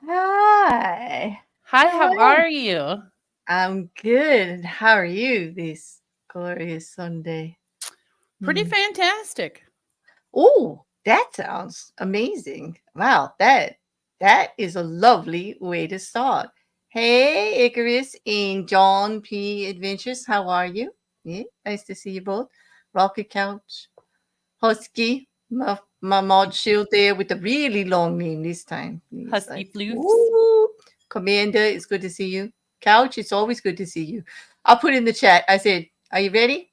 Hi. Hi, how are you? I'm good. How are you this glorious Sunday? Pretty fantastic. Oh, that sounds amazing. Wow, that is a lovely way to start. Hey, Icarus and John P. Adventures, how are you? Yeah, nice to see you both. Rocket Couch, Husky, my mod shield there with the really long name this time. He's Husky like, floofs. ooh, Commander, it's good to see you. Couch, it's always good to see you. I'll put in the chat. I said, are you ready?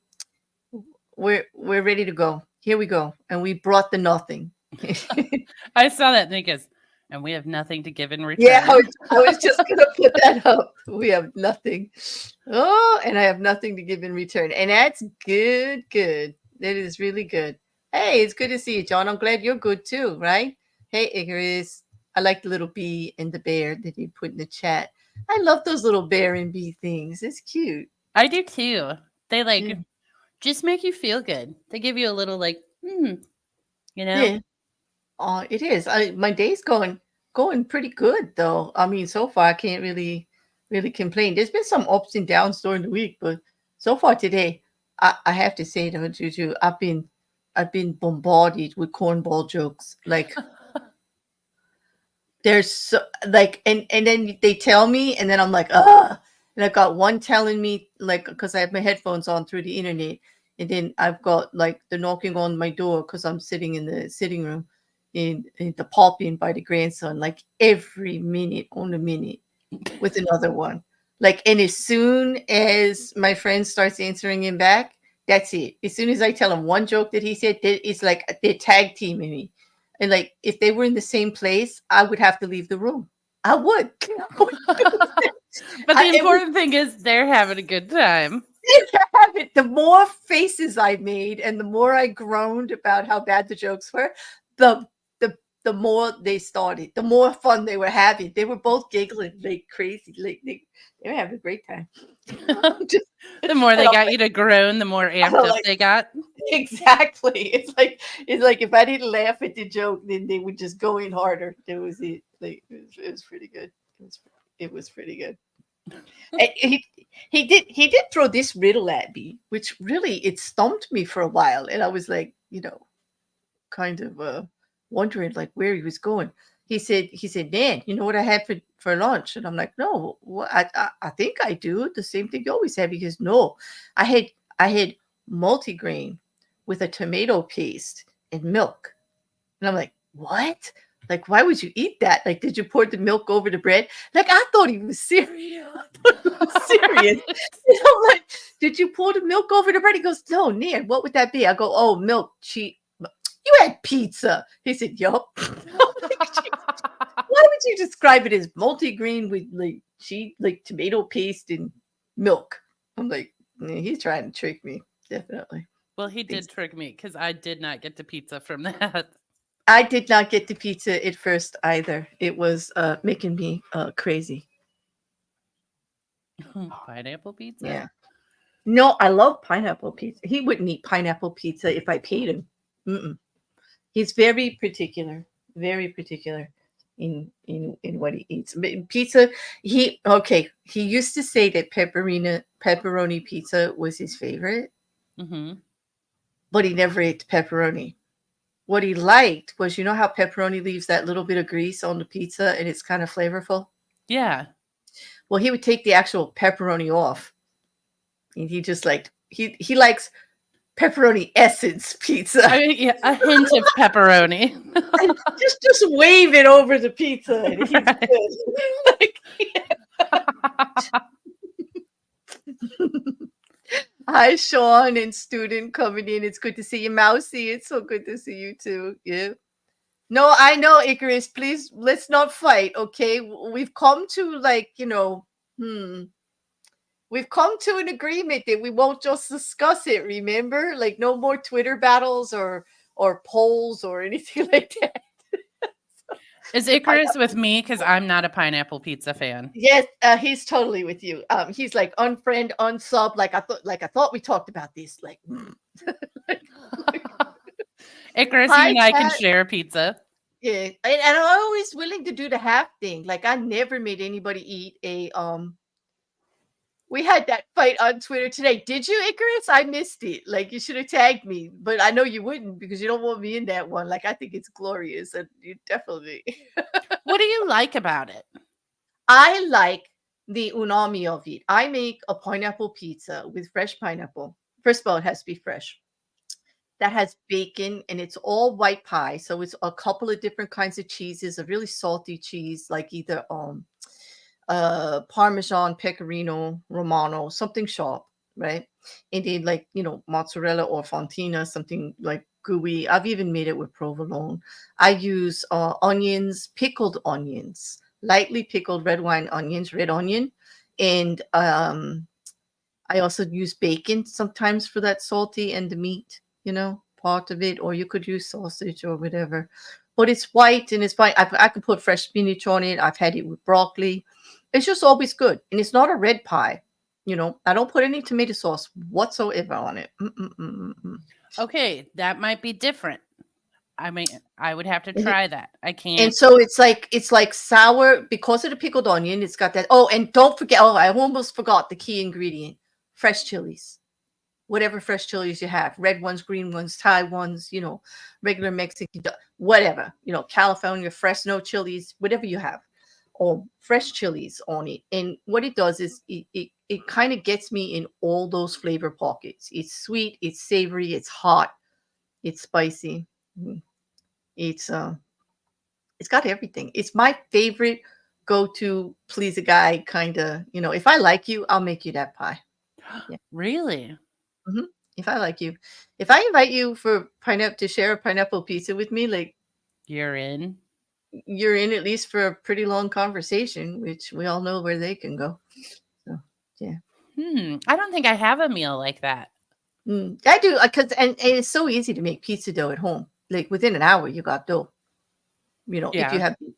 We're ready to go. Here we go. And we brought the nothing. I saw that and it goes, and we have nothing to give in Yeah, return. I was just gonna put that up. We have nothing. Oh, and I have nothing to give in return. And that's good, good. That is really good. Hey, it's good to see you, John. I'm glad you're good too, right? Hey, Icarus. I like the little bee and the bear that you put in the chat. I love those little bear and bee things. It's cute. I do too. They Yeah. just make you feel good. They give you a little you know? Yeah. It is. My day's going pretty good though. I mean, so far I can't really complain. There's been some ups and downs during the week, but so far today, I have to say though, Juju, I've been bombarded with cornball jokes. Like there's so like and then they tell me and then I'm like, and I got one telling me like because I have my headphones on through the internet, and then I've got like the knocking on my door because I'm sitting in the sitting room in the popping by the grandson like every minute on the minute with another one. Like, and as soon as my friend starts answering him back, that's it. As soon as I tell him one joke that he said, it's like they're tag teaming me. And like, if they were in the same place, I would have to leave the room. I would. But the important thing is they're having a good time. The more faces I made and the more I groaned about how bad the jokes were, the the more they started, the more fun they were having. They were both giggling like crazy. Like they were having a great time. The more they got you to groan, the more amped up they got. Exactly. It's like if I didn't laugh at the joke, then they would just go in harder. That was it. Like it was pretty good. It was pretty good. And he did throw this riddle at me, which really it stumped me for a while, and I was like, kind of wondering like where he was going. He said, "Dan, you know what I had for lunch?" And I'm like, "No, what? I think I do the same thing you always have." Because no, I had multigrain with a tomato paste and milk, and I'm like, "What? Like, why would you eat that? Like, did you pour the milk over the bread?" Like, I thought he was serious. I thought he was serious. And I'm like, "Did you pour the milk over the bread?" He goes, "No, Nan, what would that be?" I go, "Oh, milk, cheese." You had pizza. He said, yup. Why would you describe it as multi-grain with like cheese, like tomato paste and milk? I'm like, he's trying to trick me. Definitely. Well, he did trick me because I did not get the pizza from that. I did not get the pizza at first either. It was making me crazy. Pineapple pizza? Yeah. No, I love pineapple pizza. He wouldn't eat pineapple pizza if I paid him. Mm-mm. He's very particular in what he eats. But pizza, he used to say that pepperoni pizza was his favorite, but he never ate pepperoni. What he liked was, you know how pepperoni leaves that little bit of grease on the pizza and it's kind of flavorful? Yeah. Well, he would take the actual pepperoni off. And he just like he likes pepperoni essence pizza. I mean, yeah, a hint of pepperoni. And just wave it over the pizza. And he's good. Hi, Sean and student coming in. It's good to see you, Mousy. It's so good to see you too. Yeah. No, I know, Icarus. Please, let's not fight, okay? We've come to we've come to an agreement that we won't just discuss it, remember? Like no more Twitter battles or polls or anything like that. Is Icarus with me? Because I'm not a pineapple pizza fan. Yes, he's totally with you. He's like unfriend, unsub. Like I thought we talked about this. Like Icarus, you and I can share a pizza. Yeah, and I'm always willing to do the half thing. Like I never made anybody eat a We had that fight on Twitter today. Did you, Icarus? I missed it. Like you should have tagged me, but I know you wouldn't because you don't want me in that one. Like I think it's glorious, and you definitely. What do you like about it? I like the umami of it. I make a pineapple pizza with fresh pineapple. First of all, it has to be fresh. That has bacon and it's all white pie. So it's a couple of different kinds of cheeses, a really salty cheese, like either Parmesan, Pecorino, Romano, something sharp, right? And then like, mozzarella or fontina, something like gooey. I've even made it with provolone. I use onions, pickled onions, lightly pickled red onion. And I also use bacon sometimes for that salty and the meat, part of it, or you could use sausage or whatever. But it's white and it's fine. I can put fresh spinach on it. I've had it with broccoli. It's just always good. And it's not a red pie. I don't put any tomato sauce whatsoever on it. Okay, that might be different. I mean, I would have to try that. I can't. And so it's like sour because of the pickled onion. It's got that. Oh, and don't forget. Oh, I almost forgot the key ingredient: fresh chilies. Whatever fresh chilies you have, red ones, green ones, Thai ones, regular Mexican, whatever, California Fresno chilies, whatever you have, or fresh chilies on it. And what it does is it kind of gets me in all those flavor pockets. It's sweet, it's savory, it's hot, it's spicy. It's got everything. It's my favorite go-to please a guy kind of, if I like you, I'll make you that pie. Yeah. Really? Mm-hmm. If I like you, if I invite you to share a pineapple pizza with me, like you're in at least for a pretty long conversation, which we all know where they can go. So yeah. I don't think I have a meal like that. I do, because and it's so easy to make pizza dough at home. Like within an hour, you got dough. Yeah.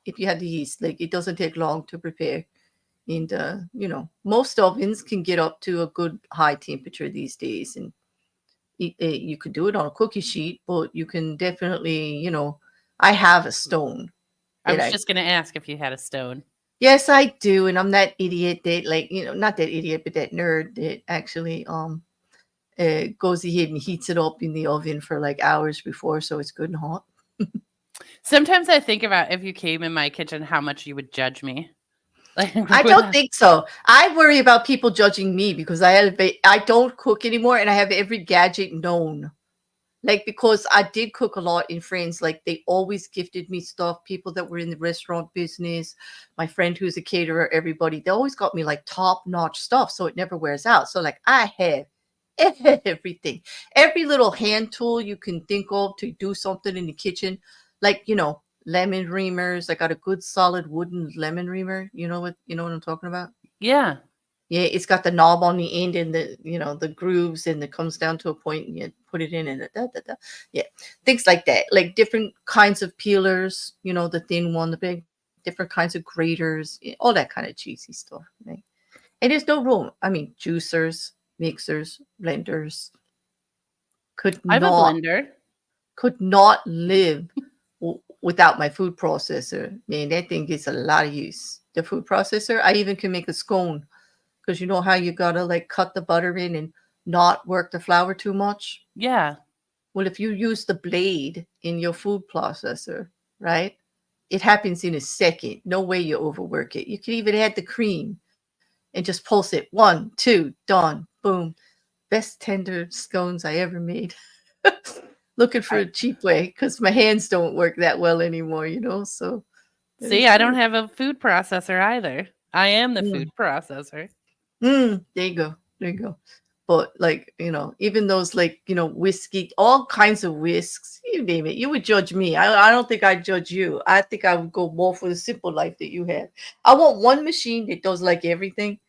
If you have the yeast, like it doesn't take long to prepare. And, most ovens can get up to a good high temperature these days. And you could do it on a cookie sheet, but you can definitely, I have a stone. I was just going to ask if you had a stone. Yes, I do. And I'm that idiot that not that idiot, but that nerd that actually goes ahead and heats it up in the oven for like hours before. So it's good and hot. Sometimes I think about if you came in my kitchen, how much you would judge me. I don't think so. I worry about people judging me because I don't cook anymore and I have every gadget known. Like, because I did cook a lot in friends, like they always gifted me stuff. People that were in the restaurant business, my friend who's a caterer, everybody, they always got me like top notch stuff. So it never wears out. So like I have everything. Every little hand tool you can think of to do something in the kitchen, like lemon reamers. I got a good solid wooden lemon reamer. You know what I'm talking about? Yeah. Yeah, it's got the knob on the end and the grooves, and it comes down to a point and you put it in and yeah, things like that. Like different kinds of peelers, the thin one, the big, different kinds of graters, all that kind of cheesy stuff. Right? And there's no room. I mean, juicers, mixers, blenders could I have a not blender. live without my food processor. Man, that thing gets a lot of use. The food processor, I even can make a scone. Because you know how you gotta like cut the butter in and not work the flour too much? Yeah. Well, if you use the blade in your food processor, right? It happens in a second. No way you overwork it. You can even add the cream and just pulse it. 1, 2, done. Boom. Best tender scones I ever made. Looking for I, a cheap way because my hands don't work that well anymore, so it see, was I don't good. have a food processor either. I am the Mm. food processor. There you go. There you go. But like, even those like, whiskey, all kinds of whisks, you name it. You would judge me. I don't think I'd judge you. I think I would go more for the simple life that you have. I want one machine that does like everything.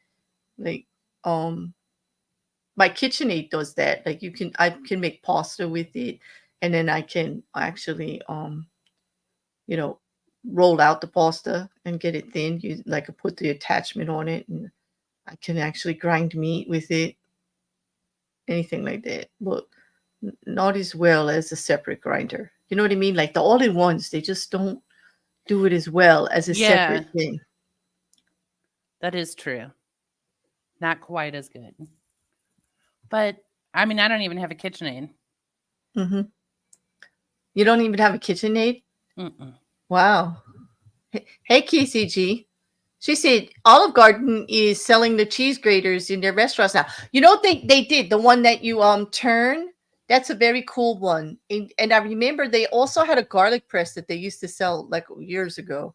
Like my KitchenAid does that. Like I can make pasta with it, and then I can actually you know, roll out the pasta and get it thin. You like I put the attachment on it, and I can actually grind meat with it, anything like that. But not as well as a separate grinder. You know what I mean? Like the all-in-ones, they just don't do it as well as a Yeah, separate thing. that is true. Not quite as good. But I mean, I don't even have a KitchenAid. Hmm. You don't even have a KitchenAid? Mm-mm. Wow. Hey, KCG. She said Olive Garden is selling the cheese graters in their restaurants now. You know they did the one that you turn. That's a very cool one. And I remember they also had a garlic press that they used to sell like years ago,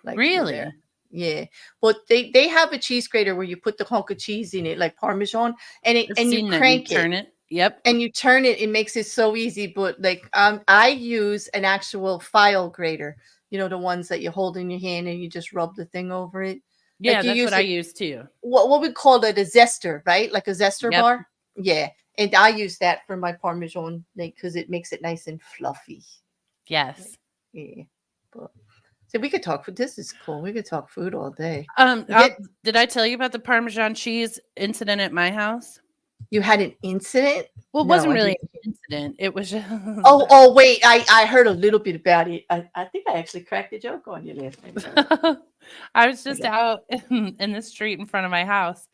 like through there. Really? Yeah, but they have a cheese grater where you put the hunk of cheese in it, like Parmesan, I've and you seen that. You crank it turn it. Yep. and you turn it. It makes it so easy. But like I use an actual file grater. The ones that you hold in your hand and you just rub the thing over it. Yeah, Like you that's what use I it. use too. What we call it, a zester, right? Like a zester Yep. bar. Yeah, and I use that for my Parmesan because it makes it nice and fluffy. Yes. Like, yeah, but so we could talk. This is cool. We could talk food all day. Um, You I'll, get did I tell you about the Parmesan cheese incident at my house? you had an incident? Well, it No, wasn't I really didn't. an incident. It was just Oh, wait. I heard a little bit about it. I think I actually cracked a joke on you last time. I was just Okay. out in the street in front of my house,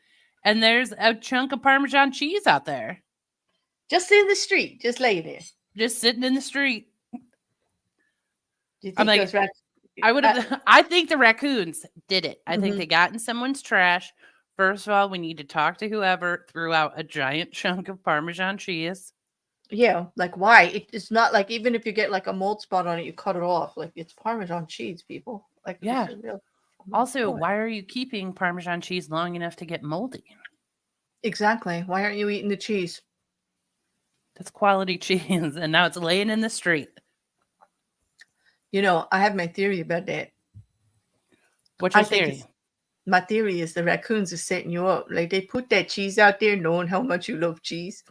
and there's a chunk of Parmesan cheese out there, Just in the street, just laying there. just sitting in the street. Do you I'm think like, those rats? I would Uh, have. I think the raccoons did it. I think mhm. they got in someone's trash. First of all, we need to talk to whoever threw out a giant chunk of Parmesan cheese. Yeah, like why? It's not like even if you get like a mold spot on it, you cut it off. Like it's Parmesan cheese, people. Like it's Yeah. a real. Oh my Also, God. why are you keeping Parmesan cheese long enough to get moldy? Exactly. Why aren't you eating the cheese? That's quality cheese, and now it's laying in the street. I have my theory about that. What's I your think theory? it's my theory is the raccoons are setting you up. Like they put that cheese out there, knowing how much you love cheese.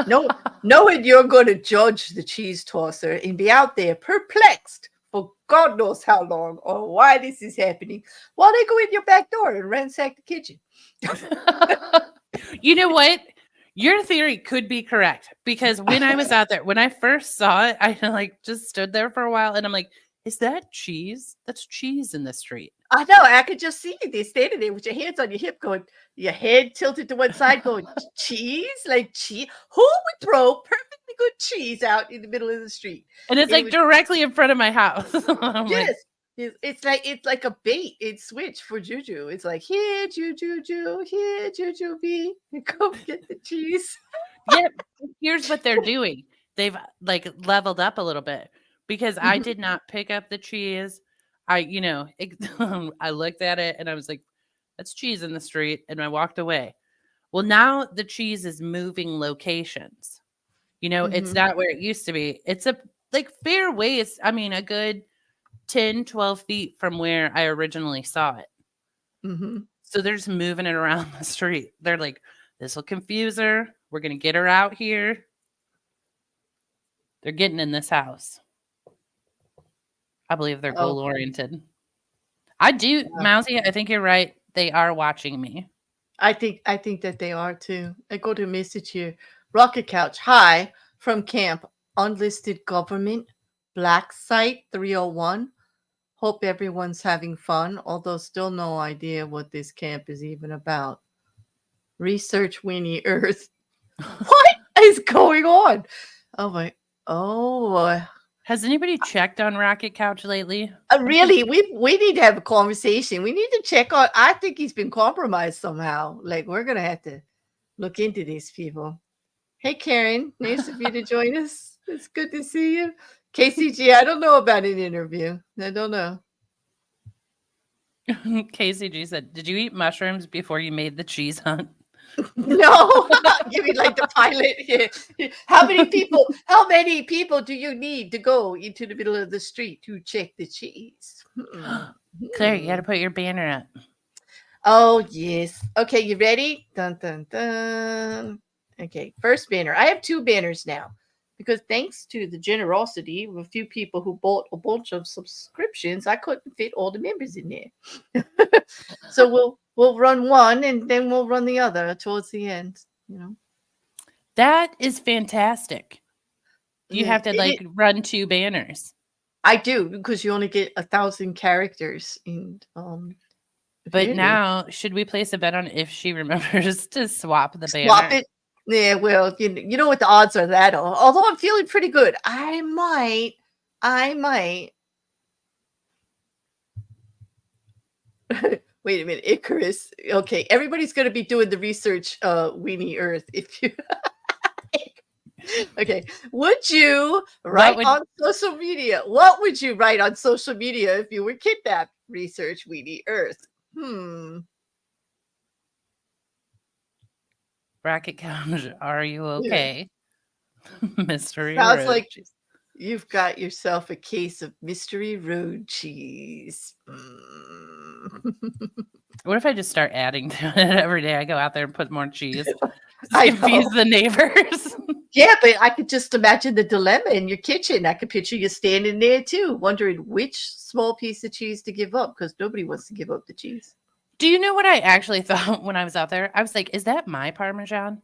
No, knowing you're going to judge the cheese tosser and be out there perplexed for God knows how long or why this is happening, while they go in your back door and ransack the kitchen. You know what? Your theory could be correct because when I was out there, when I first saw it, I like just stood there for a while and I'm like, is that cheese? That's cheese in the street. I know. I could just see you there standing there with your hands on your hip, going, your head tilted to one side, going, cheese? Like cheese? Who would throw perfectly good cheese out in the middle of the street? And it's It like was, directly in front of my house. I'm like, yes. It's like a bait. It's switch for Juju. It's like, here, Juju, here, JuJu Bee. Go get the cheese. yeah, here's what they're doing. They've like leveled up a little bit because I Mhm. did not pick up the cheese. I looked at it and I was like, that's cheese in the street. And I walked away. Well, now the cheese is moving locations. It's Mhm. not where it used to be. It's a like fair ways. I mean, a good 10, 12 feet from where I originally saw it. Mhm. So they're just moving it around the street. They're like, this will confuse her. We're going to get her out here. They're getting in this house. I believe they're Oh, goal oriented. I do, yeah. Mousy, I think you're right. They are watching me. I think that they are too. I got a message here. Rocket Couch. Hi from camp. Unlisted government. Black Site 301. Hope everyone's having fun, although still no idea what this camp is even about. Research Winnie Earth. What is going on? Oh my. Oh, Has anybody checked on Rocket Couch lately? really? We need to have a conversation. We need to check on. I think he's been compromised somehow. Like we're gonna have to look into these people. Hey, Karen, nice of you to join us. It's good to see you. KCG, I don't know about an interview. I don't know. KCG said, did you eat mushrooms before you made the cheese hunt? No, give me like the pilot here. How many people do you need to go into the middle of the street to check the cheese? Claire, you got to put your banner up. Oh, yes. Okay, you ready? Dun dun dun. Okay, first banner. I have two banners now because thanks to the generosity of a few people who bought a bunch of subscriptions, I couldn't fit all the members in there. So we'll run one and then we'll run the other towards the end, you know. That is fantastic. Do you Yeah, have to like run two banners? I do because you only get 1,000 characters in But Affinity. now, should we place a bet on if she remembers to swap the banner? Swap it. Yeah, well, you know what the odds are that. Although I'm feeling pretty good, I might. Wait a minute, Icarus. Okay, everybody's going to be doing the research. Weenie Earth. If you. Okay, would you write on social media? What would you write on social media if you were kidnapped? Research Weenie Earth. Bracket couch, are you okay? Yeah. Mystery Sounds road like cheese. You've got yourself a case of mystery road cheese. What if I just start adding to it every day? I go out there and put more cheese. I Confuse the neighbors. Yeah, but I could just imagine the dilemma in your kitchen. I could picture you standing there too, wondering which small piece of cheese to give up because nobody wants to give up the cheese. Do you know what I actually thought when I was out there? I was like, is that my Parmesan?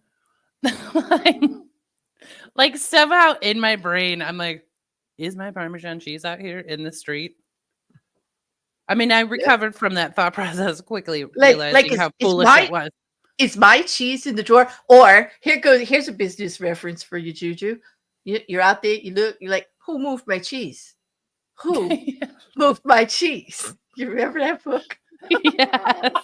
like somehow in my brain, I'm like, is my Parmesan cheese out here in the street? I mean, I recovered from that thought process quickly, realizing how foolish it was. Is my cheese in the drawer? Or here's a business reference for you, Juju. You're out there, you look, you're like, who moved my cheese? Who moved my cheese? You remember that book? Yes.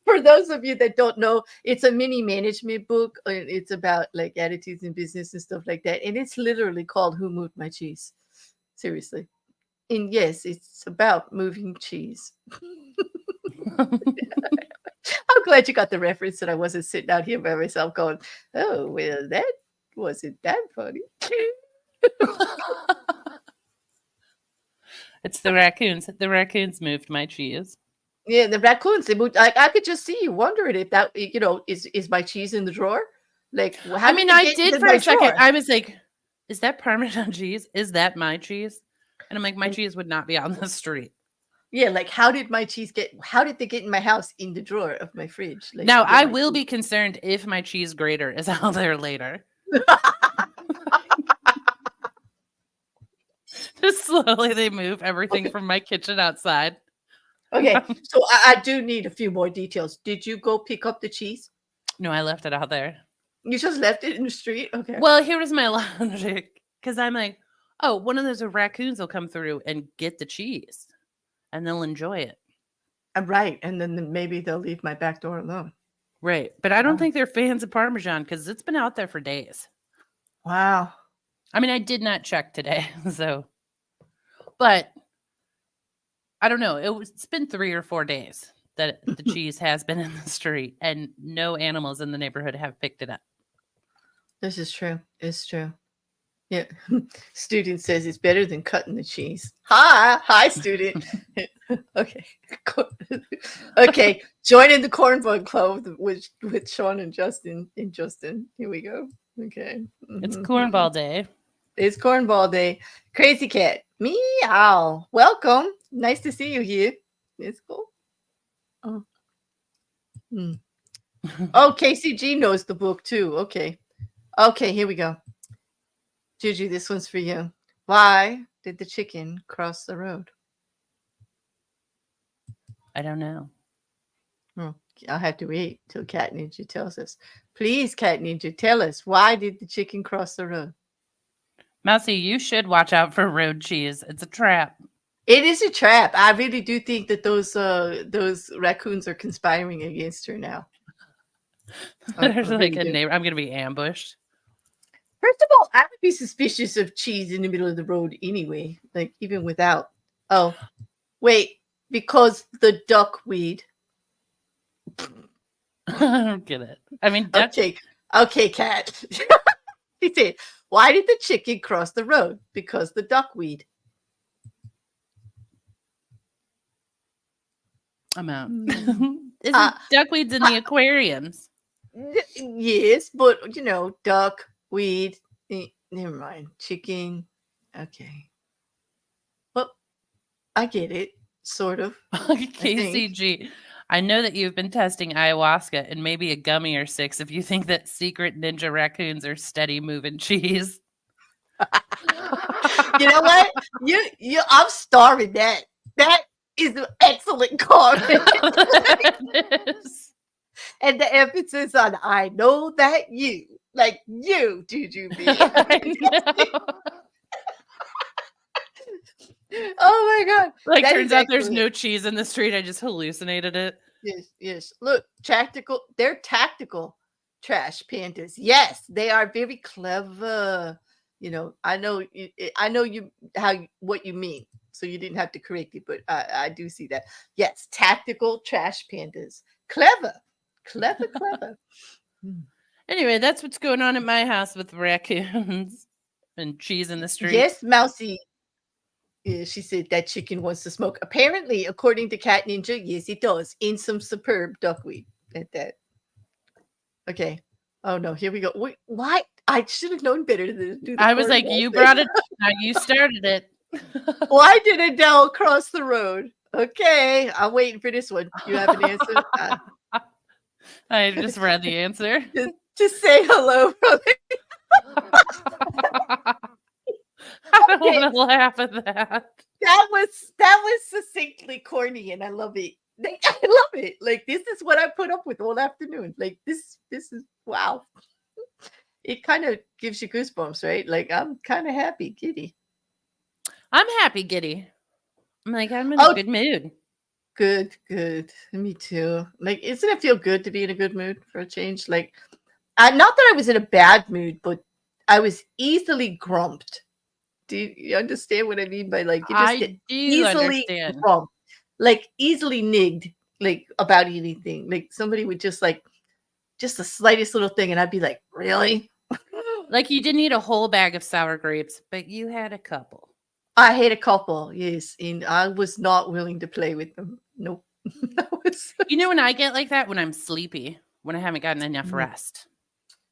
For those of you that don't know, it's a mini management book. It's about like attitudes in business and stuff like that. And it's literally called Who Moved My Cheese? Seriously. And yes, it's about moving cheese. I'm glad you got the reference that I wasn't sitting out here by myself going, oh, well, that wasn't that funny. It's the raccoons. The raccoons moved my cheese. Yeah, the raccoons, they moved. I could just see you wondering if that, is my cheese in the drawer? Like, I mean, I did for a second. I was like, is that Parmesan cheese? Is that my cheese? And I'm like, my cheese would not be on the street. Yeah, like how did they get in my house in the drawer of my fridge? Like, now, I will be concerned if my cheese grater is out there later. Just slowly they move everything from my kitchen outside. Okay, so I do need a few more details. Did you go pick up the cheese? No, I left it out there. You just left it in the street? Okay. Well, here was my logic. Because I'm like, oh, one of those raccoons will come through and get the cheese. And they'll enjoy it. Right. And then maybe they'll leave my back door alone. Right. But I don't think they're fans of Parmesan because it's been out there for days. Wow. I mean, I did not check today. So, but I don't know. It's been 3 or 4 days. that the cheese has been in the street, and no animals in the neighborhood have picked it up. This is true. It's true. Yeah. Student says it's better than cutting the cheese. Hi, student. Okay. Okay. Join in the cornball club with Sean and Justin. Here we go. Okay. It's cornball day. It's cornball day. Crazy cat. Meow. Welcome. Nice to see you here. It's cool. Oh. Oh, KCG knows the book too. Okay. Okay, here we go. JuJu, this one's for you. Why did the chicken cross the road? I don't know. Oh, I'll have to wait till Cat Ninja tells us. Please, Cat Ninja, tell us, why did the chicken cross the road? Mousy, you should watch out for road cheese. It's a trap. It is a trap. I really do think that those raccoons are conspiring against her now. There's like a neighbor. I'm gonna be ambushed. First of all, I would be suspicious of cheese in the middle of the road anyway, like even without. Oh, wait, because the duckweed. I don't get it. I mean, okay, Cat. He said, why did the chicken cross the road? Because the duckweed. I'm out. Isn't duckweeds in the aquariums? Yes, but duckweed. Never mind. Chicken. Okay. Well, I get it. Sort of. KCG. I know that you've been testing ayahuasca and maybe a gummy or 6 if you think that secret ninja raccoons are steady moving cheese. You know what? I'm starving that. That is an excellent comment. And the emphasis on I know that you. Like you, JuJu Bee. Oh my god. Like, that turns out there's no cheese in the street. I just hallucinated it. Yes. Look, they're tactical trash pandas. Yes, they are very clever. I know what you mean. So you didn't have to correct it, but I do see that. Yes, tactical trash pandas. Clever. Anyway, that's what's going on at my house with raccoons and cheese in the street. Yes, Mousy. Yeah, she said that chicken wants to smoke. Apparently, according to Cat Ninja, yes, it does. In some superb duckweed at that. Okay. Oh no, here we go. Wait, why? I should have known better to do that. I was like, you brought it. Now you started it. Why did Adele cross the road? Okay, I'm waiting for this one. You have an answer? I just read the answer. Just say hello, brother. I don't want to laugh at that. That was succinctly corny, and I love it. I love it. Like, this is what I put up with all afternoon. Like, this is wow. It kind of gives you goosebumps, right? Like, I'm kind of happy, giddy. I'm happy, giddy. I'm like, I'm in a good mood. Good. Me too. Like, isn't it feel good to be in a good mood for a change? Like, not that I was in a bad mood, but I was easily grumped. Do you understand what I mean by, like, you just get easily grumped, like easily nigged, like about anything. Like somebody would just the slightest little thing, and I'd be like, really? Like you didn't eat a whole bag of sour grapes, but you had a couple. I had a couple, yes, and I was not willing to play with them. Nope. When I get like that, when I'm sleepy, when I haven't gotten enough rest.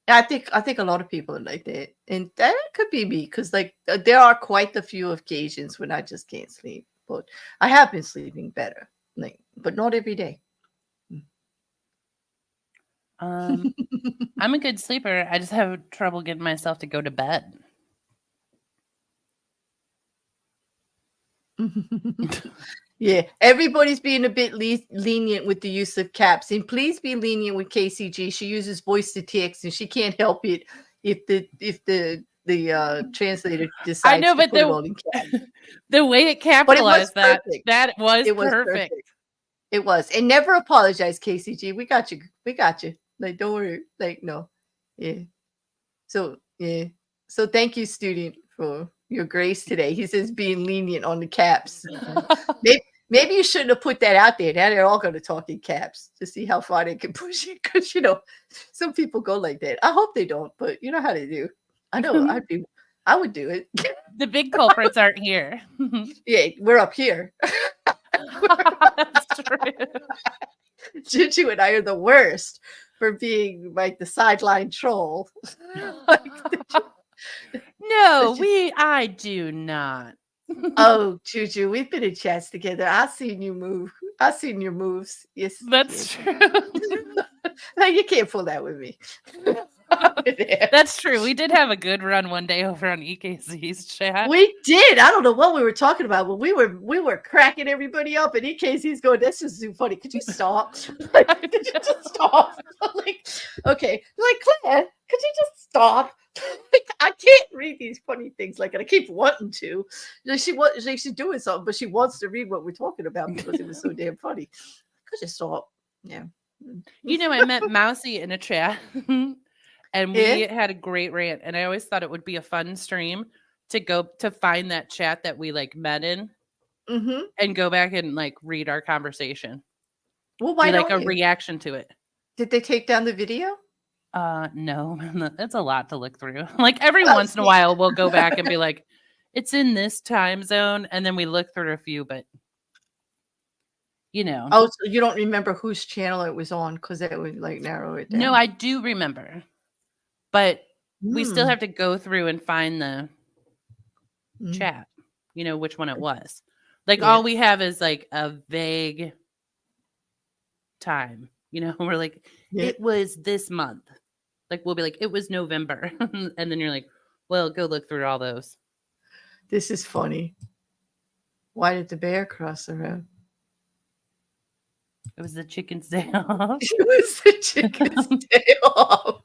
I think a lot of people are like that, and that could be me because like there are quite a few occasions when I just can't sleep. But I have been sleeping better, but not every day. I'm a good sleeper. I just have trouble getting myself to go to bed. Yeah, everybody's being a bit lenient with the use of caps, and please be lenient with KCG. She uses voice to text, and she can't help it if the translator decides. I know, but the way it capitalized that was perfect. It was, and never apologize, KCG. We got you. Like, don't worry. Like, no, yeah. So thank you, student, for your grace today. He says being lenient on the caps. Maybe you shouldn't have put that out there. Now they're all going to talk in caps to see how far they can push it. Because, some people go like that. I hope they don't, but you know how they do. I know I would do it. The big culprits aren't here. Yeah, we're up here. That's true. JuJu and I are the worst for being like the sideline troll. Like, No, I do not. oh, JuJu, we've been in chats together. I've seen you move. I've seen your moves. Yes. That's true. No, you can't pull that with me. That's true. We did have a good run one day over on EKZ's chat. We did. I don't know what we were talking about, but we were cracking everybody up, and EKZ's going, "That's just too funny. Could you stop? Could you just stop?" Like, okay, like Claire, could you just stop? Like, I can't read these funny things. Like, and I keep wanting to. She's doing something, but she wants to read what we're talking about because it was so damn funny. Could you stop? Yeah. I met Mousy in a chat. And we had a great rant, and I always thought it would be a fun stream to go to find that chat that we like met in, and go back and like read our conversation. Well, why like don't a you? reaction to it? Did they take down the video? No, that's a lot to look through. Like every once in a while, we'll go back and be like, "It's in this time zone," and then we look through a few, but Oh, so you don't remember whose channel it was on because that would like narrow it down. No, I do remember. But we still have to go through and find the chat, which one it was. Like all we have is like a vague time, we're like, it was this month. Like we'll be like, it was November. And then you're like, well, go look through all those. This is funny. Why did the bear cross the road? It was the chicken's day off. It was the chicken's day off.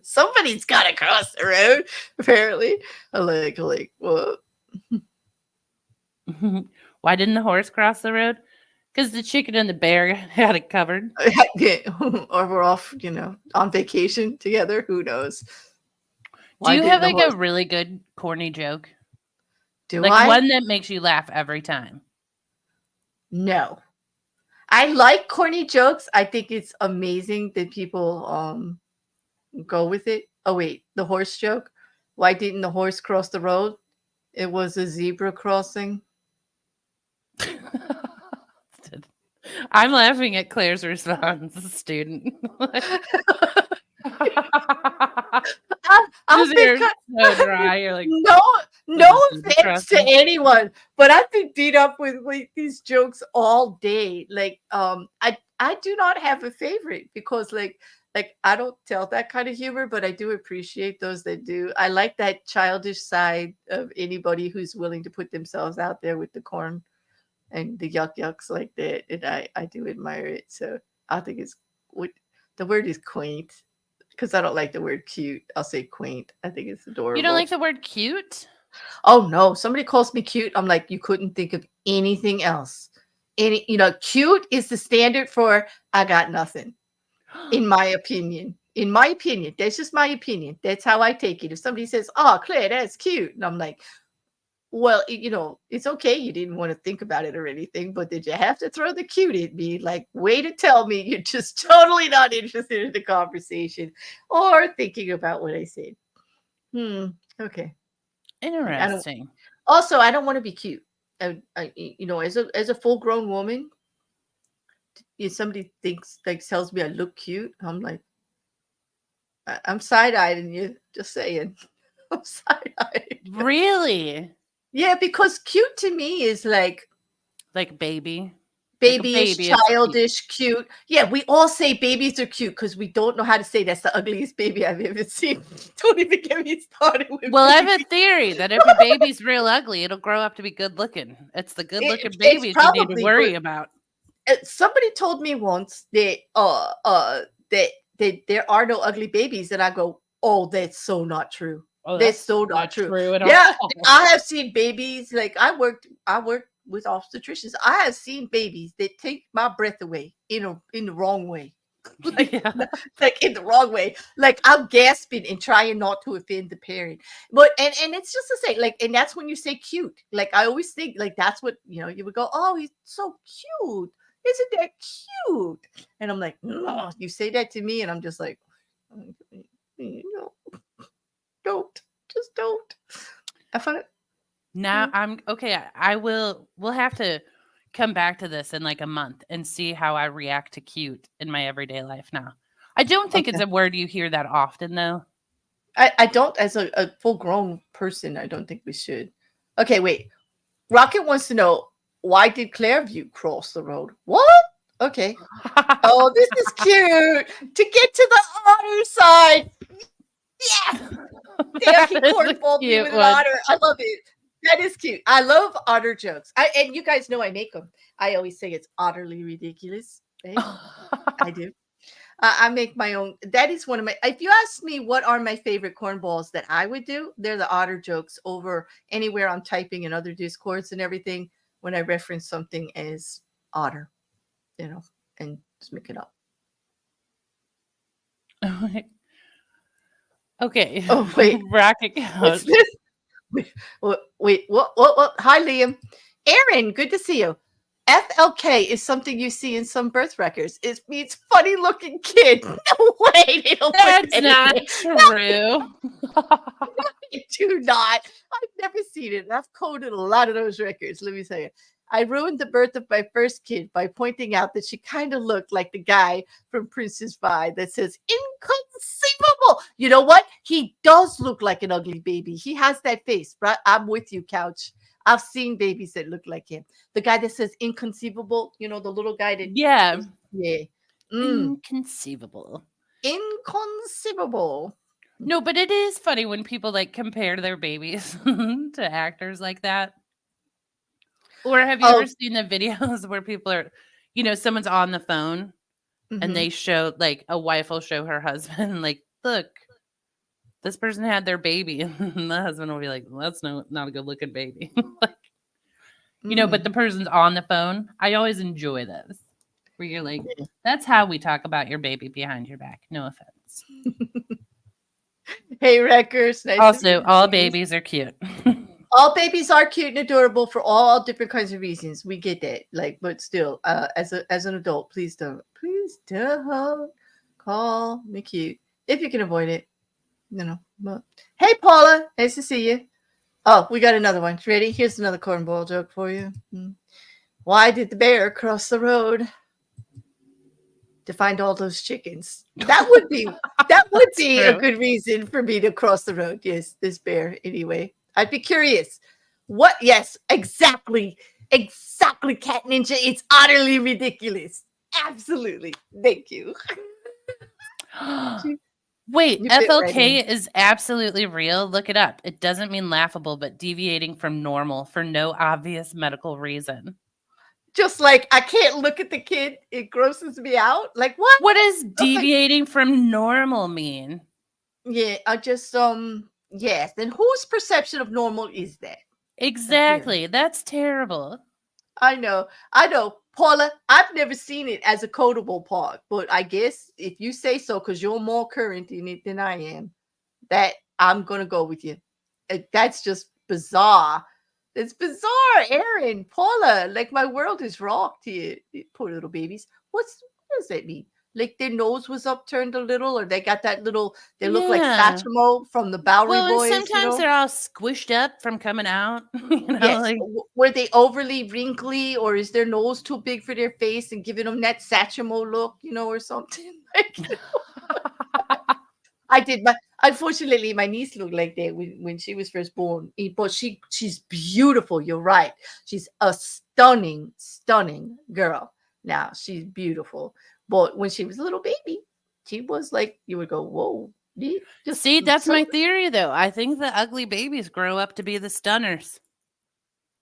Somebody's got to cross the road, apparently. Like, what? Why didn't the horse cross the road? Because the chicken and the bear had it covered. Or we're off, on vacation together. Who knows? Do you have like a really good corny joke? Do I? One that makes you laugh every time? No. I like corny jokes. I think it's amazing that people go with it. Oh wait, the horse joke. Why didn't the horse cross the road? It was a zebra crossing. I'm laughing at Claire's response, student. I'm so dry. You're like, no offense to anyone, but I've been beat up with these jokes all day. Like, I do not have a favorite because like I don't tell that kind of humor, but I do appreciate those that do. I like that childish side of anybody who's willing to put themselves out there with the corn and the yucks like that. And I do admire it. So I think the word is quaint because I don't like the word cute. I'll say quaint. I think it's adorable. You don't like the word cute? Oh no. Somebody calls me cute. I'm like, you couldn't think of anything else. Cute is the standard for I got nothing. In my opinion, that's just my opinion. That's how I take it. If somebody says, "Oh, Claire, that's cute," and I'm like, "Well, it's okay. You didn't want to think about it or anything, but did you have to throw the cute at me? Like, way to tell me you're just totally not interested in the conversation or thinking about what I said." Okay. Interesting. I don't want to be cute. As a full-grown woman. If somebody tells me I look cute, I'm like, I'm side-eyeing you. Just saying, I'm side-eyeing. Really? Yeah, because cute to me is like babyish, childish, cute. Yeah, we all say babies are cute because we don't know how to say that's the ugliest baby I've ever seen. Don't even get me started with. Well, I have a theory that if a baby's real ugly, it'll grow up to be good looking. It's the good looking babies you need to worry about. Somebody told me once that that there are no ugly babies, and I go, "Oh, that's so not true. Oh, that's so not true." At all. Yeah, I have seen babies. Like I worked with obstetricians. I have seen babies that take my breath away in the wrong way. like, Yeah. like in the wrong way. Like I'm gasping and trying not to offend the parent. But and it's just to say, like, and that's when you say cute. Like I always think like that's what you would go, oh, he's so cute. Isn't that cute? And I'm like, no, you say that to me, and I'm just like, no, don't. Just don't. I find it. Now I'm okay. We'll have to come back to this in like a month and see how I react to cute in my everyday life now. I don't think it's Okay. a word you hear that often though. I don't, as a full grown person, I don't think we should. Okay, wait. Rocket wants to know, why did Clairview cross the road? What? Okay. Oh, this is cute. To get to the otter side. Yes. Damn, he That is a cornballed me cute with an one. otter. I love it. That is cute. I love otter jokes. And you guys know I make them. I always say it's utterly ridiculous. Right? I do. I make my own. That is one of my. If you ask me what are my favorite cornballs that I would do, they're the otter jokes over anywhere I'm typing in other discords and everything. When I reference something as otter, and just make it up. Okay. Oh wait, Rocket what's couch. this? Wait, what? Hi, Liam. Aaron, good to see you. FLK is something you see in some birth records. It means funny looking kid. No way. They don't put That's that in not there. true. I do not. I've never seen it. I've coded a lot of those records. Let me tell you. I ruined the birth of my first kid by pointing out that she kind of looked like the guy from Princess Vi that says inconceivable. You know what? He does look like an ugly baby. He has that face, right? I'm with you, Couch. I've seen babies that look like him. The guy that says inconceivable, the little guy that Yeah. yeah. Inconceivable. Inconceivable. No, but it is funny when people like compare their babies to actors like that. Or have you Oh, ever seen the videos where people are, someone's on the phone and mhm. they show like a wife will show her husband, like, look, this person had their baby. And the husband will be like, well, that's not a good looking baby. But the person's on the phone. I always enjoy those where you're like, that's how we talk about your baby behind your back. No offense. Hey, Wreckers. Nice to Also, meet all you. babies are cute. All babies are cute and adorable for all different kinds of reasons. We get that. But still, as an adult, please don't call me cute if you can avoid it. But hey, Paula, nice to see you. Oh, we got another one. Ready? Here's another cornball joke for you. Why did the bear cross the road? To find all those chickens. That would be a True. good reason for me to cross the road. Yes, this bear. Anyway, I'd be curious. What? Yes, exactly, Cat Ninja. It's utterly ridiculous. Absolutely. Thank you. Wait, You fit right in. FLK is absolutely real. Look it up. It doesn't mean laughable, but deviating from normal for no obvious medical reason. Just like I can't look at the kid, it grosses me out. Like what? What does deviating from normal mean? Yeah, I just yes. Then whose perception of normal is that? Exactly. That's terrible. I know. Paula, I've never seen it as a codable part, but I guess if you say so, because you're more current in it than I am, that I'm gonna go with you. That's just bizarre. It's bizarre, Aaron, Paula. Like my world is rocked here. Poor little babies. What does that mean? Like their nose was upturned a little, or they got that little. They look like Yeah. Satchmo from the Bowery Well, and Boys. sometimes they're all squished up from coming out. Yes. Like Were they overly wrinkly, or is their nose too big for their face and giving them that Satchmo look, or something? I did. Unfortunately, my niece looked like that when she was first born. But she's beautiful. You're right. She's a stunning, stunning girl. Now she's beautiful. But when she was a little baby, she was like, you would go, whoa. See, that's my theory, though. I think the ugly babies grow up to be the stunners.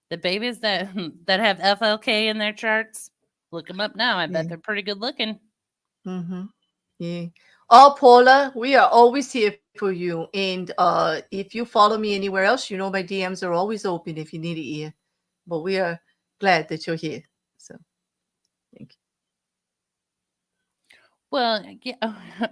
The babies that have FLK in their charts, look them up now. I bet they're pretty good looking. Mm-hmm. Yeah. Oh, Paula, we are always here for you. And if you follow me anywhere else, my DMs are always open if you need an ear. But we are glad that you're here. So thank you. Well,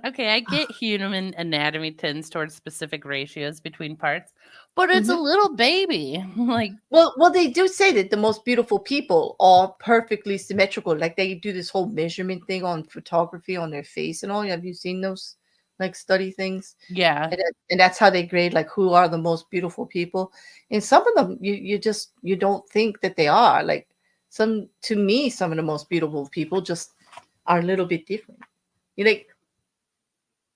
okay, I get human anatomy tends towards specific ratios between parts, but it's a Mhm. little baby. Like, Well, they do say that the most beautiful people are perfectly symmetrical. Like they do this whole measurement thing on photography on their face and all. Have you seen those like study things? yeah. And that's how they grade like who are the most beautiful people. And some of them you just you don't think that they are. Like some to me, some of the most beautiful people just are a little bit different. You like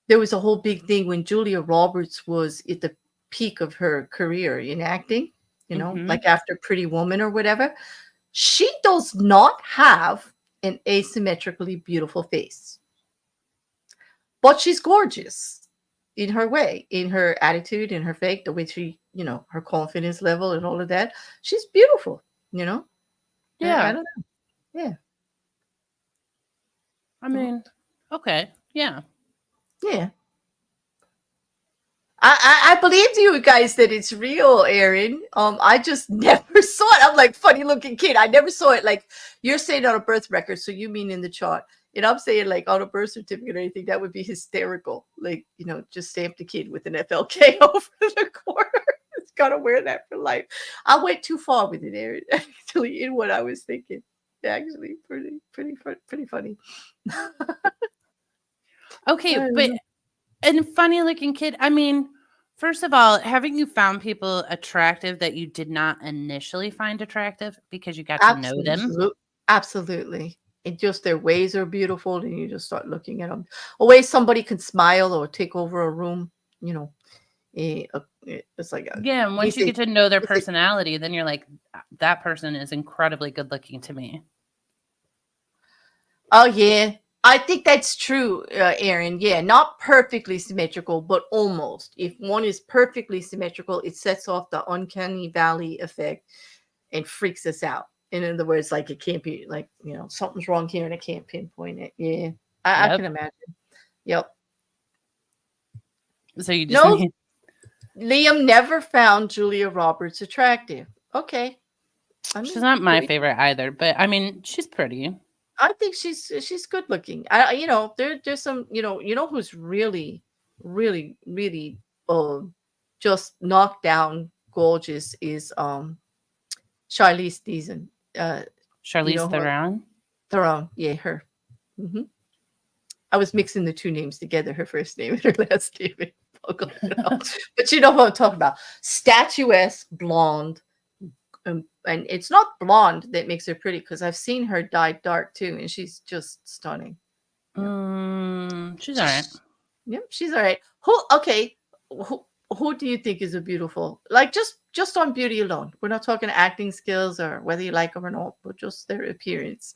there was a whole big thing when Julia Roberts was at the peak of her career in acting, Hmm. like after Pretty Woman or whatever. She does not have an asymmetrically beautiful face, but she's gorgeous in her way, in her attitude, in her fake, the way she, her confidence level and all of that. She's beautiful, you know? I Yeah. don't know. Yeah. I mean, okay. Yeah. Yeah. I believe you guys that it's real, Erin. I just never saw it. I'm like funny looking kid. I never saw it. Like you're saying on a birth record, so you mean in the chart, and I'm saying like on a birth certificate or anything. That would be hysterical. Like just stamp the kid with an FLK over the corner. It's gotta wear that for life. I went too far with it, Erin. Actually, in what I was thinking. Actually, pretty funny. I Okay, don't but know. and funny looking kid. I mean, first of all, haven't you found people attractive that you did not initially find attractive because you got to know them? Absolutely, absolutely. And just their ways are beautiful, and you just start looking at them. A way somebody can smile or take over a room, you know. It's like Yeah, and once he's you a get to know their he's a personality, then you're like, that person is incredibly good looking to me. oh yeah. I think that's true, Aaron. Yeah, not perfectly symmetrical, but almost. If one is perfectly symmetrical, it sets off the uncanny valley effect and freaks us out. In other words, like it can't be like, something's wrong here and I can't pinpoint it. Yeah, I Yep. can imagine. Yep. So you just No, need. Liam never found Julia Roberts attractive. Okay. I She's mean, not my great. favorite either, but I mean, she's pretty. I think she's good looking. There's some, who's really, really, really just knocked down gorgeous is Charlize Theron. Uh you Charlize know who Theron. Theron, yeah, her. hmm I was mixing the two names together, her first name and her last name. But you know what I'm talking about. Statuesque blonde. And it's not blonde that makes her pretty because I've seen her dyed dark too, and she's just stunning. Yeah, She's all right. yeah, she's all right. Who do you think is a beautiful? Like just on beauty alone. We're not talking acting skills or whether you like them or not, but just their appearance.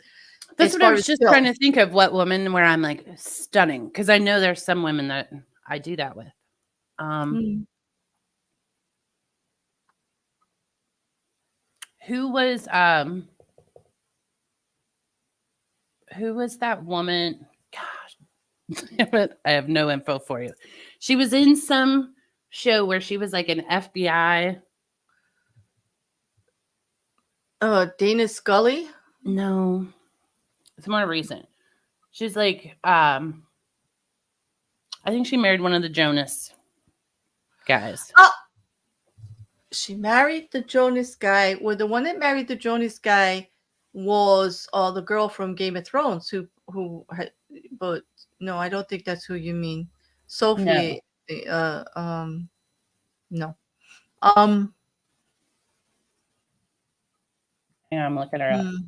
That's As what I far was as just trying film, to think of. What woman where I'm like stunning, because I know there's some women that I do that with. Um, Hmm. who was who was that woman? Gosh, I have no info for you. She was in some show where she was like an FBI. Dana Scully. No, it's more recent. She's like, I think she married one of the Jonas guys. Oh, she married the Jonas guy. Well, the one that married the Jonas guy was the girl from Game of Thrones who had, but no, I don't think that's who you mean. No, Sophie, no. Um, yeah, I'm looking her up. hmm,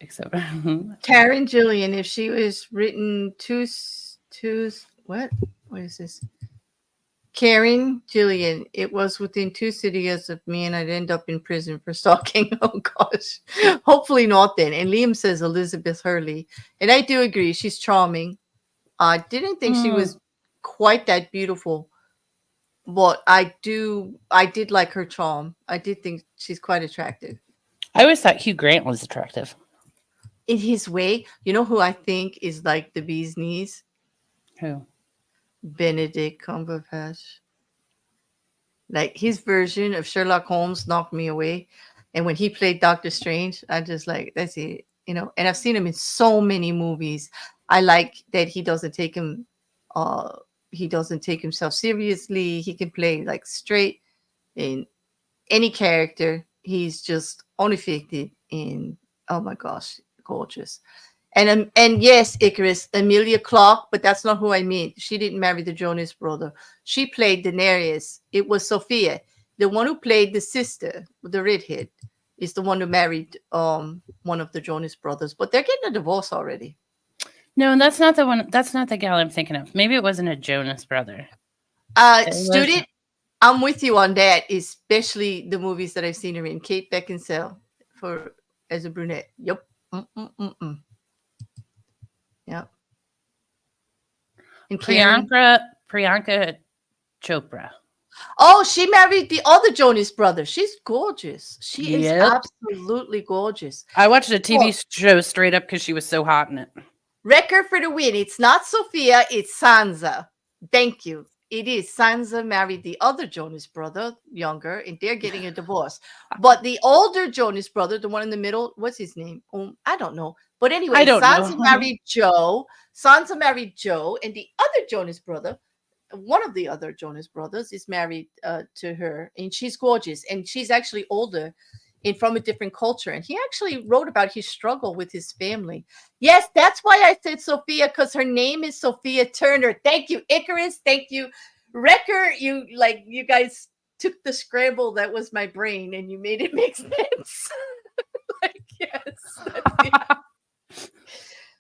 Except, Karen Gillian, if she was written what is this? Karen Gillian, it was within 2 cities of me, and I'd end up in prison for stalking. Oh gosh, hopefully not then. And Liam says Elizabeth Hurley, and I do agree, she's charming. I didn't think she mm, was quite that beautiful, but I did like her charm. I did think she's quite attractive I always thought Hugh Grant was attractive. in his way. You know who I think is like the bee's knees? Who? Benedict Cumberbatch. Like his version of Sherlock Holmes knocked me away. And when he played Doctor Strange, I just like, that's it, you know. And I've seen him in so many movies. I like that uh he doesn't take himself seriously. He can play like straight in any character. He's just unaffected and oh my gosh, gorgeous. And yes, Icarus, Emilia Clarke, but that's not who I mean. She didn't marry the Jonas brother. She played Daenerys. It was Sophia, the one who played the sister, the redhead, is the one who married one of the Jonas brothers. But they're getting a divorce already. No, that's not the one. That's not the gal I'm thinking of. Maybe it wasn't a Jonas brother. It was. Student, I'm with you on that, especially the movies that I've seen her in. Kate Beckinsale for as a brunette. Yep. Mm-mm-mm-mm. Yep. And Karen. Priyanka Chopra. Oh, she married the other Jonas brother. She's gorgeous. She is Yep. absolutely gorgeous. I watched a TV show straight up because she was so hot in it. Record for the win. It's not Sophia, it's Sansa. Thank you. It is. Sansa married the other Jonas brother, younger, and they're getting a divorce. But the older Jonas brother, the one in the middle, what's his name? I don't know. But anyway, I don't Sansa know. married Joe. Sansa married Joe, and the other Jonas brother, one of the other Jonas brothers, is married to her, and she's gorgeous, and she's actually older and from a different culture. And he actually wrote about his struggle with his family. Yes, that's why I said Sophia, because her name is Sophia Turner. Thank you, Icarus. Thank you, Wrecker. You guys took the scramble that was my brain and you made it make sense. Like, yes. That's it.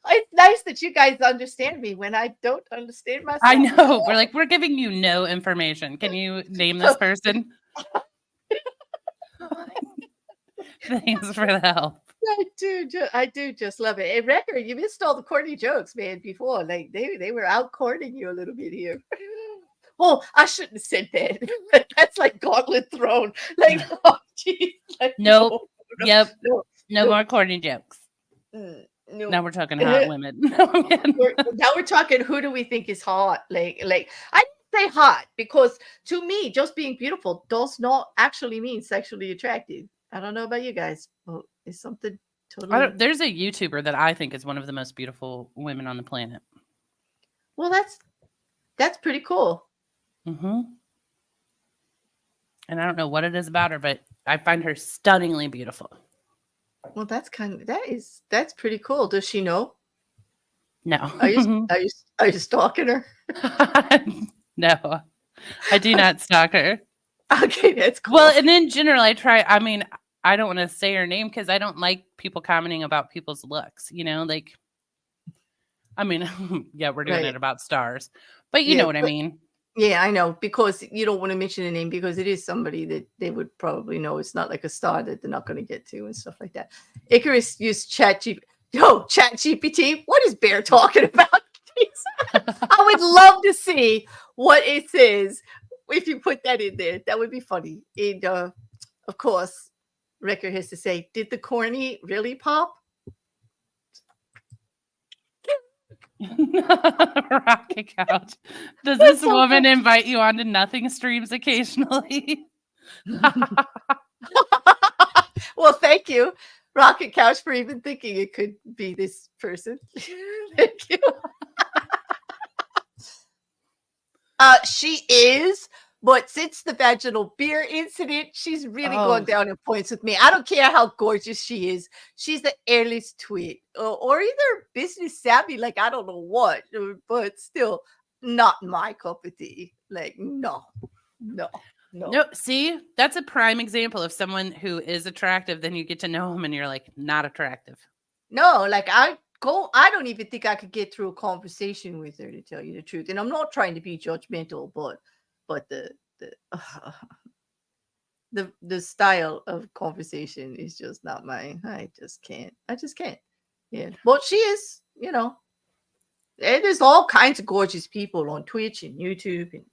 It's nice that you guys understand me when I don't understand myself. I know. We're giving you no information. Can you name this person? Thanks for the help. I do just love it. And Wrecker, you missed all the corny jokes, man, before. Like they were out corning you a little bit here. Oh, I shouldn't have said that. That's like Gauntlet Throne. Like, oh geez. Like, Nope. no, Yep. no, No more corny jokes. no. Now we're talking hot women. Now we're talking who do we think is hot? Like I didn't say hot because to me, just being beautiful does not actually mean sexually attractive. I don't know about you guys, but it's something totally. There's a YouTuber that I think is one of the most beautiful women on the planet. Well, that's pretty cool. Mm-hmm. And I don't know what it is about her, but I find her stunningly beautiful. Well, that's pretty cool. Does she know? No. Are you stalking her? No, I do not stalk her. Okay, that's cool. Well, and in general, I don't want to say her name because I don't like people commenting about people's looks, like, I mean, yeah, we're doing it about stars, but you know what I mean. Yeah, I know, because you don't want to mention a name because it is somebody that they would probably know. It's not like a star that they're not going to get to and stuff like that. Icarus used ChatGPT. What is Bear talking about? I would love to see what it says if you put that in there. That would be funny. And of course, Wrecker has to say, did the corny really pop? Rocket Couch. Does this woman invite you onto nothing streams occasionally? Well, thank you, Rocket Couch, for even thinking it could be this person. Thank you. She is, but since the vaginal beer incident, she's really gone down in points with me. I don't care how gorgeous she is. She's the airless twit, or either business savvy, like I don't know what, but still not my cup of tea. Like, no. No, see, that's a prime example of someone who is attractive. Then you get to know him and you're like, not attractive. No, like I don't even think I could get through a conversation with her, to tell you the truth. And I'm not trying to be judgmental, but the style of conversation is just not mine. I just can't. Yeah. But she is, and there's all kinds of gorgeous people on Twitch and YouTube and,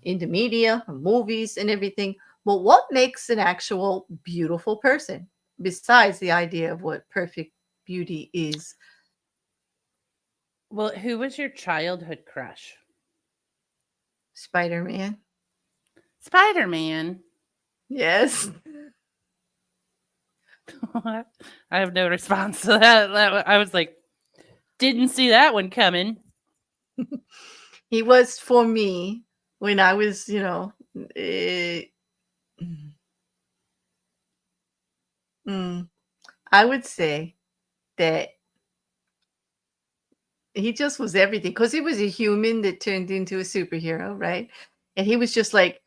in the media and movies and everything. But what makes an actual beautiful person besides the idea of what perfect beauty is? Well, who was your childhood crush? Spider-Man. Spider-Man. Yes. I have no response to that. I was like, didn't see that one coming. He was for me when I was, I would say that he just was everything because he was a human that turned into a superhero, right? And he was just like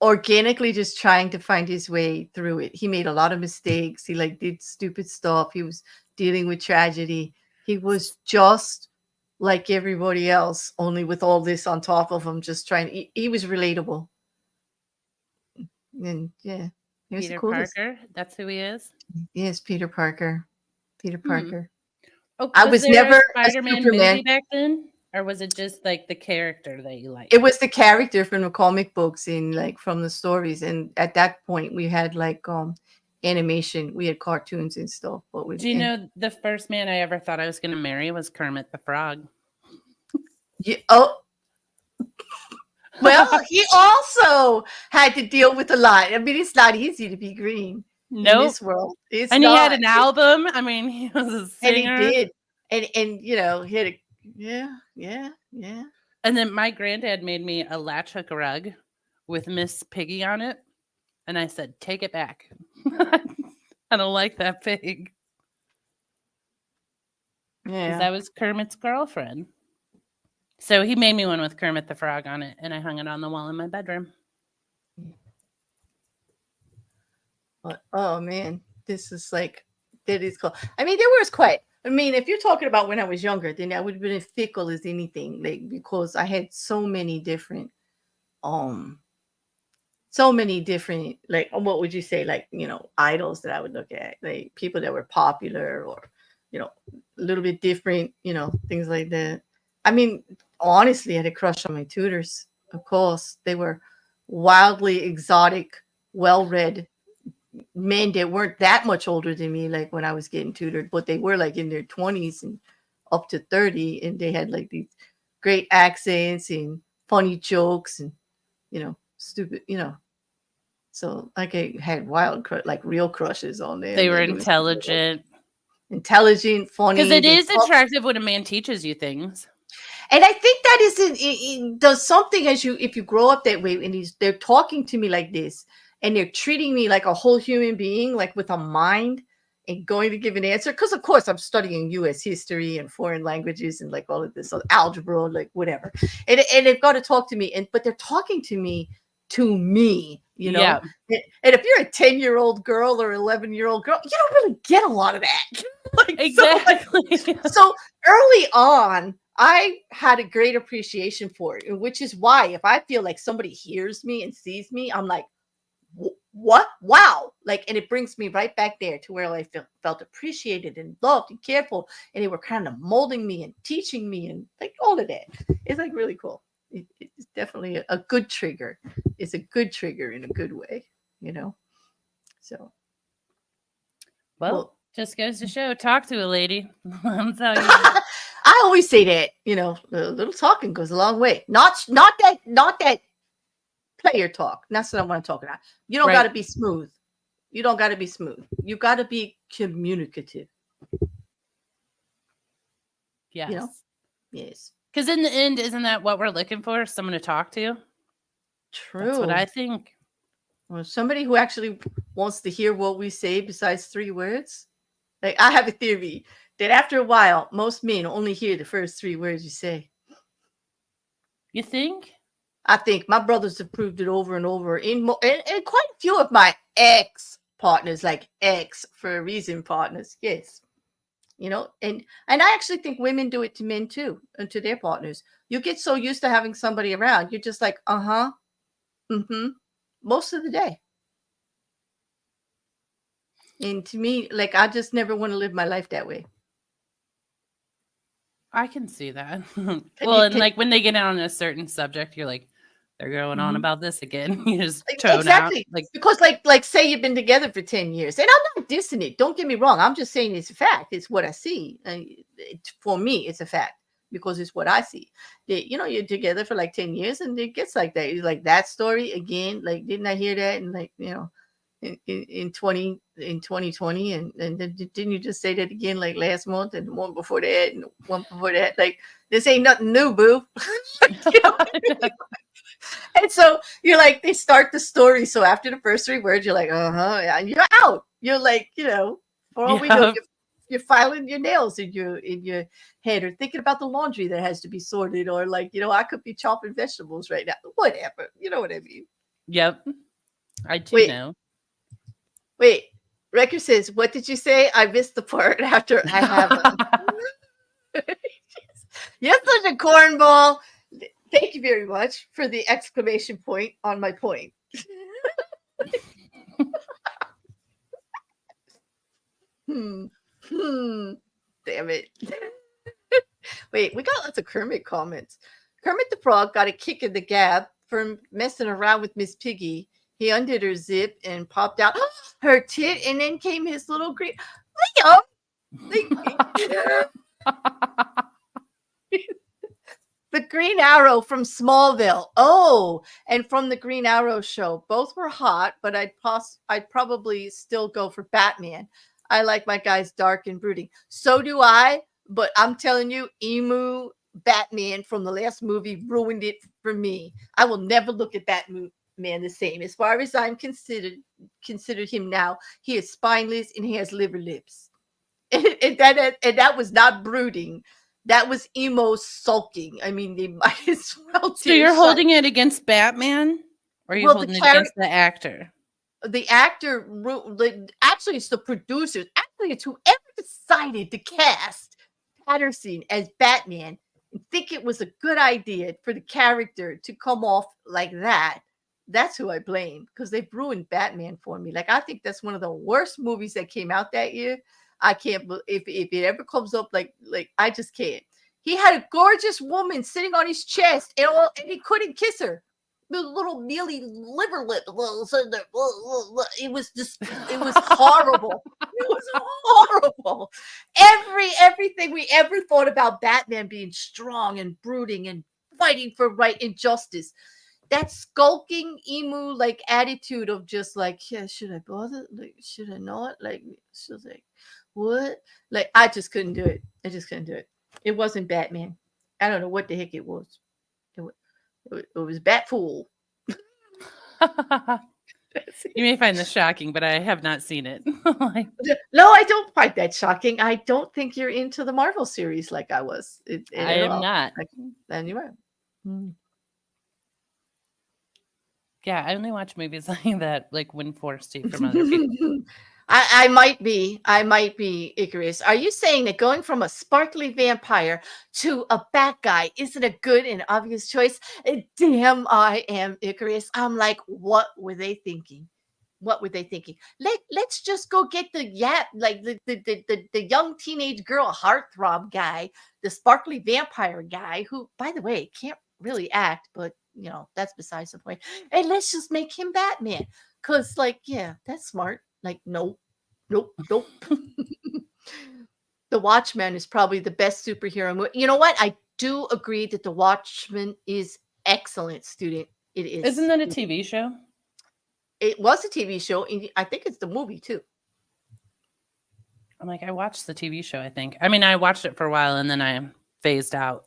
organically just trying to find his way through it. He made a lot of mistakes. He like did stupid stuff. He was dealing with tragedy. He was just like everybody else, only with all this on top of him, just trying. He was relatable. And yeah, he was the Peter coolest. Parker, that's who he is. Yes, Peter Parker. Peter Parker. Oh, I was was there a never a Spider-Man Superman. movie back then? Or was it just like the character that you liked? It was the character from the comic books and like from the stories. And at that point we had like animation, we had cartoons and stuff. But Do you know the first man I ever thought I was gonna marry was Kermit the Frog? yeah, oh well, he also had to deal with a lot. I mean, it's not easy to be green in Nope. this world. It's And not. he had an album. I mean, he was a And he singer. did. And he had a yeah. And then my granddad made me a latch hook rug with Miss Piggy on it. And I said, take it back. I don't like that pig. Because Yeah. that was Kermit's girlfriend. So he made me one with Kermit the Frog on it, and I hung it on the wall in my bedroom. But, oh man, this is like that is cool. I mean, there was quite. I mean, if you're talking about when I was younger, then I would have been as fickle as anything, like because I had so many different, like what would you say, like idols that I would look at, like people that were popular or a little bit different, things like that. I mean, honestly, I had a crush on my tutors. Of course, they were wildly exotic, well-read men that weren't that much older than me, like when I was getting tutored, but they were like in their 20s and up to 30, and they had like these great accents and funny jokes and stupid, so like I had like real crushes on them. They were Like, intelligent, funny. because it is attractive when a man teaches you things. And I think that it does something if you grow up that way, and they're talking to me like this, and they're treating me like a whole human being, like with a mind, and going to give an answer. Because of course I'm studying U.S. history and foreign languages and like all of this algebra, like whatever, and they've got to talk to me, but they're talking to me, Yeah. And if you're a 10-year-old girl or 11-year-old girl, you don't really get a lot of that. Exactly. So early on, I had a great appreciation for it, which is why if I feel like somebody hears me and sees me, I'm like, what? Wow. Like, and it brings me right back there to where I felt appreciated and loved and cared for. And they were kind of molding me and teaching me and like all of that. It's like really cool. It's definitely a good trigger. It's a good trigger in a good way, So. Well, just goes to show, talk to a lady. I'm telling you. I always say that, a little talking goes a long way. Not that player talk. That's what I want to talk about. You don't got to be smooth. You don't got to be smooth. You got to be communicative. Yes. Yes. Because in the end, isn't that what we're looking for? Someone to talk to? True. That's what I think. Well, somebody who actually wants to hear what we say besides 3 words. Like, I have a theory that after a while, most men only hear the first 3 words you say. You think? I think my brothers have proved it over and over. And quite a few of my ex-partners, like ex for a reason partners, yes. And I actually think women do it to men too, and to their partners. You get so used to having somebody around, you're just like, most of the day. And to me, like, I just never want to live my life that way. I can see that. Like when they get on a certain subject, you're like, they're going on about this again. You just tone out. Like, because like say you've been together for 10 years, and I'm not dissing it. Don't get me wrong. I'm just saying it's a fact. It's what I see. And for me, it's a fact because it's what I see. That, you're together for like 10 years and it gets like that. It's like that story again. Like, didn't I hear that? And like, in in 2020, and then didn't you just say that again like last month and the one before that and the one before that? Like, this ain't nothing new, boo. You know? And so you're like, they start the story. So after the first 3 words, you're like, yeah, you're out. You're like, for all we know, you're filing your nails in your head, or thinking about the laundry that has to be sorted, or like, I could be chopping vegetables right now. Whatever. You know what I mean? Yep. I do know. Wait. Record says, what did you say? I missed the part after I have You're such a cornball. Thank you very much for the exclamation point on my point. Damn it. Wait, we got lots of Kermit comments. Kermit the Frog got a kick in the gab for messing around with Miss Piggy. He undid her zip and popped out her tit, and then came his little green. Liam! The Green Arrow from Smallville. Oh, and from the Green Arrow show. Both were hot, but I'd probably still go for Batman. I like my guys dark and brooding. So do I, but I'm telling you, emo Batman from the last movie ruined it for me. I will never look at Batman the same. As far as I'm considered him now, he is spineless and he has liver lips. And that was not brooding. That was emo sulking. I mean, they might as well. So you're holding it against Batman, or are you holding it against the actor? The actor, actually, it's the producers. Actually, it's whoever decided to cast Patterson as Batman and think it was a good idea for the character to come off like that. That's who I blame, because they've ruined Batman for me. Like, I think that's one of the worst movies that came out that year. I can't, if it ever comes up, like I just can't. He had a gorgeous woman sitting on his chest, and he couldn't kiss her. The little mealy liver lip. It was horrible. It was horrible. Everything we ever thought about Batman being strong and brooding and fighting for right and justice. That skulking emu like attitude of just like, yeah, should I bother? Like, should I not? Like, she was like, what? Like, I just couldn't do it. I just couldn't do it. It wasn't Batman. I don't know what the heck it was. It was Batfool. You may find this shocking, but I have not seen it. No, I don't find that shocking. I don't think you're into the Marvel series like I was. I am not. Then you are. Yeah, I only watch movies like that, like when forced to from other people. I might be Icarus. Are you saying that going from a sparkly vampire to a bat guy isn't a good and obvious choice? Damn, I am Icarus. I'm like, what were they thinking? What were they thinking? Let's just go get the the young teenage girl heartthrob guy, the sparkly vampire guy, who, by the way, can't really act, but that's besides the point. And let's just make him Batman. Cause that's smart. Like, nope. The Watchmen is probably the best superhero movie. You know what? I do agree that The Watchmen is excellent, student. It is. Isn't that a TV show? It was a TV show. And I think it's the movie too. I'm like, I watched the TV show, I think. I mean, I watched it for a while and then I phased out.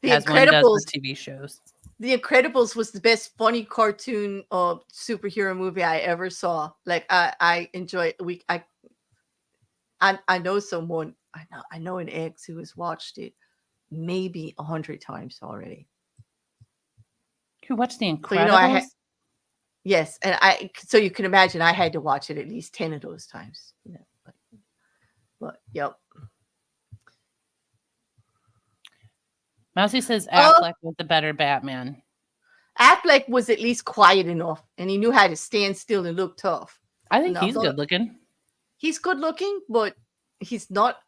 The as Incredibles, one does with TV shows. The Incredibles was the best funny cartoon superhero movie I ever saw. Like, I enjoy it. I know someone. I know an ex who has watched it maybe 100 times already. Who watched The Incredibles? Yes, and so you can imagine I had to watch it at least 10 of those times. But yep. Mousy says Affleck was the better Batman. Affleck was at least quiet enough, and he knew how to stand still and look tough. I think he's good looking. He's good looking, but he's not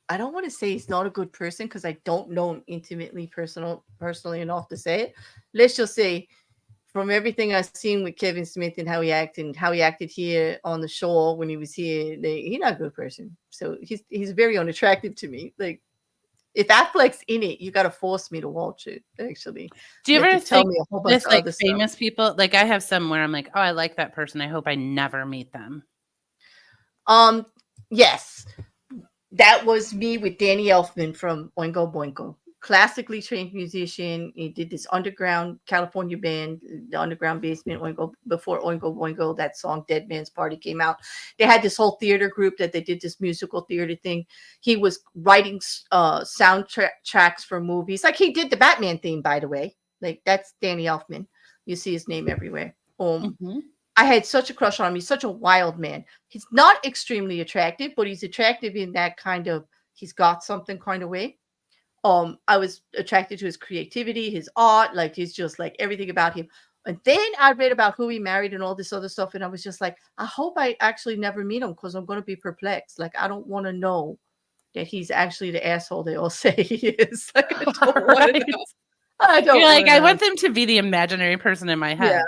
I don't want to say he's not a good person, because I don't know him intimately, personally enough to say it. Let's just say, from everything I've seen with Kevin Smith and how he acted here on the show when he was here, he's not a good person. So he's very unattractive to me. Like, If Affleck's in it, you got to force me to watch it. Actually, Do you have ever to tell think me a whole bunch this of like other stuff. famous people? Like I have some where I'm like, oh, I like that person. I hope I never meet them. Yes, that was me with Danny Elfman from Oingo Boingo. Classically trained musician. He did this underground California band, the Underground Basement Oingo, before Oingo Boingo, that song Dead Man's Party came out. They had this whole theater group that they did this musical theater thing. He was writing soundtracks for movies. Like he did the Batman theme, by the way. Like that's Danny Elfman. You see his name everywhere. Mm-hmm. I had such a crush on him. He's such a wild man. He's not extremely attractive, but he's attractive in that kind of he's got something kind of way. I was attracted to his creativity, his art, like he's just like everything about him. And then I read about who he married and all this other stuff, and I was just like, I hope I actually never meet him because I'm going to be perplexed. Like I don't want to know that he's actually the asshole they all say he is. Like I don't want to know. I don't. You're like, I know. want them to be the imaginary person in my head.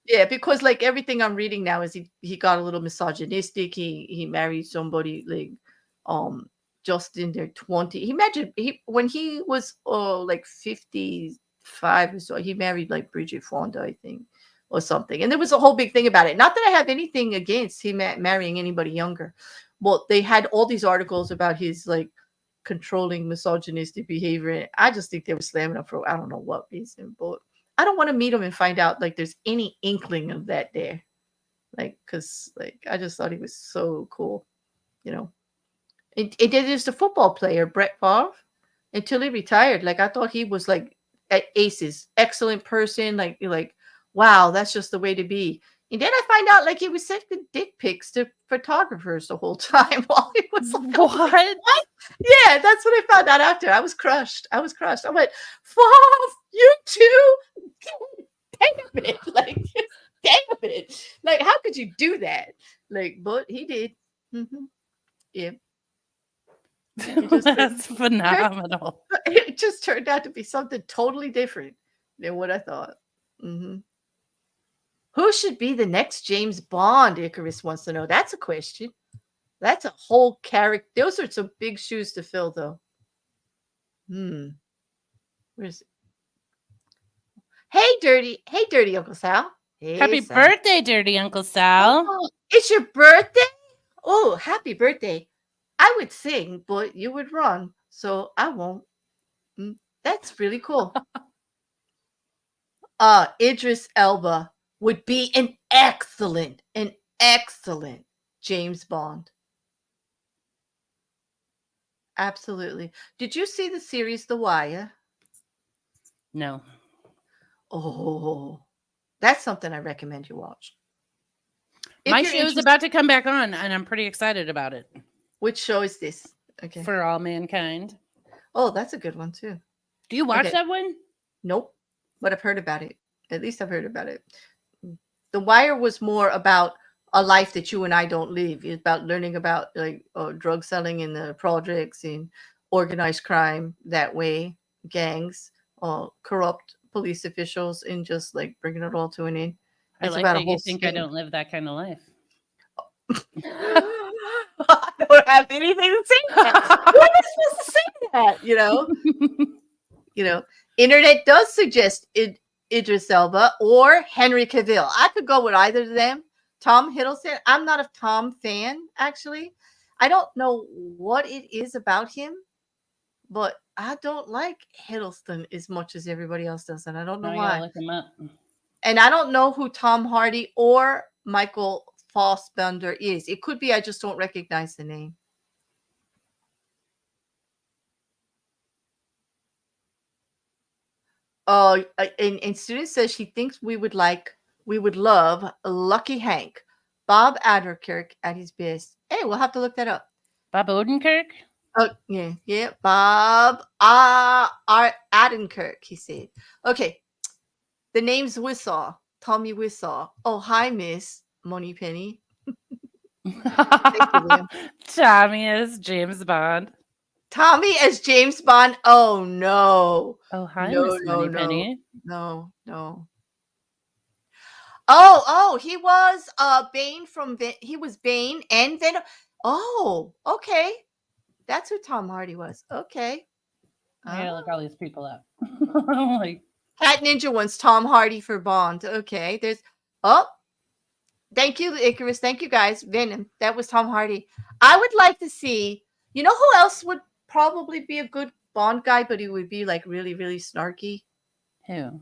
Yeah, because like everything I'm reading now is he got a little misogynistic. He married somebody like just in their 20s. When he was like 55 or so, he married like Bridget Fonda, I think, or something. And there was a whole big thing about it. Not that I have anything against him marrying anybody younger. Well, they had all these articles about his like controlling misogynistic behavior. And I just think they were slamming him for I don't know what reason, but I don't want to meet him and find out like there's any inkling of that there. Like, cause like I just thought he was so cool, you know. It is the football player, Brett Favre, until he retired. Like I thought he was like aces, excellent person. Like, wow, that's just the way to be. And then I find out like he was sending dick pics to photographers the whole time while he was like, What? Yeah, that's what I found out after. I was crushed. I went, Favre, you too? Damn it. Like, damn it. Like, how could you do that? Like, but he did. Mm-hmm. Yeah. That's phenomenal. It just turned out to be something totally different than what I thought. Mm-hmm. Who should be the next James Bond? Icarus wants to know. That's a question. That's a whole character. Those are some big shoes to fill, though. Where's it? Hey, dirty Uncle Sal. Hey, Happy Sal. birthday, dirty Uncle Sal. Oh, it's your birthday? Oh, happy birthday. I would sing, but you would run, so I won't. That's really cool. Idris Elba would be an excellent James Bond. Absolutely. Did you see the series The Wire? No. Oh, that's something I recommend you watch. My show is about to come back on, and I'm pretty excited about it. Which show is this? Okay. For All Mankind. Oh, that's a good one too. Do you watch that one? Nope. But I've heard about it. At least I've heard about it. The Wire was more about a life that you and I don't live. It's about learning about like drug selling in the projects and organized crime that way, gangs, corrupt police officials, and just like bringing it all to an end. I like that you think I don't live that kind of life. I don't have anything to say that. Who am I supposed to say that? You know, internet does suggest Idris Elba or Henry Cavill. I could go with either of them. Tom Hiddleston. I'm not a Tom fan, actually. I don't know what it is about him, but I don't like Hiddleston as much as everybody else does, and I don't know why. Look him up. And I don't know who Tom Hardy or Michael Fassbender is. It could be I just don't recognize the name. And student says she thinks we would love Lucky Hank, Bob Odenkirk at his best. Hey, we'll have to look that up. Bob Odenkirk? Oh, yeah. Bob Odenkirk, he said. Okay. The name's Wissaw. Tommy Wissaw. Oh, hi, Miss Moneypenny. Tommy as James Bond. Tommy as James Bond. Oh no. Oh, hi, Miss Moneypenny. No. Oh, he was Bane from he was Bane and Venom. Oh, okay. That's who Tom Hardy was. Okay. I gotta look Oh. all these people up. Like, Cat Ninja wants Tom Hardy for Bond. Okay, there's. Oh, thank you, Icarus. Thank you, guys. Venom. That was Tom Hardy. I would like to see. You know who else would probably be a good Bond guy, but he would be like really, really snarky. who?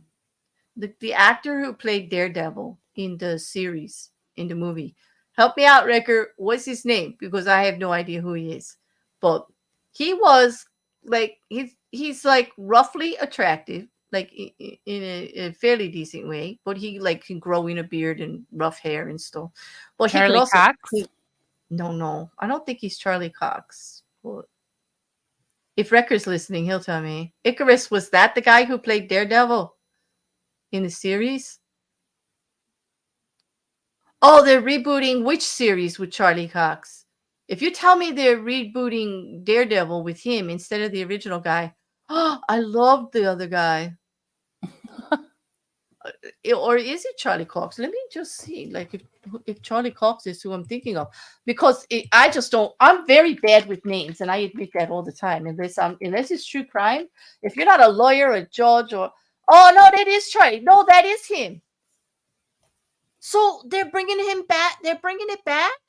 The actor who played Daredevil in the series, in the movie. Help me out, Wrecker. What's his name? Because I have no idea who he is. But he was like he's like roughly attractive, like in a fairly decent way. But he like can grow in a beard and rough hair and stuff. But he could Charlie also Cox? no, I don't think he's Charlie Cox. But if Wrecker's listening, he'll tell me. Icarus, was that the guy who played Daredevil in the series? Oh, they're rebooting which series with Charlie Cox? If you tell me they're rebooting Daredevil with him instead of the original guy, oh, I love the other guy. Or is it Charlie Cox? Let me just see, like if Charlie Cox is who I'm thinking of, because I just don't. I'm very bad with names, and I admit that all the time. Unless it's true crime. If you're not a lawyer, a judge, or oh no, that is Charlie. No, that is him. So they're bringing him back. They're bringing it back.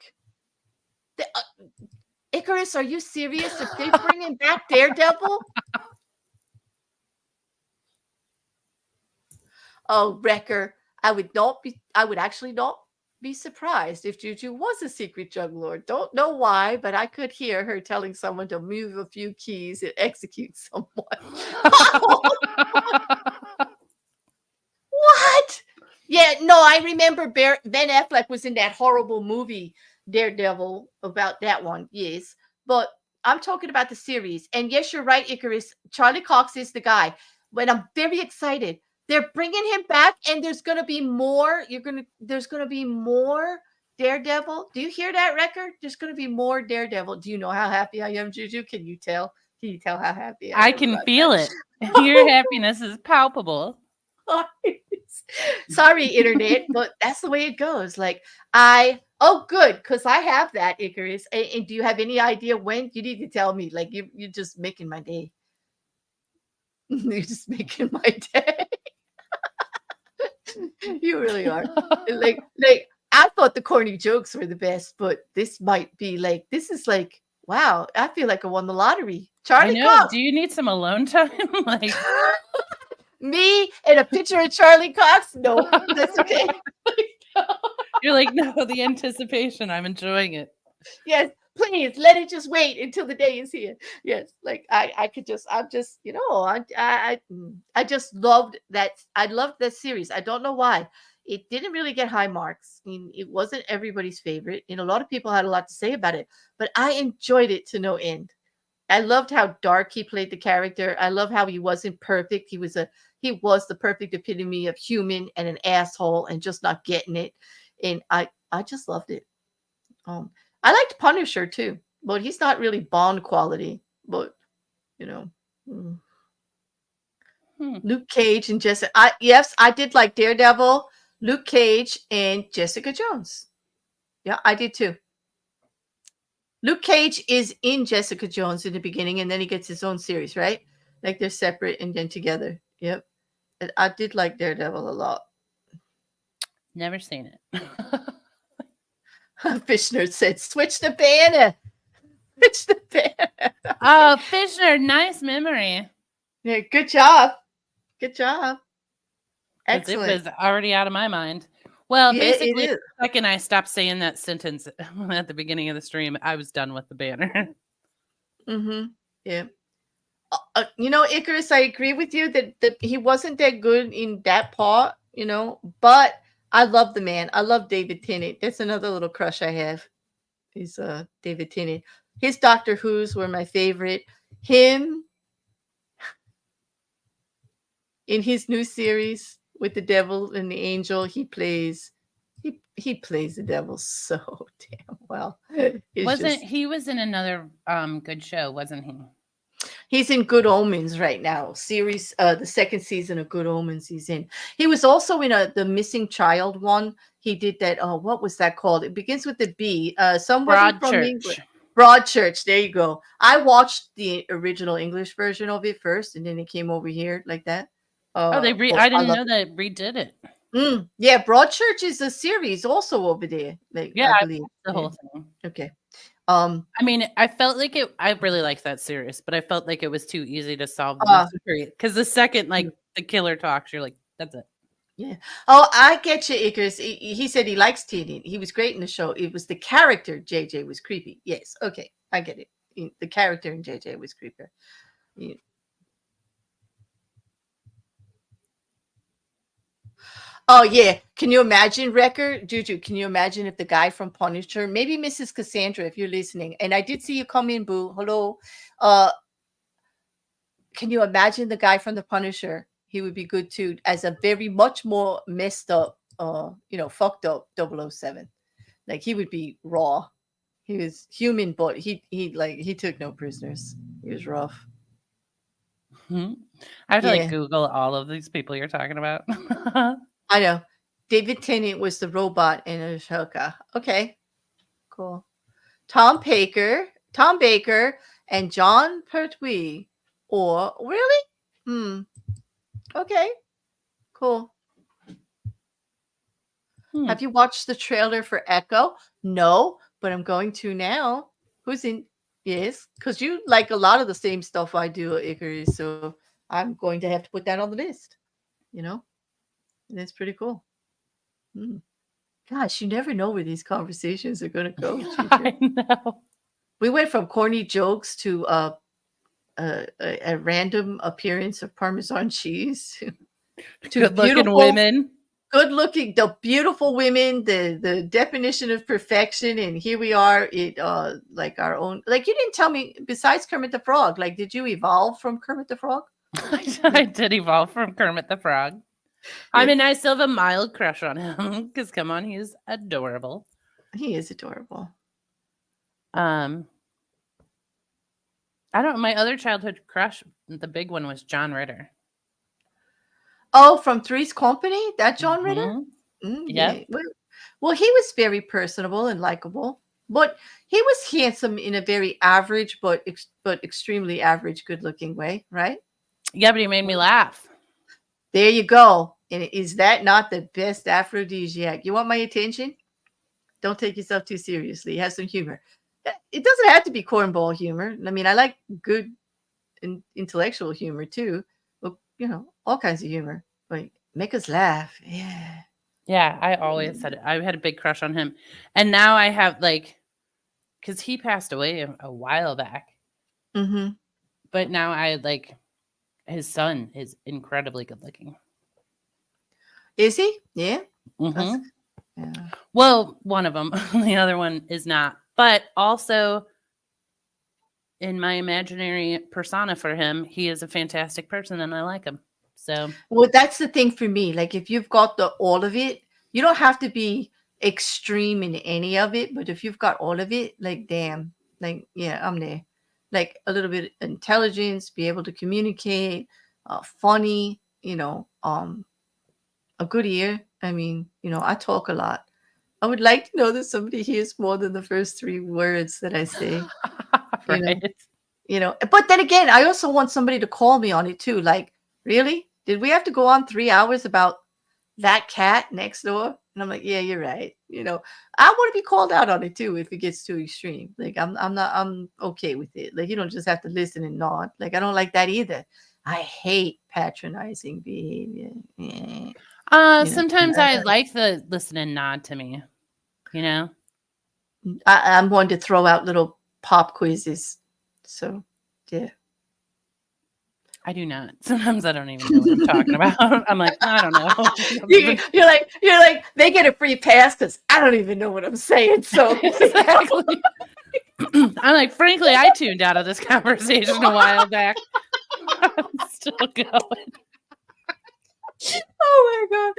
Icarus, are you serious? If they bring him back Daredevil? Oh, Wrecker, I would actually not be surprised if JuJu was a secret drug lord. Don't know why, but I could hear her telling someone to move a few keys and execute someone. What? Yeah, no, I remember Ben Affleck was in that horrible movie Daredevil about that one. Yes, but I'm talking about the series. And yes, you're right, Icarus. Charlie Cox is the guy. But I'm very excited. They're bringing him back, and there's gonna be more. There's gonna be more Daredevil. Do you hear that, record? There's gonna be more Daredevil. Do you know how happy I am, JuJu? Can you tell? Can you tell how happy I am? I can about feel that? it. Your happiness is palpable. Sorry, internet, but that's the way it goes. Like oh good, because I have that, Icarus. And do you have any idea when? You need to tell me. Like you're just making my day. You're just making my day. You really are. Like I thought the corny jokes were the best, but this might be like this is like wow. I feel like I won the lottery. I Charlie know. Cox. Do you need some alone time? Like Me and a picture of Charlie Cox? No, that's okay. you're like, no, the anticipation. I'm enjoying it. Yes, please let it just wait until the day is here. Yes, like I'm just I just loved that. I loved that series. I don't know why. It didn't really get high marks. I mean, it wasn't everybody's favorite, and a lot of people had a lot to say about it, but I enjoyed it to no end. I loved how dark he played the character. I love how he wasn't perfect. He was the perfect epitome of human and an asshole and just not getting it. And I just loved it. I liked Punisher too, but he's not really Bond quality. But you know, Luke Cage and Jessica. Yes, I did like Daredevil, Luke Cage, and Jessica Jones. Yeah, I did too. Luke Cage is in Jessica Jones in the beginning, and then he gets his own series, right? Like they're separate and then together. Yep. And I did like Daredevil a lot. Never seen it. Fishner said, "Switch the banner. Switch the banner." Oh, Fishner, nice memory. Yeah, good job. Good job. Excellent. Excellent. It was already out of my mind. Well, Yeah, basically, it is. the second I stopped saying that sentence at the beginning of the stream, I was done with the banner. Mm-hmm. Yeah. Icarus, I agree with you that he wasn't that good in that part, but I love the man. I love David Tennant. That's another little crush I have. He's David Tennant. His Doctor Who's were my favorite. Him in his new series with the devil and the angel, he plays the devil so damn well. He was in another good show, wasn't he? He's in Good Omens right now. Series the second season of Good Omens he's in. He was also in the Missing Child one. He did that what was that called? It begins with the B. Somebody from Broadchurch. England. Broadchurch. There you go. I watched the original English version of it first, and then it came over here like that. Oh, But I I didn't love know that redid it. it. Yeah, Broadchurch is a series also over there. Like Yeah, I I believe. watched the Yeah. whole thing. Okay. I mean, I felt like it. I really liked that series, but I felt like it was too easy to solve the Uh, mystery. Because the second, like, the killer talks, you're like, that's it. yeah. Oh, I get you, Icarus. He said he likes Tini. He was great in the show. It was the character JJ was creepy. Yes. Okay. I get it. The character in JJ was creepy. Yeah. Oh yeah. Can you imagine, Wrecker? Juju, can you imagine if the guy from Punisher, maybe Mrs. Cassandra, if you're listening, and I did see you come in, Boo. Hello. Can you imagine the guy from the Punisher? He would be good too, as a very much more messed up, fucked up 007. Like he would be raw. He was human, but he took no prisoners. He was rough. Hmm. I have to like Yeah, Google all of these people you're talking about. I know. David Tennant was the robot in Ashoka. Okay, cool. Tom Baker, and John Pertwee. Or really? Okay, cool. Hmm. Have you watched the trailer for Echo? No, but I'm going to now. Who's in? Yes, because you like a lot of the same stuff I do, Icarus. So I'm going to have to put that on the list. You know, and it's pretty cool. Hmm. Gosh, you never know where these conversations are going to go, I Juju. know. We went from corny jokes to a random appearance of Parmesan cheese to Good looking beautiful, women. the beautiful women, the definition of perfection. And here we are, like our own. Like you didn't tell me. Besides Kermit the Frog, like did you evolve from Kermit the Frog? I did evolve from Kermit the Frog. I mean, I still have a mild crush on him because come on, he's adorable. He is adorable. I don't. My other childhood crush, the big one, was John Ritter. Oh, from Three's Company, that John Ritter. Yep. Yeah. Well, he was very personable and likable, but he was handsome in a very average, but extremely average, good-looking way, right? Yeah, but he made me laugh. There you go. And is that not the best aphrodisiac? You want my attention? Don't take yourself too seriously. Have some humor. It doesn't have to be cornball humor. I mean, I like good intellectual humor too. But all kinds of humor. Like make us laugh. Yeah. Yeah, I always had. I had a big crush on him, and now I have because he passed away a while back. Mm-hmm. But now I like his son is incredibly good looking. Is he? Yeah. Mm-hmm. Yeah. Well, one of them. The other one is not. But also, in my imaginary persona for him, he is a fantastic person, and I like him. So, well, that's the thing for me. Like, if you've got all of it, you don't have to be extreme in any of it. But if you've got all of it, like, damn, like, yeah, I'm there. Like a little bit of intelligence, be able to communicate, funny, a good ear. I mean, I talk a lot. I would like to know that somebody hears more than the first 3 words that I say. right. But then again, I also want somebody to call me on it too. Like, really? Did we have to go on 3 hours about that cat next door? And I'm like, yeah, you're right. I want to be called out on it too if it gets too extreme. Like, I'm okay with it. Like, you don't just have to listen and nod. Like, I don't like that either. I hate patronizing behavior. Yeah. Sometimes I like the listen and nod to me. I'm going to throw out little pop quizzes. So, yeah. I do not. Sometimes I don't even know what I'm talking about. I'm like, I don't know. You're like, they get a free pass because I don't even know what I'm saying. So exactly. I'm like, frankly, I tuned out of this conversation a while back. I'm still going. Oh my god!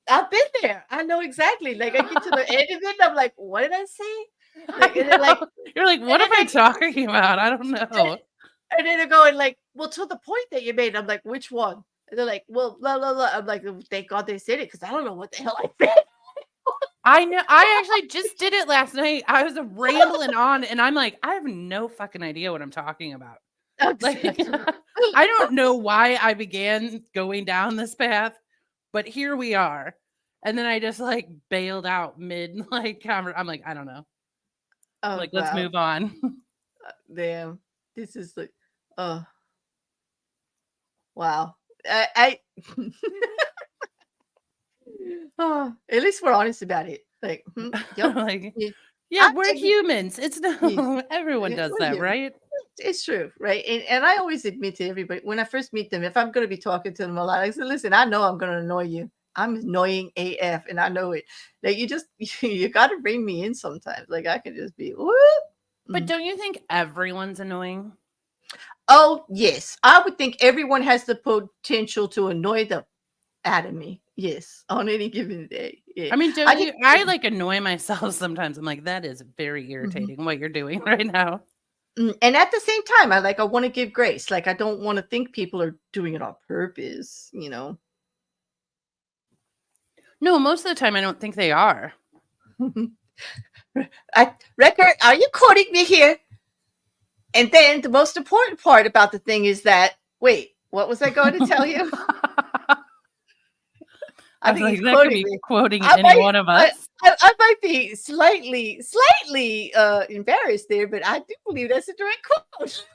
I've been there. I know exactly. Like I get to the end of it, and I'm like, what did I say? You're like, what am I talking about? I don't know. And then they're going like, well, to the point that you made. I'm like, which one? And they're like, well, blah blah blah. I'm like, thank God they said it because I don't know what the hell I said. I know. I actually just did it last night. I was rambling on, and I'm like, I have no fucking idea what I'm talking about. Like, Exactly. I don't know why I began going down this path, but here we are. And then I just like bailed out mid like I'm like, I don't know. Oh Like, let's wow. move on. Damn. This is like oh wow. I oh, at least we're honest about it. Like, yep. Like, Yeah, yeah, I we're didn't. humans. It's Yeah, no everyone yeah, does we're that, human. right? It's true, right? And I always admit to everybody when I first meet them, if I'm going to be talking to them a lot, I say, listen, I know I'm going to annoy you. I'm annoying AF, and I know it. Like you just you got to bring me in sometimes. Like I can just be, whoop. But don't you think everyone's annoying? Oh yes, I would think everyone has the potential to annoy the out of me. Yes, on any given day. Yeah, I mean, I don't think. you? I like annoy myself sometimes. I'm like, that is very Mhm. irritating what you're doing right now. And at the same time, I want to give grace. Like I don't want to think people are doing it on purpose. No, most of the time I don't think they are. Record, are you quoting me here? And then the most important part about the thing is that, wait, what was I going to tell you? I I was think like, he's that could quoting be me. quoting I any might, one of I, us. I might be slightly embarrassed there, but I do believe that's a direct quote.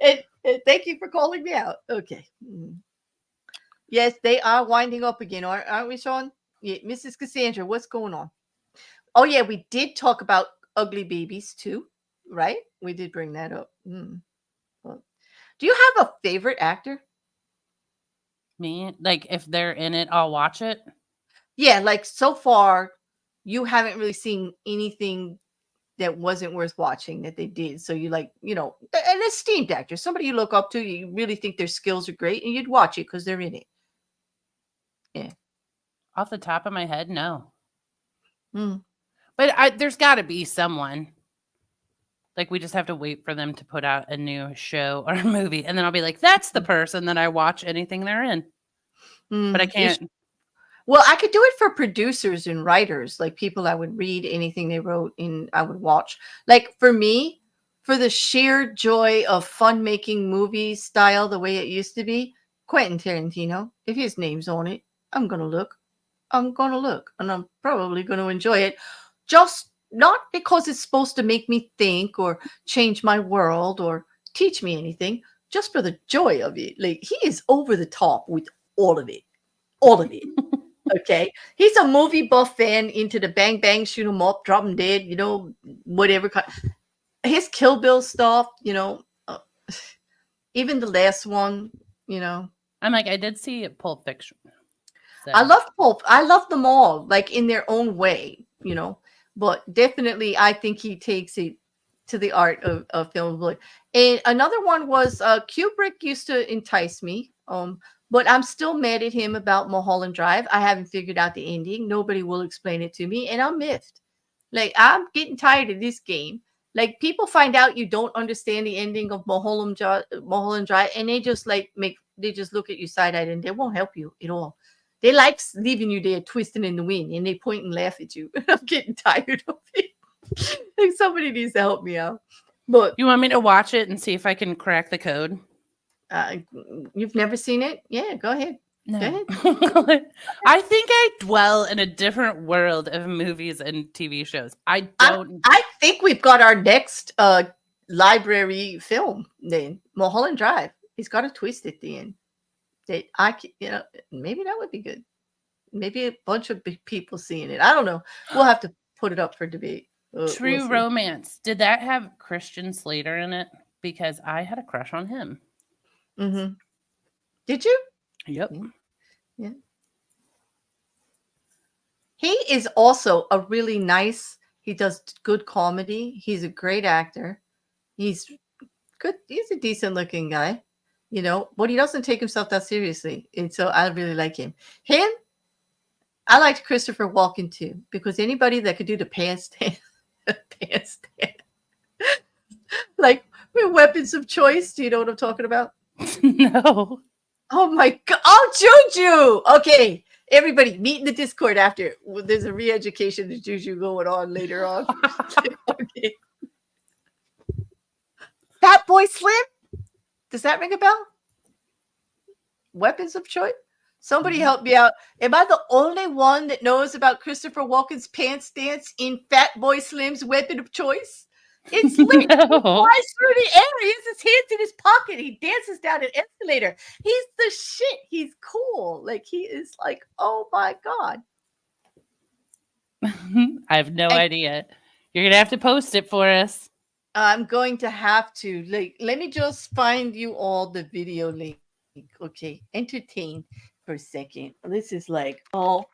And thank you for calling me out. Okay. Yes, they are winding up again, aren't we, Sean? Yeah, Mrs. Cassandra, what's going on? Oh, yeah, we did talk about ugly babies too, right? We did bring that up. Well, do you have a favorite actor? Me, like, if they're in it, I'll watch it. Yeah, like so far, you haven't really seen anything that wasn't worth watching that they did. So you like, an esteemed actor, somebody you look up to, you really think their skills are great, and you'd watch it because they're in it. Yeah. Off the top of my head, no. Mm. But there's got to be someone. Like, we just have to wait for them to put out a new show or a movie. And then I'll be like, that's the person that I watch anything they're in. But I can't. Well, I could do it for producers and writers, like people I would read anything they wrote and I would watch. Like for me, for the sheer joy of fun making movie style the way it used to be, Quentin Tarantino, if his name's on it, I'm going to look. I'm going to look and I'm probably going to enjoy it. Just not because it's supposed to make me think or change my world or teach me anything, just for the joy of it. Like he is over the top with all of it. All of it. Okay. He's a movie buff fan into the bang bang, shoot him up, drop him dead, whatever. His Kill Bill stuff, even the last one, I'm like, I did see Pulp Fiction. So. I love Pulp. I love them all, like in their own way, but definitely I think he takes it to the art of film. And another one was Kubrick used to entice me. But I'm still mad at him about Mulholland Drive. I haven't figured out the ending. Nobody will explain it to me, and I'm miffed. Like I'm getting tired of this game. Like people find out you don't understand the ending of Mulholland Drive, and they just they just look at you side-eyed, and they won't help you at all. They like leaving you there twisting in the wind, and they point and laugh at you. I'm getting tired of it. Like somebody needs to help me out. But you want me to watch it and see if I can crack the code? You've never seen it? Yeah, go ahead. No. Go ahead. I think I dwell in a different world of movies and TV shows. I don't. I think we've got our next library film then. Mulholland Drive. He's got a twist at the end. That maybe that would be good. Maybe a bunch of big people seeing it. I don't know. We'll have to put it up for debate. True Romance. Did that have Christian Slater in it? Because I had a crush on him. Mm-hmm. Did you? Yep. Yeah. He is also a really nice. He does good comedy. He's a great actor. He's good. He's a decent looking guy, but he doesn't take himself that seriously. And so I really like him. I liked Christopher Walken too, because anybody that could do the handstand, like with weapons of choice. Do you know what I'm talking about? No. Oh my God. Oh, JuJu. Okay. Everybody meet in the Discord after. Well, there's a re-education of JuJu going on later on. Okay. Fat Boy Slim? Does that ring a bell? Weapons of choice? Somebody help me out. Am I the only one that knows about Christopher Walken's pants dance in Fat Boy Slim's weapon of choice? It's lit. No. He flies through the air. He has his hands in his pocket. He dances down an escalator. He's the shit. He's cool. Like, he is like, oh my God. I have no idea. You're going to have to post it for us. I'm going to have to. Like, let me just find you all the video link. Okay. Entertain for a second. This is like, oh.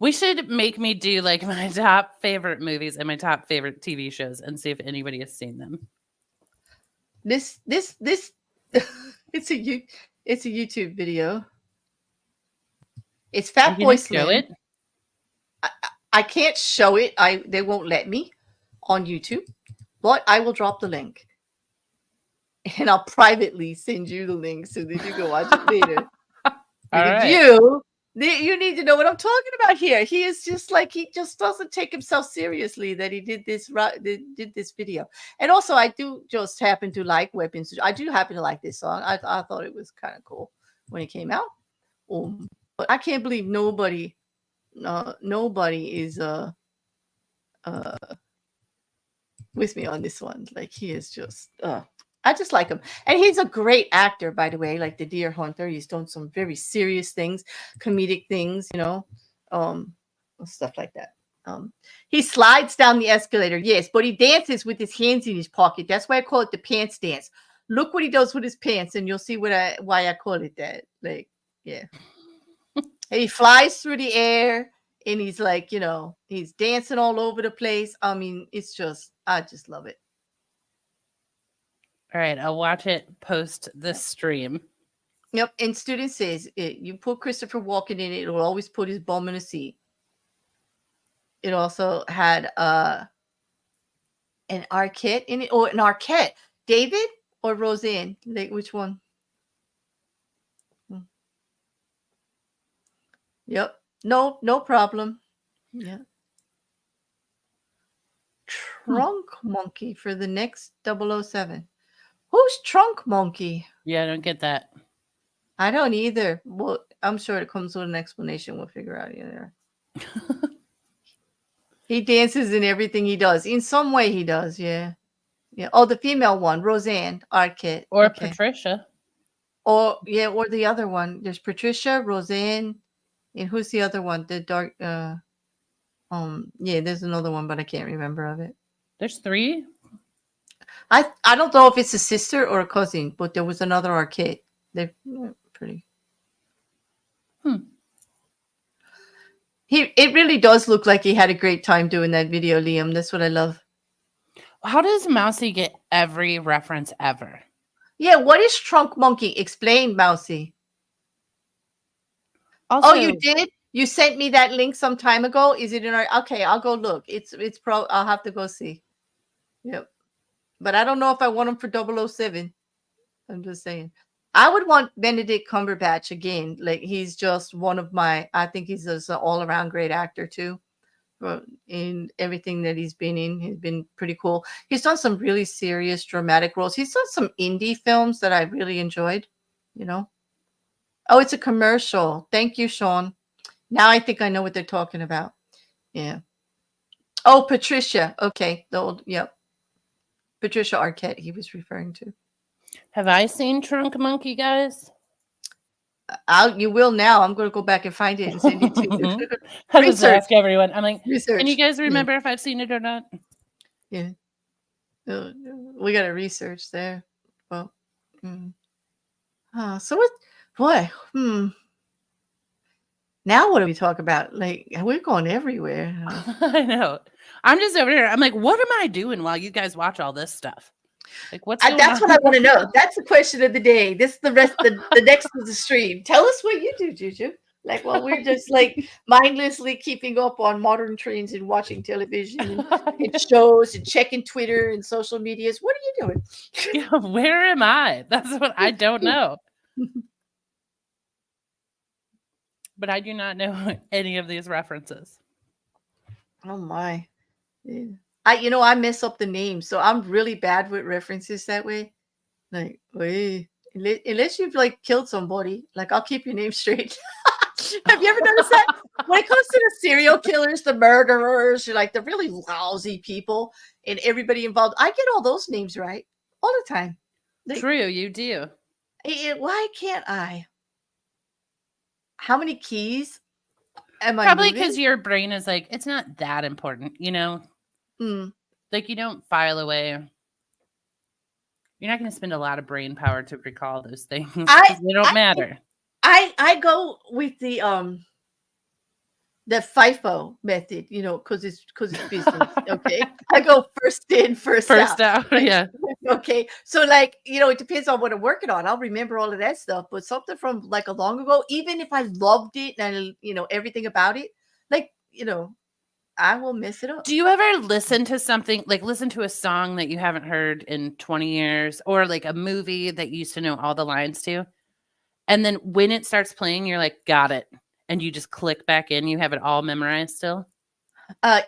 We should make me do like my top favorite movies and my top favorite TV shows and see if anybody has seen them. This it's a YouTube video. It's Fat Boy Slim. Show it? I can't show it. They won't let me on YouTube, but I will drop the link. And I'll privately send you the link so that you can watch it later. You need to know what I'm talking about here. He is just like, he just doesn't take himself seriously that he did this video. And also, I do just happen to like Weapons. I do happen to like this song. I thought it was kind of cool when it came out. But I can't believe nobody is with me on this one. Like, he is just I just like him. And he's a great actor, by the way, like the Deer Hunter. He's done some very serious things, comedic things, stuff like that. He slides down the escalator, yes, but he dances with his hands in his pocket. That's why I call it the pants dance. Look what he does with his pants, and you'll see why I call it that. Like, yeah. And he flies through the air, and he's like, he's dancing all over the place. I mean, I just love it. All right, I'll watch it post this stream. Yep, and student says you put Christopher Walken in it, it'll always put his bum in a seat. It also had an Arquette in it, or an Arquette. David or Roseanne? Like, which one? Yep. No problem. Yeah. Trunk Monkey for the next 007. Who's Trunk Monkey? Yeah, I don't get that. I don't either. Well, I'm sure it comes with an explanation. We'll figure out either. He dances in everything he does. In some way he does, yeah. Yeah. Oh, the female one, Roseanne Arquette. Or Patricia. Or the other one. There's Patricia, Roseanne, and who's the other one? The dark there's another one, but I can't remember of it. There's 3? I don't know if it's a sister or a cousin, but there was another Arquette. They're pretty. It really does look like he had a great time doing that video, Liam. That's what I love. How does Mousy get every reference ever? Yeah, what is Trunk Monkey? Explain, Mousy. Also, oh, you did? You sent me that link some time ago. Is it in our? Okay, I'll go look. I'll have to go see. Yep. But I don't know if I want him for 007. I'm just saying. I would want Benedict Cumberbatch again. Like, he's just one of I think he's just an all-around great actor too. In everything that he's been in, he's been pretty cool. He's done some really serious dramatic roles. He's done some indie films that I really enjoyed, Oh, it's a commercial. Thank you, Sean. Now I think I know what they're talking about. Yeah. Oh, Patricia. Okay. Yep. Patricia Arquette he was referring to. Have I seen Trunk Monkey, guys? You will now. I'm going to go back and find it and send it to you. I just ask everyone. I'm like, research. Can you guys remember if I've seen it or not? Yeah. We got to research there. Well, so what? Boy, Now what do we talk about? Like, we're going everywhere. I know. I'm just over here. I'm like, what am I doing while you guys watch all this stuff? Like, what's going that's on? what I want to know. That's the question of the day. This is the rest the next of the stream. Tell us what you do, JuJu. Like, while we're just like mindlessly keeping up on modern trends and watching television and shows and checking Twitter and social medias. What are you doing? Yeah, where am I? That's what I don't know. but I do not know any of these references. Oh my. Yeah. I mess up the names, so I'm really bad with references that way. Like, wait, unless you've like killed somebody, like I'll keep your name straight. Have you ever noticed that? When it comes to the serial killers, the murderers, like the really lousy people, and everybody involved, I get all those names right all the time. Like, True, you do. why can't I? How many keys am I Probably moving? because your brain is like, it's not that important, you know? Mm. Like, you don't file away. You're not going to spend a lot of brain power to recall those things I because they don't I matter. I go with the FIFO method, because it's business. Okay, I go first in, first out. First out, Like, yeah. okay, so like it depends on what I'm working on. I'll remember all of that stuff, but something from like a long ago, even if I loved it and everything about it, like I will mess it up. Do you ever listen to something, like listen to a song that you haven't heard in 20 years or like a movie that you used to know all the lines to? And then when it starts playing, you're like, got it. And you just click back in. You have it all memorized still.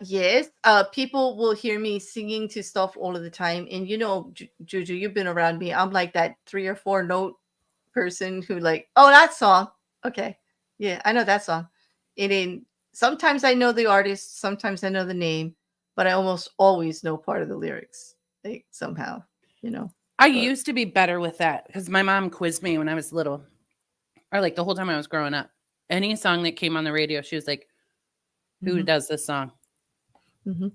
Yes. People will hear me singing to stuff all of the time, and Juju, you've been around me. I'm like that 3 or 4 note person who like, oh, that song. Okay, yeah, I know that song. And then sometimes I know the artist, sometimes I know the name, but I almost always know part of the lyrics, like somehow, I But used to be better with that because my mom quizzed me when I was little, or like the whole time I was growing up. Any song that came on the radio, she was like, who mhm, does this song? mhm.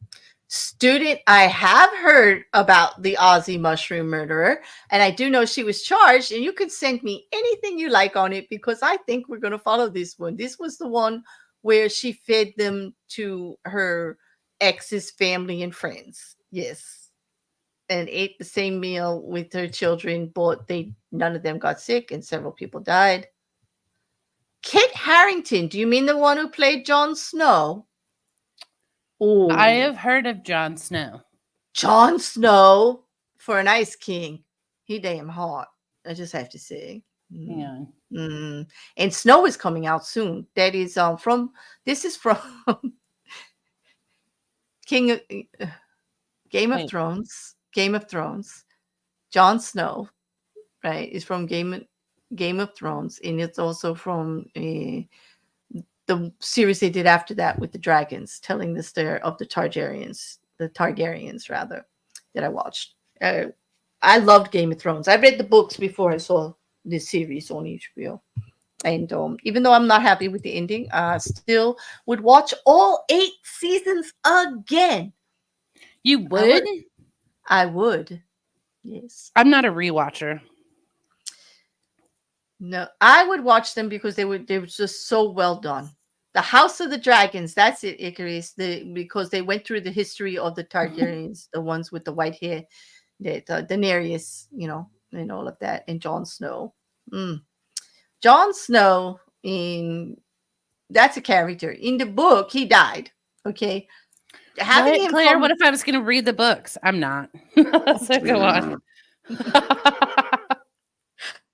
Student, I have heard about the Aussie mushroom murderer, and I do know she was charged, and you could send me anything you like on it because I think we're going to follow this one. This was the one where she fed them to her ex's family and friends. Yes. And ate the same meal with her children, but none of them got sick and several people died. Kit Harrington, do you mean the one who played Jon Snow? I Oh, have heard of Jon Snow. Jon Snow for an Ice King. He damn hot. I just have to say. Mm. Yeah. Mm. And Snow is coming out soon. That is from this is from King of Game of Wait, Thrones. Game of Thrones. Jon Snow, right, is from Game of Thrones, and it's also from the series they did after that with the dragons, telling the story of the Targaryens rather, that I watched. I loved Game of Thrones. I read the books before I saw this series on HBO. And even though I'm not happy with the ending, I still would watch all 8 seasons again. you I would? would. I would. Yes. I'm not a rewatcher. No, I would watch them because they were just so well done. The House of the Dragons, that's it, Icarus. Because they went through the history of the Targaryens, the ones with the white hair, that Daenerys, and all of that, and Jon Snow. Mm. Jon Snow that's a character. In the book, he died. Okay. Having What, him Claire? What come if I was going to read the books? I'm not. So go on.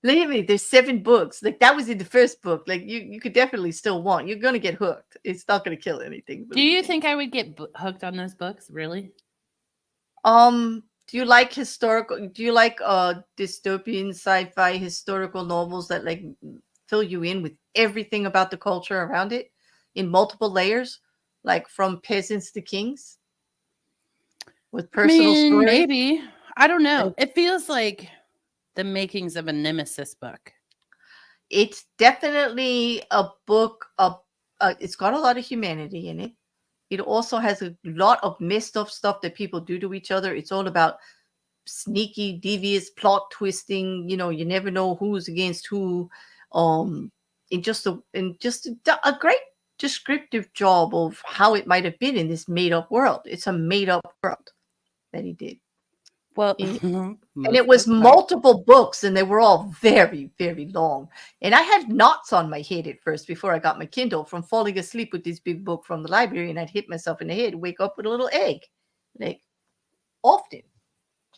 Believe me, there's 7 books. Like that was in the first book. Like you could definitely still want. You're gonna get hooked. It's not gonna kill anything. Do Believe you me. think I would get hooked on those books? Really? Do you like dystopian sci-fi historical novels that like fill you in with everything about the culture around it in multiple layers, like from peasants to kings, with I personal mean, stories? maybe. I don't know. And It feels like the makings of a Nemesis book. it's definitely a book of it's got a lot of humanity in it. It also has a lot of messed up stuff that people do to each other. It's all about sneaky, devious plot twisting. You never know who's against who. In just a great descriptive job of how it might have been in this made up world. It's a made up world that he did. Well, And it most was books are. multiple books, and they were all very, very long. And I had knots on my head at first before I got my Kindle from falling asleep with this big book from the library, and I'd hit myself in the head, wake up with a little egg, like often.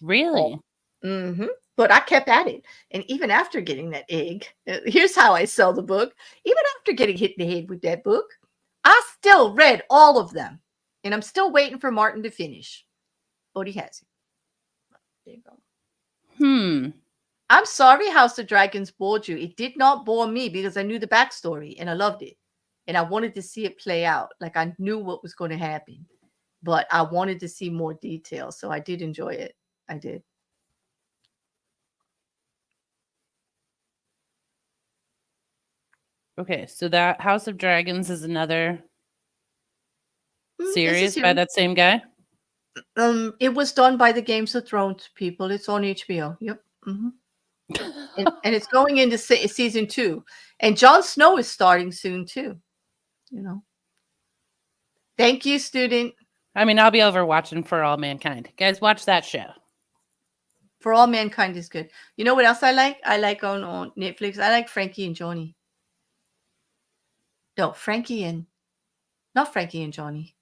Really? Mm-hmm. But I kept at it. And even after getting that egg, here's how I sell the book. Even after getting hit in the head with that book, I still read all of them. And I'm still waiting for Martin to finish. But he hasn't. There you go. I'm sorry, House of Dragons bored you. It did not bore me because I knew the backstory and I loved it. And I wanted to see it play out. Like I knew what was going to happen. But I wanted to see more detail. So I did enjoy it. I did. Okay, so that House of Dragons is another series by that same guy? It was done by the Games of Thrones people. It's on HBO. Yep. And it's going into season 2. And Jon Snow is starting soon too. You know. Thank you, student. I mean, I'll be over watching For All Mankind. Guys, watch that show. For All Mankind is good. You know what else I like? I like on Netflix. I like Frankie and Johnny. No, not Frankie and Johnny.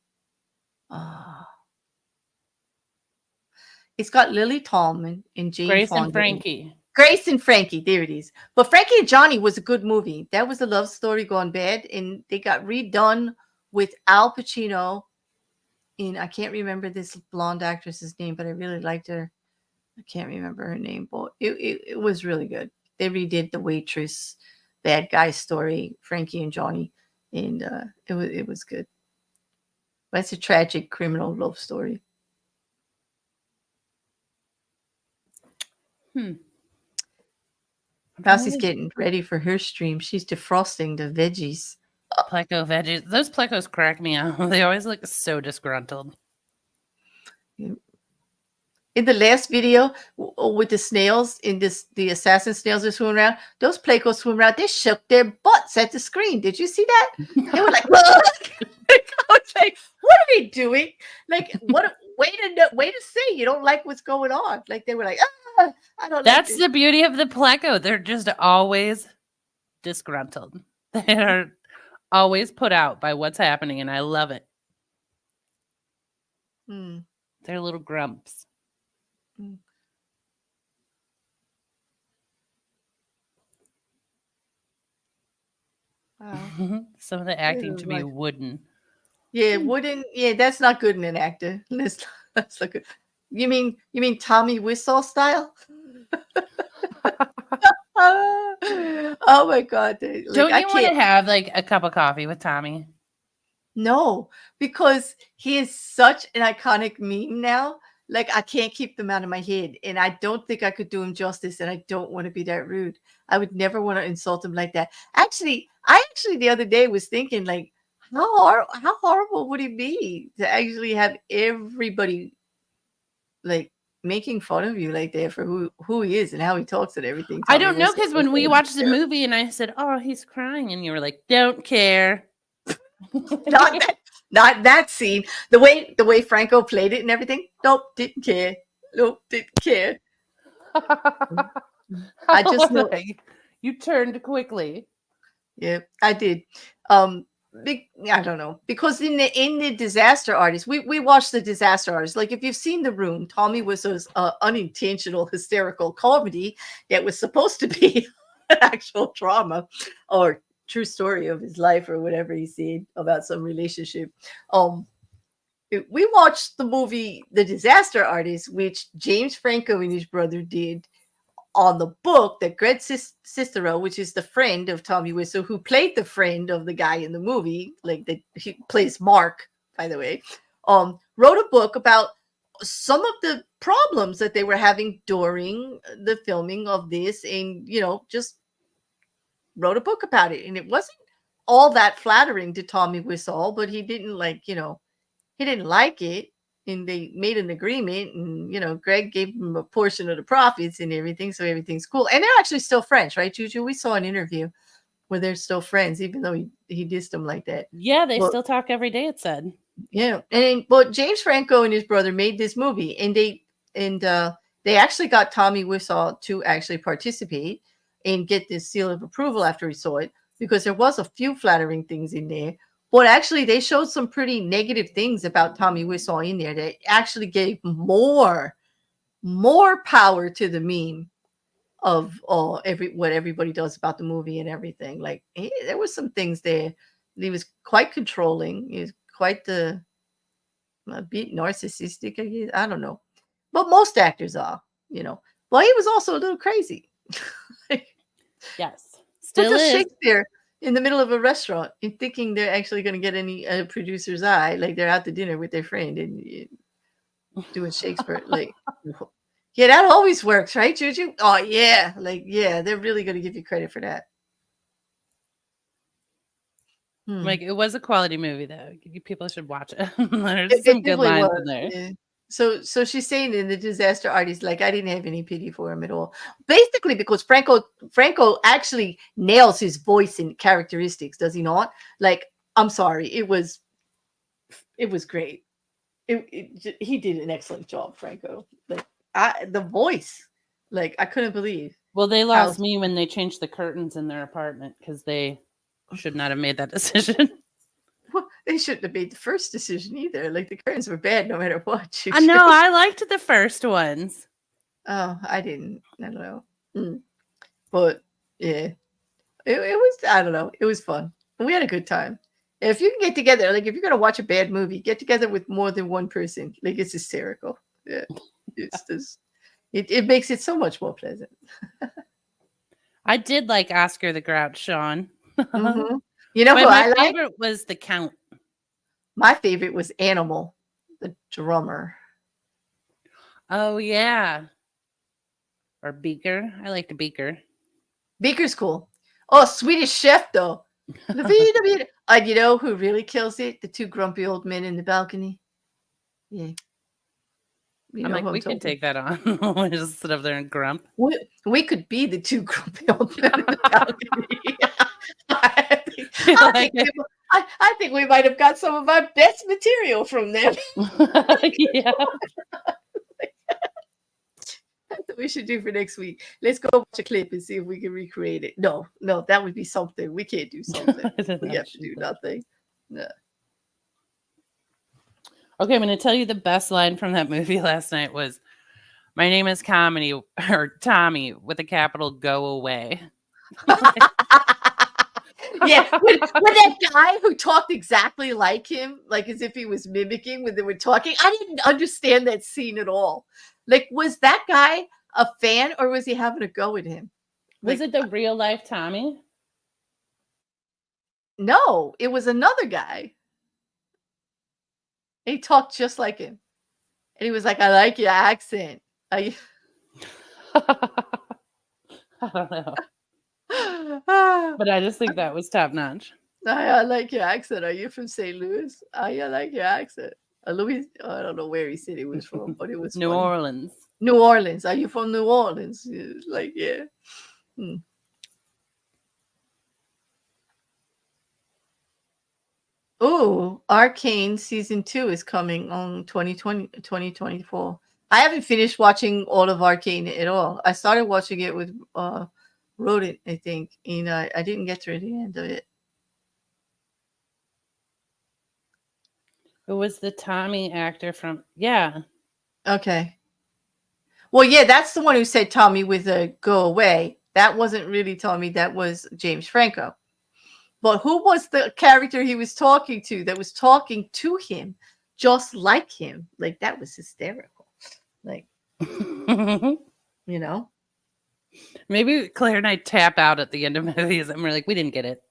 It's got Lily Tomlin and Jane Grace Fonda. and Frankie. Grace and Frankie, there it is. But Frankie and Johnny was a good movie. That was a love story gone bad, and they got redone with Al Pacino. And I can't remember this blonde actress's name, but I really liked her. I can't remember her name, but it was really good. They redid the waitress bad guy story, Frankie and Johnny, and it was good. But it's a tragic criminal love story. Rousey's getting ready for her stream. She's defrosting the veggies. Pleco veggies. Those plecos crack me out. They always look so disgruntled. In the last video with the snails, the assassin snails that swim around, those plecos swim around. They shook their butts at the screen. Did you see that? They were like, I was like, what are we doing? Like, what? Way to say you don't like what's going on. Like they were like, I don't. That's like the beauty of the pleco. They're just always disgruntled. They are always put out by what's happening, and I love it. They're little grumps. Wow. Some of the acting to be wooden. Yeah, wooden. Yeah, that's not good in an actor. That's not good. You mean Tommy Wiseau style? Oh my God! Like, Don't you want to have like a cup of coffee with Tommy? No, because he is such an iconic meme now. Like I can't keep them out of my head, and I don't think I could do him justice. And I don't want to be that rude. I would never want to insult him like that. Actually, the other day was thinking like, how horrible would it be to actually have everybody like making fun of you like that for who he is and how he talks and everything. I don't know, because when we watched the movie and I said, "Oh, he's crying," and you were like, "Don't care." Not that scene. The way Franco played it and everything. Nope, didn't care. Nope, didn't care. I just know you turned quickly. Yeah, I did. I don't know, because in the Disaster Artist, we watched the Disaster Artist. Like if you've seen The Room, Tommy Wiseau's unintentional hysterical comedy that was supposed to be an actual drama or true story of his life or whatever he said about some relationship. We watched the movie The Disaster Artist, which James Franco and his brother did on the book that Greg Sestero, which is the friend of Tommy Wiseau, who played the friend of the guy in the movie, he plays Mark, by the way, wrote a book about some of the problems that they were having during the filming of this, and just wrote a book about it. And it wasn't all that flattering to Tommy Wiseau, but he didn't he didn't like it. And they made an agreement, and Greg gave him a portion of the profits and everything, so everything's cool. And they're actually still friends, right, Juju? We saw an interview where they're still friends, even though he dissed them like that. Yeah, they still talk every day, it said. Yeah, but James Franco and his brother made this movie, and they actually got Tommy Wiseau to actually participate and get this seal of approval after he saw it, because there was a few flattering things in there. But actually, they showed some pretty negative things about Tommy Wiseau in there that actually gave more power to the meme of what everybody does about the movie and everything. Like there was some things there. He was quite controlling. He was quite the a bit narcissistic, I guess. I don't know, but most actors are, you know. Well, he was also a little crazy. Like, Yes. puts Still a is. Shakespeare in the middle of a restaurant and thinking they're actually going to get any producer's eye, like they're out to dinner with their friend and doing Shakespeare. Like, yeah, that always works, right, Juju? Oh yeah, like yeah, they're really going to give you credit for that. Like, it was a quality movie, though. People should watch it. There's It some good definitely lines was. in there. Yeah. So she's saying in the disaster artist, like I didn't have any pity for him at all. Basically, because Franco actually nails his voice and characteristics, does he not? Like, I'm sorry, it was great. He did an excellent job, Franco. Like the voice, like I couldn't believe. Well, they how lost me when they changed the curtains in their apartment because they should not have made that decision. well, they shouldn't have made the first decision either. Like the curtains were bad no matter what. I know. I liked the first ones. Oh, I didn't. I don't know. But yeah, it was. I don't know. It was fun. We had a good time. If you can get together, like if you're gonna watch a bad movie, get together with more than one person. Like it's hysterical. Yeah, it's just. It makes it so much more pleasant. I did like Oscar the Grouch, Sean. Mm-hmm. You know But who my I like? favorite was the Count. My favorite was Animal, the drummer. Oh, yeah. Or Beaker. I liked Beaker. Beaker's cool. Oh, Swedish Chef though. And you know who really kills it? The two grumpy old men in the balcony. Yeah. You I'm know like, who I'm we could talking. take that on. We just sit up there and grump. We could be the two grumpy old men in the balcony. I think we might have got some of our best material from them. Yeah. That's what we should do for next week. Let's go watch a clip and see if we can recreate it. No, that would be something. We can't do something. We have to do nothing. No. Okay, I'm going to tell you the best line from that movie last night was, "My name is Comedy," or Tommy with a capital, "go away." Yeah, when that guy who talked exactly like him, like as if he was mimicking when they were talking, I didn't understand that scene at all. Like, was that guy a fan or was he having a go at him? Was Like, it the real life Tommy? no, it was another guy. He talked just like him. And he was like, I like your accent. I don't know. But I just think that was top notch. I like your accent. Are you from St. Louis? I like your accent. Louis, I don't know where he said he was from, but it was New funny. Orleans. New Orleans. Are you from New Orleans? Like, yeah. Oh, Arcane season 2 is coming on 2024. I haven't finished watching all of Arcane at all. I started watching it with Rodent, I think, and I didn't get to the end of it. It was the Tommy actor from, yeah. Okay. Well, yeah, that's the one who said Tommy with a go away. That wasn't really Tommy. That was James Franco. But who was the character he was talking to that was talking to him just like him? Like, that was hysterical. Like, you know? Maybe Claire and I tap out at the end of movies and we're like, we didn't get it.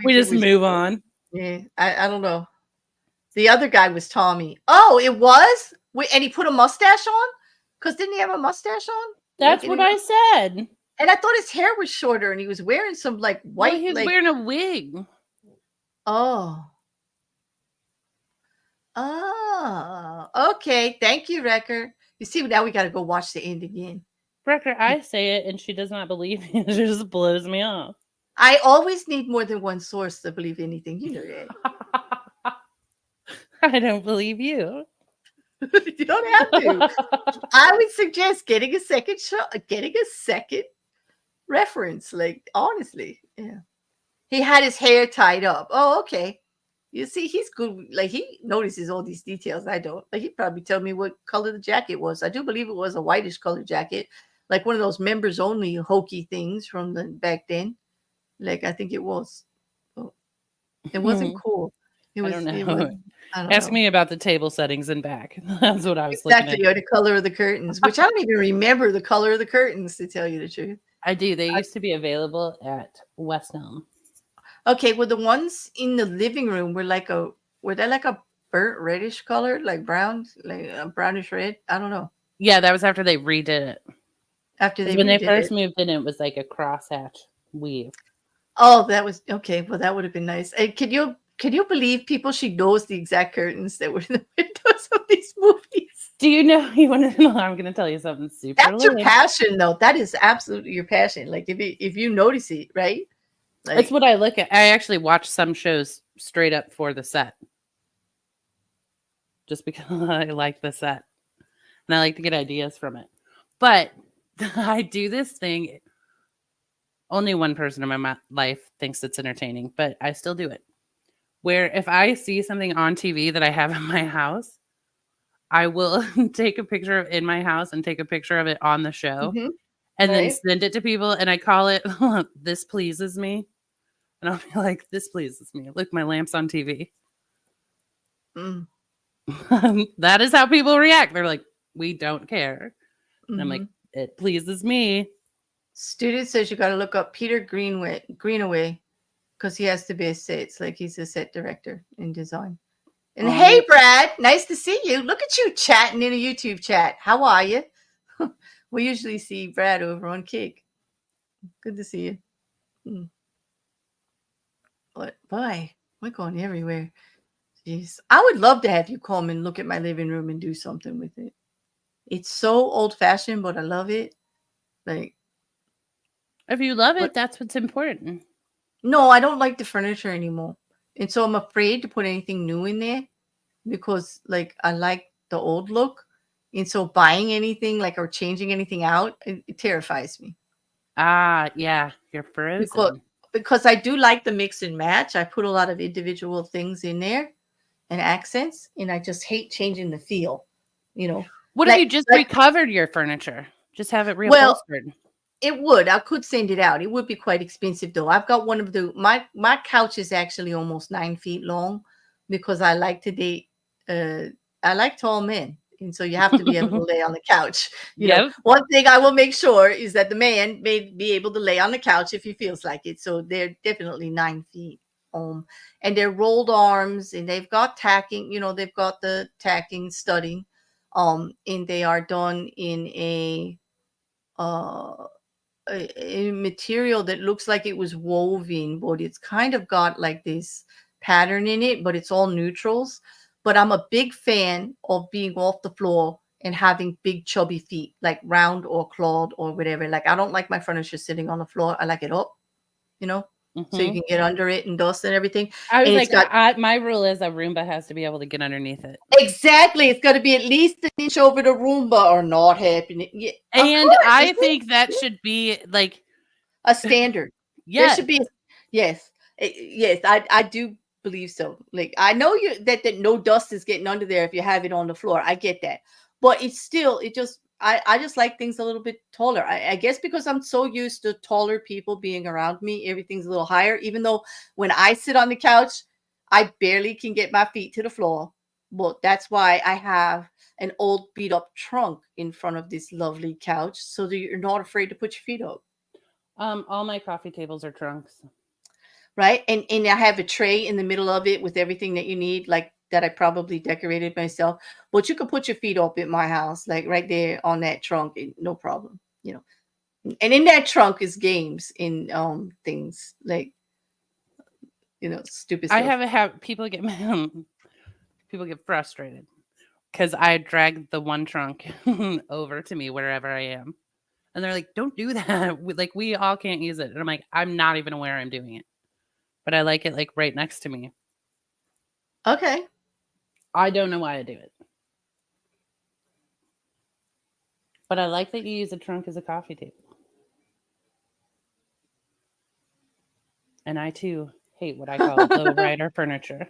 we just we move on. Yeah, I don't know. The other guy was Tommy. Oh, it was? And he put a mustache on? Because didn't he have a mustache on? That's what I said. And I thought his hair was shorter and he was wearing some like white. Well, he was wearing a wig. Oh. Oh, okay. Thank you, Wrecker. You see, now we got to go watch the end again. Wrecker, I say it and she does not believe me. It just blows me off. I always need more than one source to believe anything. You know that. I don't believe you. You don't have to. I would suggest getting a second reference. Like, honestly, yeah. He had his hair tied up. Oh, okay. You see, he's good. Like, he notices all these details. I don't. Like, he'd probably tell me what color the jacket was. I do believe it was a whitish colored jacket. like one of those members only hokey things from the back then. Like I think it was. Oh, it wasn't cool. It I was. don't It was. know. I don't Ask know. me about the table settings in back. That's what I was looking at. Exactly, or the color of the curtains, which I don't even remember the color of the curtains, to tell you the truth. I do. They used to be available at West Elm. Okay, well, the ones in the living room were they like a burnt reddish color, like brown, like a brownish red? I don't know. Yeah, that was after they redid it. After Because they when they redid first it. moved in, it was like a crosshatch weave. Oh, that was okay. Well, that would have been nice. And can you believe people? She knows the exact curtains that were in the windows of these movies. Do you know? You want to know? I'm going to tell you something super That's your lame. passion, though. That is absolutely your passion. Like if you notice it, right? Like, It's what I look at. I actually watch some shows straight up for the set. Just because I like the set. And I like to get ideas from it. But I do this thing. Only one person in my life thinks it's entertaining, but I still do it. Where if I see something on TV that I have in my house, I will take a picture of in my house and take a picture of it on the show and then right? send it to people. And I call it, This Pleases Me. And I'll be like, this pleases me. Look, my lamp's on TV. Mm. That is how people react. They're like, we don't care. And I'm like, Mm-hmm. it pleases me. Student says you got to look up Peter Greenaway because he has to be a set. It's like he's a set director in design. And hey, Brad, nice to see you. Look at you chatting in a YouTube chat. How are you? We usually see Brad over on Kick. Good to see you. But boy, we're going everywhere. Jeez, I would love to have you come and look at my living room and do something with it. It's so old fashioned, but I love it. Like, if you love it, that's what's important. No, I don't like the furniture anymore. And so I'm afraid to put anything new in there because like I like the old look. And so buying anything like or changing anything out, it terrifies me. Ah, yeah, you're frozen. Because I do like the mix and match. I put a lot of individual things in there and accents, and I just hate changing the feel, you know. What if you just recovered your furniture? Just have it reupholstered. It would. I could send it out. It would be quite expensive though. I've got one of my couch is actually almost 9 feet long because I like to date I like tall men. And so you have to be able to lay on the couch. You know, one thing I will make sure is that the man may be able to lay on the couch if he feels like it. So they're definitely 9 feet. And they're rolled arms and they've got tacking, they've got the tacking studding. And they are done in a material that looks like it was woven, but it's kind of got like this pattern in it, but it's all neutrals. But I'm a big fan of being off the floor and having big chubby feet, like round or clawed or whatever. Like I don't like my furniture sitting on the floor. I like it up, so you can get under it and dust and everything. I was my rule is a Roomba has to be able to get underneath it. Exactly. It's got to be at least an inch over the Roomba or not happening. Yeah, and I think that should be like a standard. Yeah. There should be. Yes. I do believe so. Like I know that no dust is getting under there if you have it on the floor. I get that. But it's still, I just like things a little bit taller. I guess because I'm so used to taller people being around me, everything's a little higher. Even though when I sit on the couch, I barely can get my feet to the floor. But that's why I have an old beat up trunk in front of this lovely couch so that you're not afraid to put your feet up. All my coffee tables are trunks. Right. And I have a tray in the middle of it with everything that you need, like that I probably decorated myself. But you can put your feet up at my house, like right there on that trunk, no problem. And in that trunk is games and things like stupid stuff. I have people get frustrated because I drag the one trunk over to me wherever I am. And they're like, don't do that. Like, we all can't use it. And I'm like, I'm not even aware I'm doing it. But I like it like right next to me. Okay. I don't know why I do it. But I like that you use a trunk as a coffee table. And I too hate what I call lowrider furniture.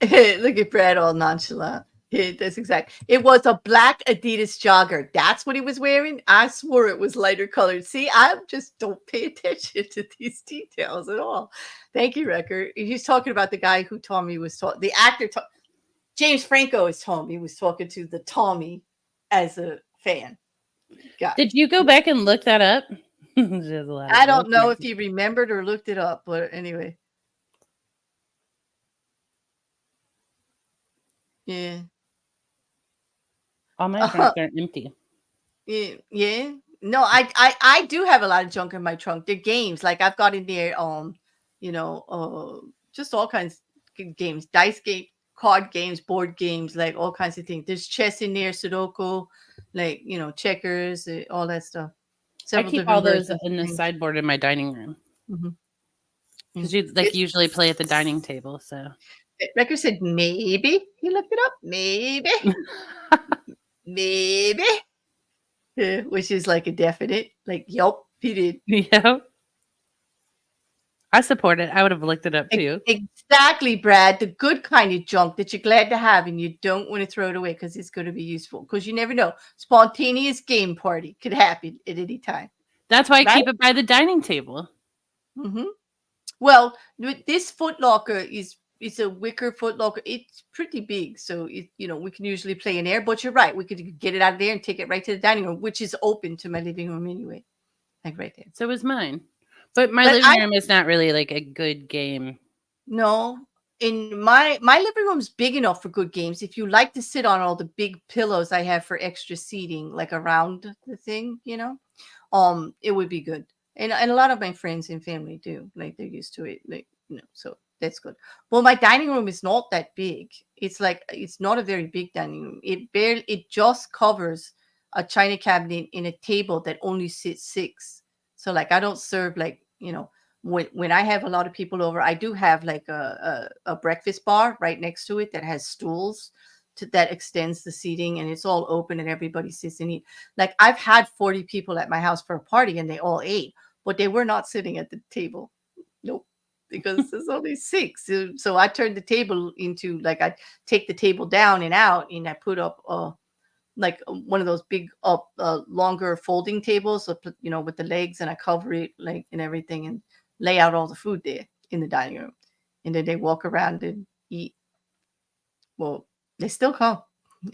Look at Brad all nonchalant. That's exact. It was a black Adidas jogger. That's what he was wearing. I swore it was lighter colored. See, I just don't pay attention to these details at all. Thank you, Record. He's talking about the guy who Tommy was talking. The actor, James Franco, is Tommy. Was talking to the Tommy as a fan. Did you go back and look that up? I don't know if he remembered or looked it up, but anyway. Yeah. All my trunks are empty. Yeah. No, I do have a lot of junk in my trunk. They're games. Like I've got in there, just all kinds of games, dice game, card games, board games, like all kinds of things. There's chess in there, Sudoku, like checkers, all that stuff. I keep all those in the sideboard in my dining room. Because you usually play at the dining table. So Record said maybe he looked it up. Maybe. Maybe. Yeah, which is like a definite. Like, yep, he did. Yep. I support it. I would have looked it up too. Exactly, Brad. The good kind of junk that you're glad to have and you don't want to throw it away because it's going to be useful. Because you never know. Spontaneous game party could happen at any time. That's why I keep it by the dining table. Mm-hmm. Well, this footlocker is a wicker footlocker. It's pretty big. So, we can usually play in there. But you're right. We could get it out of there and take it right to the dining room, which is open to my living room anyway. Like right there. So is mine. But my living room is not really like a good game. No. In my living room's big enough for good games. If you like to sit on all the big pillows I have for extra seating, like around the thing, it would be good. And a lot of my friends and family do. Like they're used to it. Like, so that's good. Well, my dining room is not that big. It's not a very big dining room. It just covers a china cabinet in a table that only sits 6. So like I don't serve like, when I have a lot of people over, I do have like a breakfast bar right next to it that has stools that extends the seating and it's all open and everybody sits and eat. Like I've had 40 people at my house for a party and they all ate, but they were not sitting at the table. Nope. Because there's only 6. So I turned the table into like I take the table down and out and I put up like one of those big longer folding tables, with the legs, and I cover it like and everything and lay out all the food there in the dining room. And then they walk around and eat. Well, they still come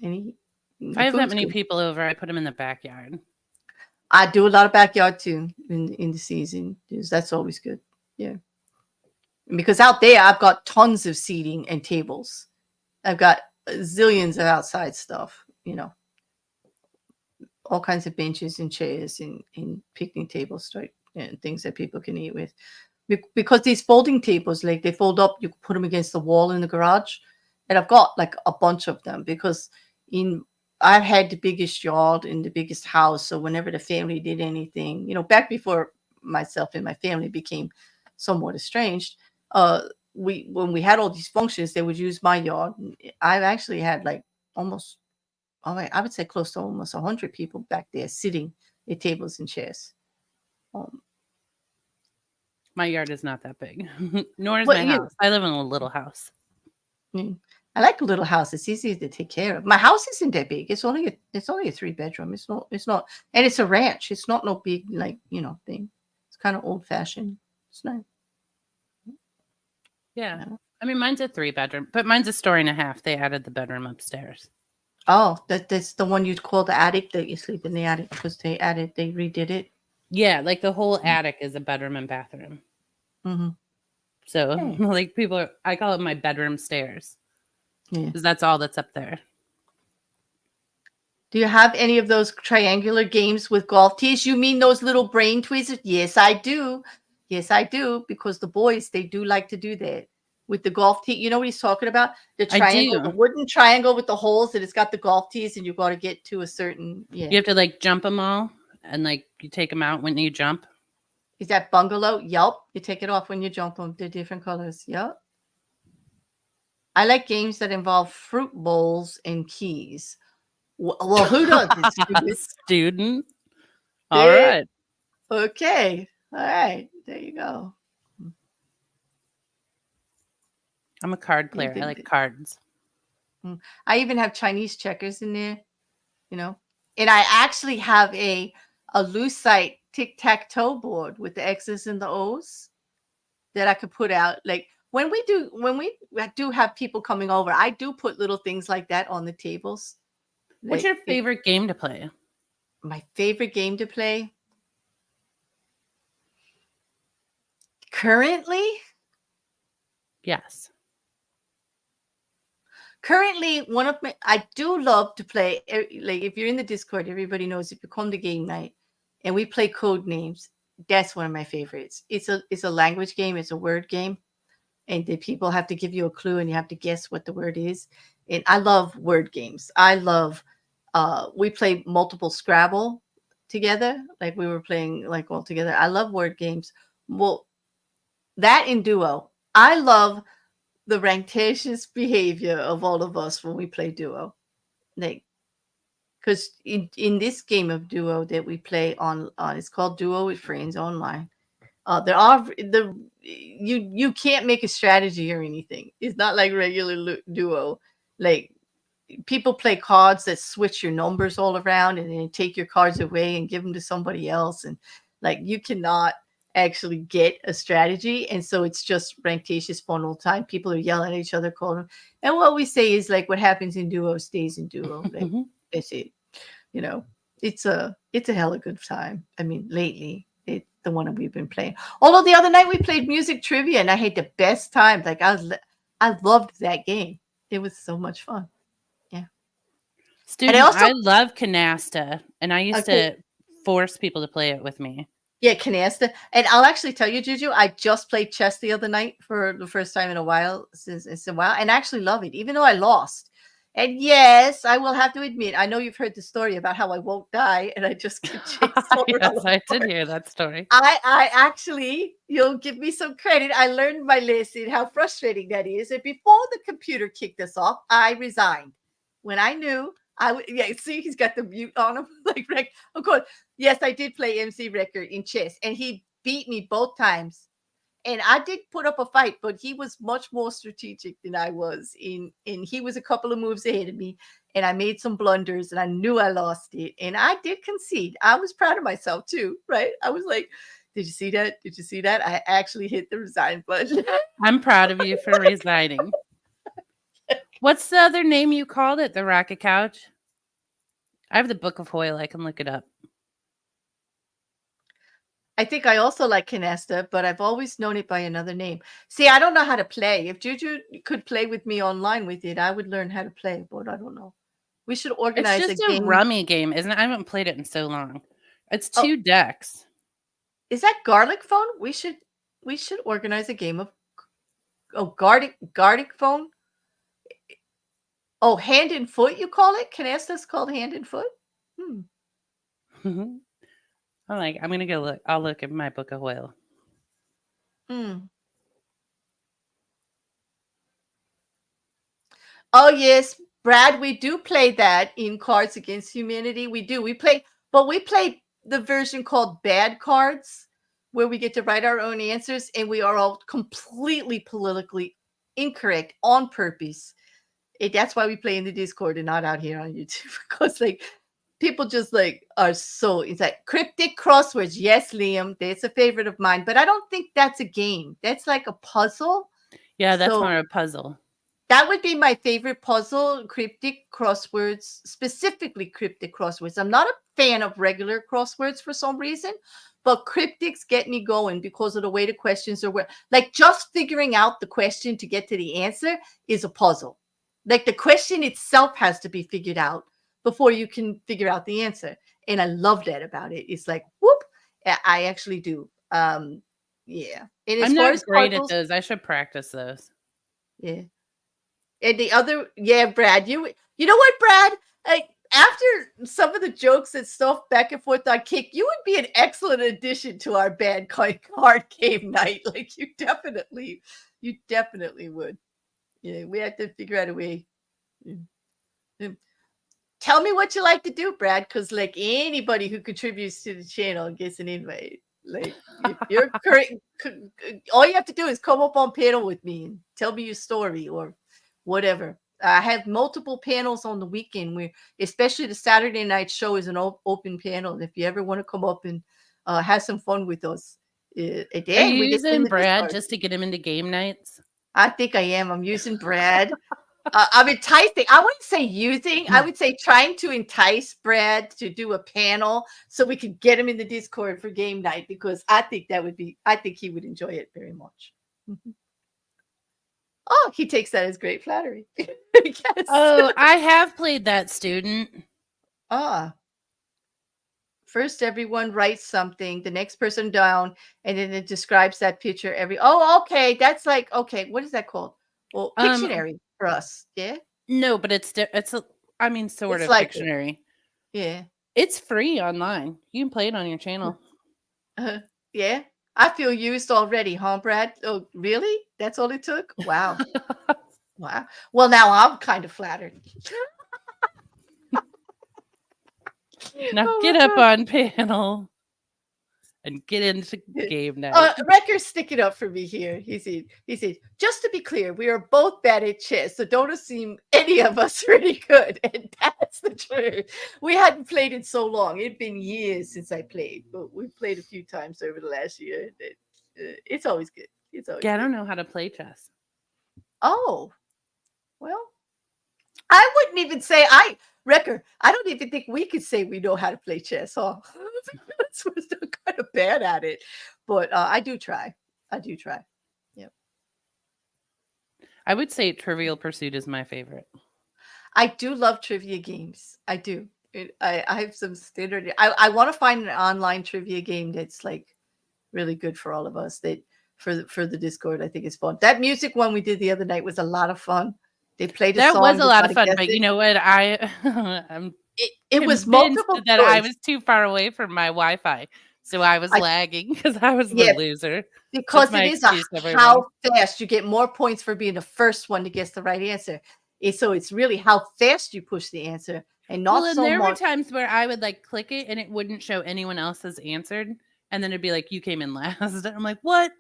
and eat. If I have that many people over, I put them in the backyard. I do a lot of backyard too in the season. That's always good. Yeah. Because out there, I've got tons of seating and tables. I've got zillions of outside stuff, all kinds of benches and chairs and picnic tables, right? And things that people can eat with. Because these folding tables, like they fold up, you put them against the wall in the garage. And I've got like a bunch of them because I've had the biggest yard and the biggest house. So whenever the family did anything, back before myself and my family became somewhat estranged, when we had all these functions, they would use my yard. I've actually had like almost, I would say close to almost 100 people back there sitting at tables and chairs. My yard is not that big, nor is my house. I live in a little house. I like a little house. It's easy to take care of. My house isn't that big. It's only a 3-bedroom. It's not, and it's a ranch. It's not no big thing. It's kind of old fashioned. It's nice. Yeah. I mean, mine's a 3-bedroom, but mine's a 1.5 stories. They added the bedroom upstairs. Oh, that's the one you'd call the attic, that you sleep in the attic because they redid it. Yeah, like the whole attic is a bedroom and bathroom. Mm-hmm. So like I call it my bedroom stairs. Yeah. Because that's all that's up there. Do you have any of those triangular games with golf tees? You mean those little brain tweezers? Yes, I do. Yes, I do. Because the boys, they do like to do that with the golf tee. You know what he's talking about? The triangle, the wooden triangle with the holes that it's got the golf tees and you've got to get to a certain, You have to like jump them all and like you take them out when you jump. Is that bungalow? Yep. You take it off when you jump them. They're different colors. Yep. I like games that involve fruit bowls and keys. Well, who does? Student. All right. Okay. All right. There you go. I'm a card player. I like cards. I even have Chinese checkers in there, you know. And I actually have a lucite tic-tac-toe board with the X's and the O's that I could put out. Like when we do have people coming over, I do put little things like that on the tables. What's Like your favorite game to play? my favorite game to play currently? Yes. Currently, one of my I do love to play. Like if you're in the Discord, everybody knows if you come to game night and we play code names. That's one of my favorites. It's a language game. It's a word game, and the people have to give you a clue, and you have to guess what the word is. And I love word games. I love. We play multiple Scrabble together. Like we were playing like all together. I love word games. Well, that in duo. I love the ranctatious behavior of all of us when we play duo. Like, because in this game of duo that we play on it's called Duo with Friends online. There are you can't make a strategy or anything. It's not like regular duo. Like people play cards that switch your numbers all around and then take your cards away and give them to somebody else, and like you cannot actually get a strategy, and so it's just ranctatious fun all the time. People are yelling at each other, calling them, and what we say is like what happens in duo stays in duo. Like that's it. You know, it's a hell of a good time. I mean, lately the one that we've been playing. Although the other night we played music trivia and I had the best time. Like I loved that game. It was so much fun. Yeah. And I Student, also I love Canasta, and I used okay. to force people to play it with me. Yeah, canasta. And I'll actually tell you, Juju, I just played chess the other night for the first time in a while, since it's a while, and I actually love it, even though I lost. And yes, I will have to admit, I know you've heard the story about how I won't die and I just get chased all around Yes, the I did board. hear that story. I actually, you'll give me some credit. I learned my lesson, how frustrating that is. And before the computer kicked us off, I resigned. When I knew I would, yeah, see, he's got the mute on him. Like, of course, yes, I did play MC Record in chess, and he beat me both times. And I did put up a fight, but he was much more strategic than I was. And he was a couple of moves ahead of me, and I made some blunders, and I knew I lost it. And I did concede. I was proud of myself too, right? I was like, "Did you see that? Did you see that? I actually hit the resign button." I'm proud of you for resigning. What's the other name you called it? The Rocket Couch? I have the Book of Hoyle. I can look it up. I think I also like canasta, but I've always known it by another name. See, I don't know how to play. If Juju could play with me online with it, I would learn how to play, but I don't know. We should It's organize a just a game. rummy game, isn't it? I haven't played it in so long. It's Oh, 2 decks. is that garlic phone? We should organize a game of garlic phone. Oh, hand and foot, you call it? Canasta's called hand and foot? Hmm. I'm gonna go look. I'll look at my Book of Hoyle. Hmm. Oh, yes, Brad, we do play that in Cards Against Humanity. We do. But we play the version called Bad Cards, where we get to write our own answers, and we are all completely politically incorrect on purpose. That's why we play in the Discord and not out here on YouTube, because like people just like are so, it's like cryptic crosswords. Yes, Liam, that's a favorite of mine, but I don't think that's a game. That's like a puzzle. Yeah, that's So more a puzzle. that would be my favorite puzzle, cryptic crosswords, specifically cryptic crosswords. I'm not a fan of regular crosswords for some reason, but cryptics get me going because of the way the questions are. Like just figuring out the question to get to the answer is a puzzle. Like the question itself has to be figured out before you can figure out the answer. And I love that about it. It's like, whoop, I actually do. Yeah. And as I'm far not as great at puzzles, those. I should practice those. yeah. And the other, yeah, Brad, you know what, Brad? Like after some of the jokes and stuff back and forth on Kick, you would be an excellent addition to our band card game night. Like you definitely would. Yeah, we have to figure out a way. Tell me what you like to do, Brad, because like anybody who contributes to the channel gets an invite. Like if you're current, all you have to do is come up on panel with me and tell me your story or whatever. I have multiple panels on the weekend where, especially the Saturday night show is an open panel. If you ever want to come up and have some fun with us, Are again, you we just in using the Brad Discord. just to get him into game nights? I think I am. I'm using Brad. I'm enticing. I wouldn't say using. I would say trying to entice Brad to do a panel so we could get him in the Discord for game night, because I think that would be. I think he would enjoy it very much. Mhm. Oh, he takes that as great flattery. Yes. Oh, I have played that student. Ah. First, everyone writes something, the next person down, and then it describes that picture oh, okay. That's like, okay, what is that called? Well, Pictionary for us. Yeah. No, but it's I mean, sort It's of like it. Pictionary. Yeah. It's free online. You can play it on your channel. Yeah. I feel used already, huh, Brad? Oh, really? That's all it took? Wow. Wow. Well, now I'm kind of flattered. Now Oh get my up God. on panel and get into Yeah. game night. Wrecker, stick it up for me here. He said, just to be clear, we are both bad at chess, so don't assume any of us are really good. And that's the truth. We hadn't played in so long. It'd been years since I played, but we played a few times over the last year. It's always good. It's always Yeah, I good. don't know how to play chess. Oh, well, I wouldn't even say Wrecker, I don't even think we could say we know how to play chess, huh? We're still kind of bad at it. But I do try. I do try. Yep. I would say Trivial Pursuit is my favorite. I do love trivia games. I do. I have some standard. I want to find an online trivia game that's like really good for all of us. That for the Discord, I think is fun. That music one we did the other night was a lot of fun. They played a That song. was a You lot got of to fun, guess but it. you know what? I'm It was convinced multiple that I choice. was too far away from my Wi-Fi, so I was I lagging because I was the Yeah, loser. That's because my it is a excuse, everyone. how fast you get more points for being the first one to guess the right answer. So it's really how fast you push the answer, and Well, not and so there were much. times where I would like click it and it wouldn't show anyone else's answered, and then it'd be like, "You came in last." I'm like, "What?"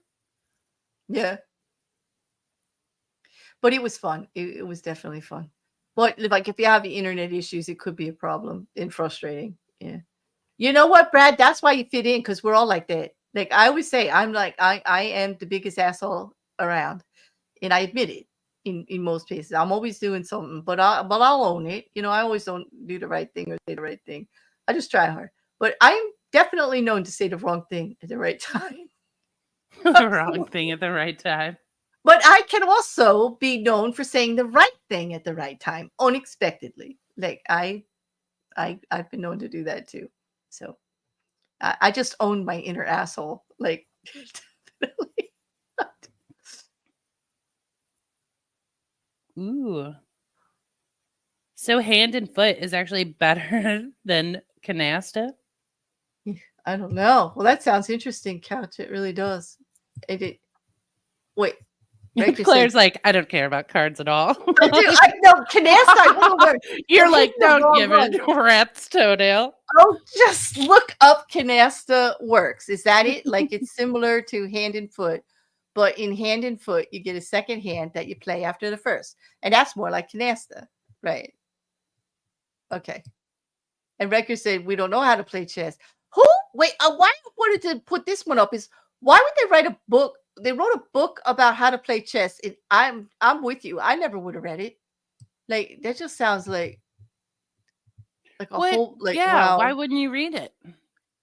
Yeah. But it was fun. It was definitely fun. But like if you have internet issues, it could be a problem and frustrating. Yeah. You know what, Brad? That's why you fit in, because we're all like that. Like I always say, I'm like I am the biggest asshole around, and I admit it in most cases. I'm always doing something, but I'll own it. I always don't do the right thing or say the right thing. I just try hard. But I'm definitely known to say the wrong thing at the right time. The wrong thing at the right time. But I can also be known for saying the right thing at the right time, unexpectedly. Like I've been known to do that too. So I just own my inner asshole. Like definitely. Ooh. So hand and foot is actually better than canasta. I don't know. Well, that sounds interesting, Couch. It really does. Wait. Riker said, Claire's like, I don't care about cards at all. I do. I know canasta. Hold on. You're You're like, hitting the don't wrong give one. it rat's toenail. Oh, just look up canasta works. Is that it? Like it's similar to hand and foot, but in hand and foot, you get a second hand that you play after the first. And that's more like canasta. Right. Okay. And Riker said, we don't know how to play chess. Who? Wait, why I wanted to put this one up is why would they write a book? They wrote a book about how to play chess. And I'm with you. I never would have read it. Like that just sounds like a What? whole Yeah, wow. why wouldn't you read it?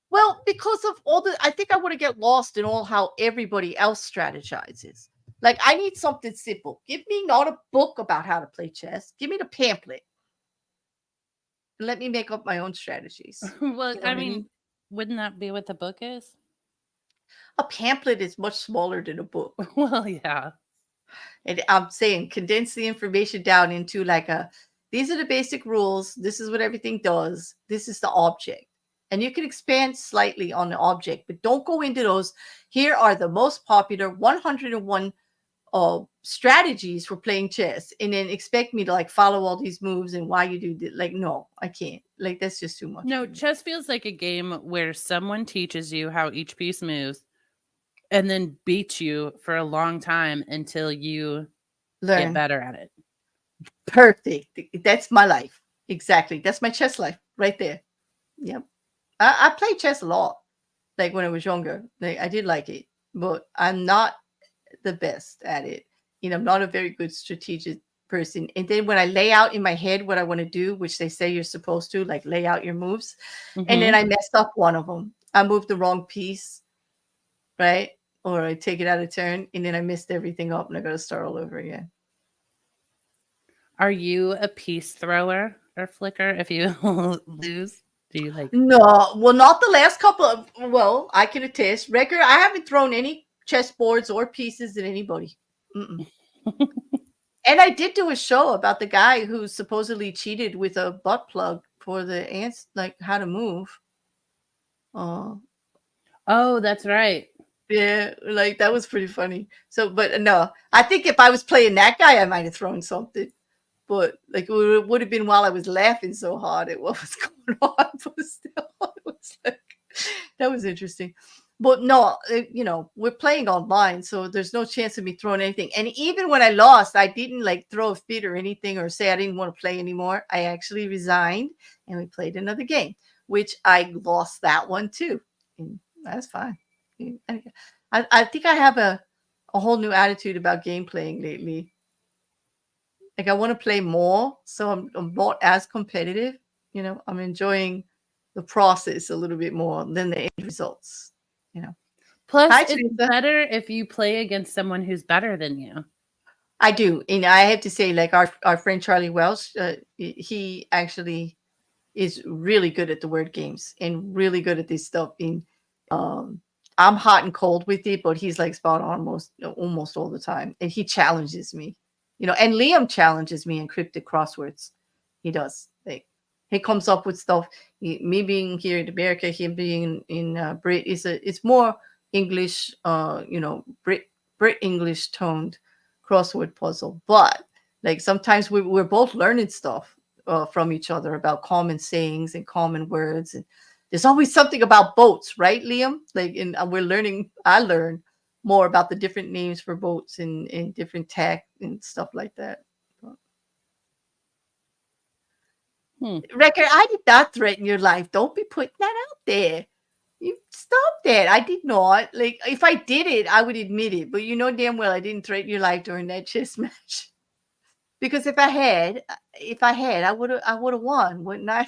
Well, because of I think I would have get lost in all how everybody else strategizes. Like I need something simple. Give me not a book about how to play chess. Give me the pamphlet. And let me make up my own strategies. Well, You know I what I mean, mean? wouldn't that be what the book is? A pamphlet is much smaller than a book. Well, yeah. And I'm saying condense the information down into these are the basic rules. This is what everything does. This is the object. And you can expand slightly on the object, but don't go into those. Here are the most popular 101 strategies for playing chess, and then expect me to follow all these moves and why you do that. No, I can't. That's just too much. No, chess feels like a game where someone teaches you how each piece moves and then beats you for a long time until you get Learn. better at it. Perfect. That's my life. Exactly. That's my chess life right there. Yep. I played chess a lot, like when I was younger. Like I did like it, but I'm not the best at it. I'm not a very good strategic person. And then when I lay out in my head what I want to do, which they say you're supposed to, like lay out your moves, and then Mm-hmm. I messed up one of them. I moved the wrong piece, right? Or I take it out of turn, and then I messed everything up, and I got to start all over again. Are you a piece thrower or flicker if you lose? Do you like? No, well, not the last couple of. Well, I can attest. Record, I haven't thrown any chessboards or pieces at anybody. Mm-mm. And I did do a show about the guy who supposedly cheated with a butt plug for the ants, like how to move. Oh, Oh, that's right. yeah, like that was pretty funny. So, but no, I think if I was playing that guy, I might have thrown something. But like it would have been while I was laughing so hard at what was going on. But still, it was like that was interesting. But no, we're playing online, so there's no chance of me throwing anything. And even when I lost, I didn't like throw a fit or anything or say I didn't want to play anymore. I actually resigned and we played another game, which I lost that one too. And that's fine. I think I have a whole new attitude about game playing lately. Like I want to play more, so I'm not as competitive. I'm enjoying the process a little bit more than the end results. You know. Plus, Hi, it's Teresa. better if you play against someone who's better than you. I do, and I have to say, like our friend Charlie Welsh, he actually is really good at the word games and really good at this stuff. And um, I'm hot and cold with it, but he's like spot on almost all the time, and he challenges me. And Liam challenges me in cryptic crosswords. He does. Like he comes up with stuff. Me being here in America, him being in Brit, it's more English, Brit English toned crossword puzzle. But like sometimes we're both learning stuff from each other about common sayings and common words. And there's always something about boats, right, Liam? Like, and I learn more about the different names for boats and different tech and stuff like that. Record, I did not threaten your life. Don't be putting that out there. You stop that. I did not. Like, if I did it, I would admit it. But you know damn well I didn't threaten your life during that chess match. Because if I had, I would have won, wouldn't I?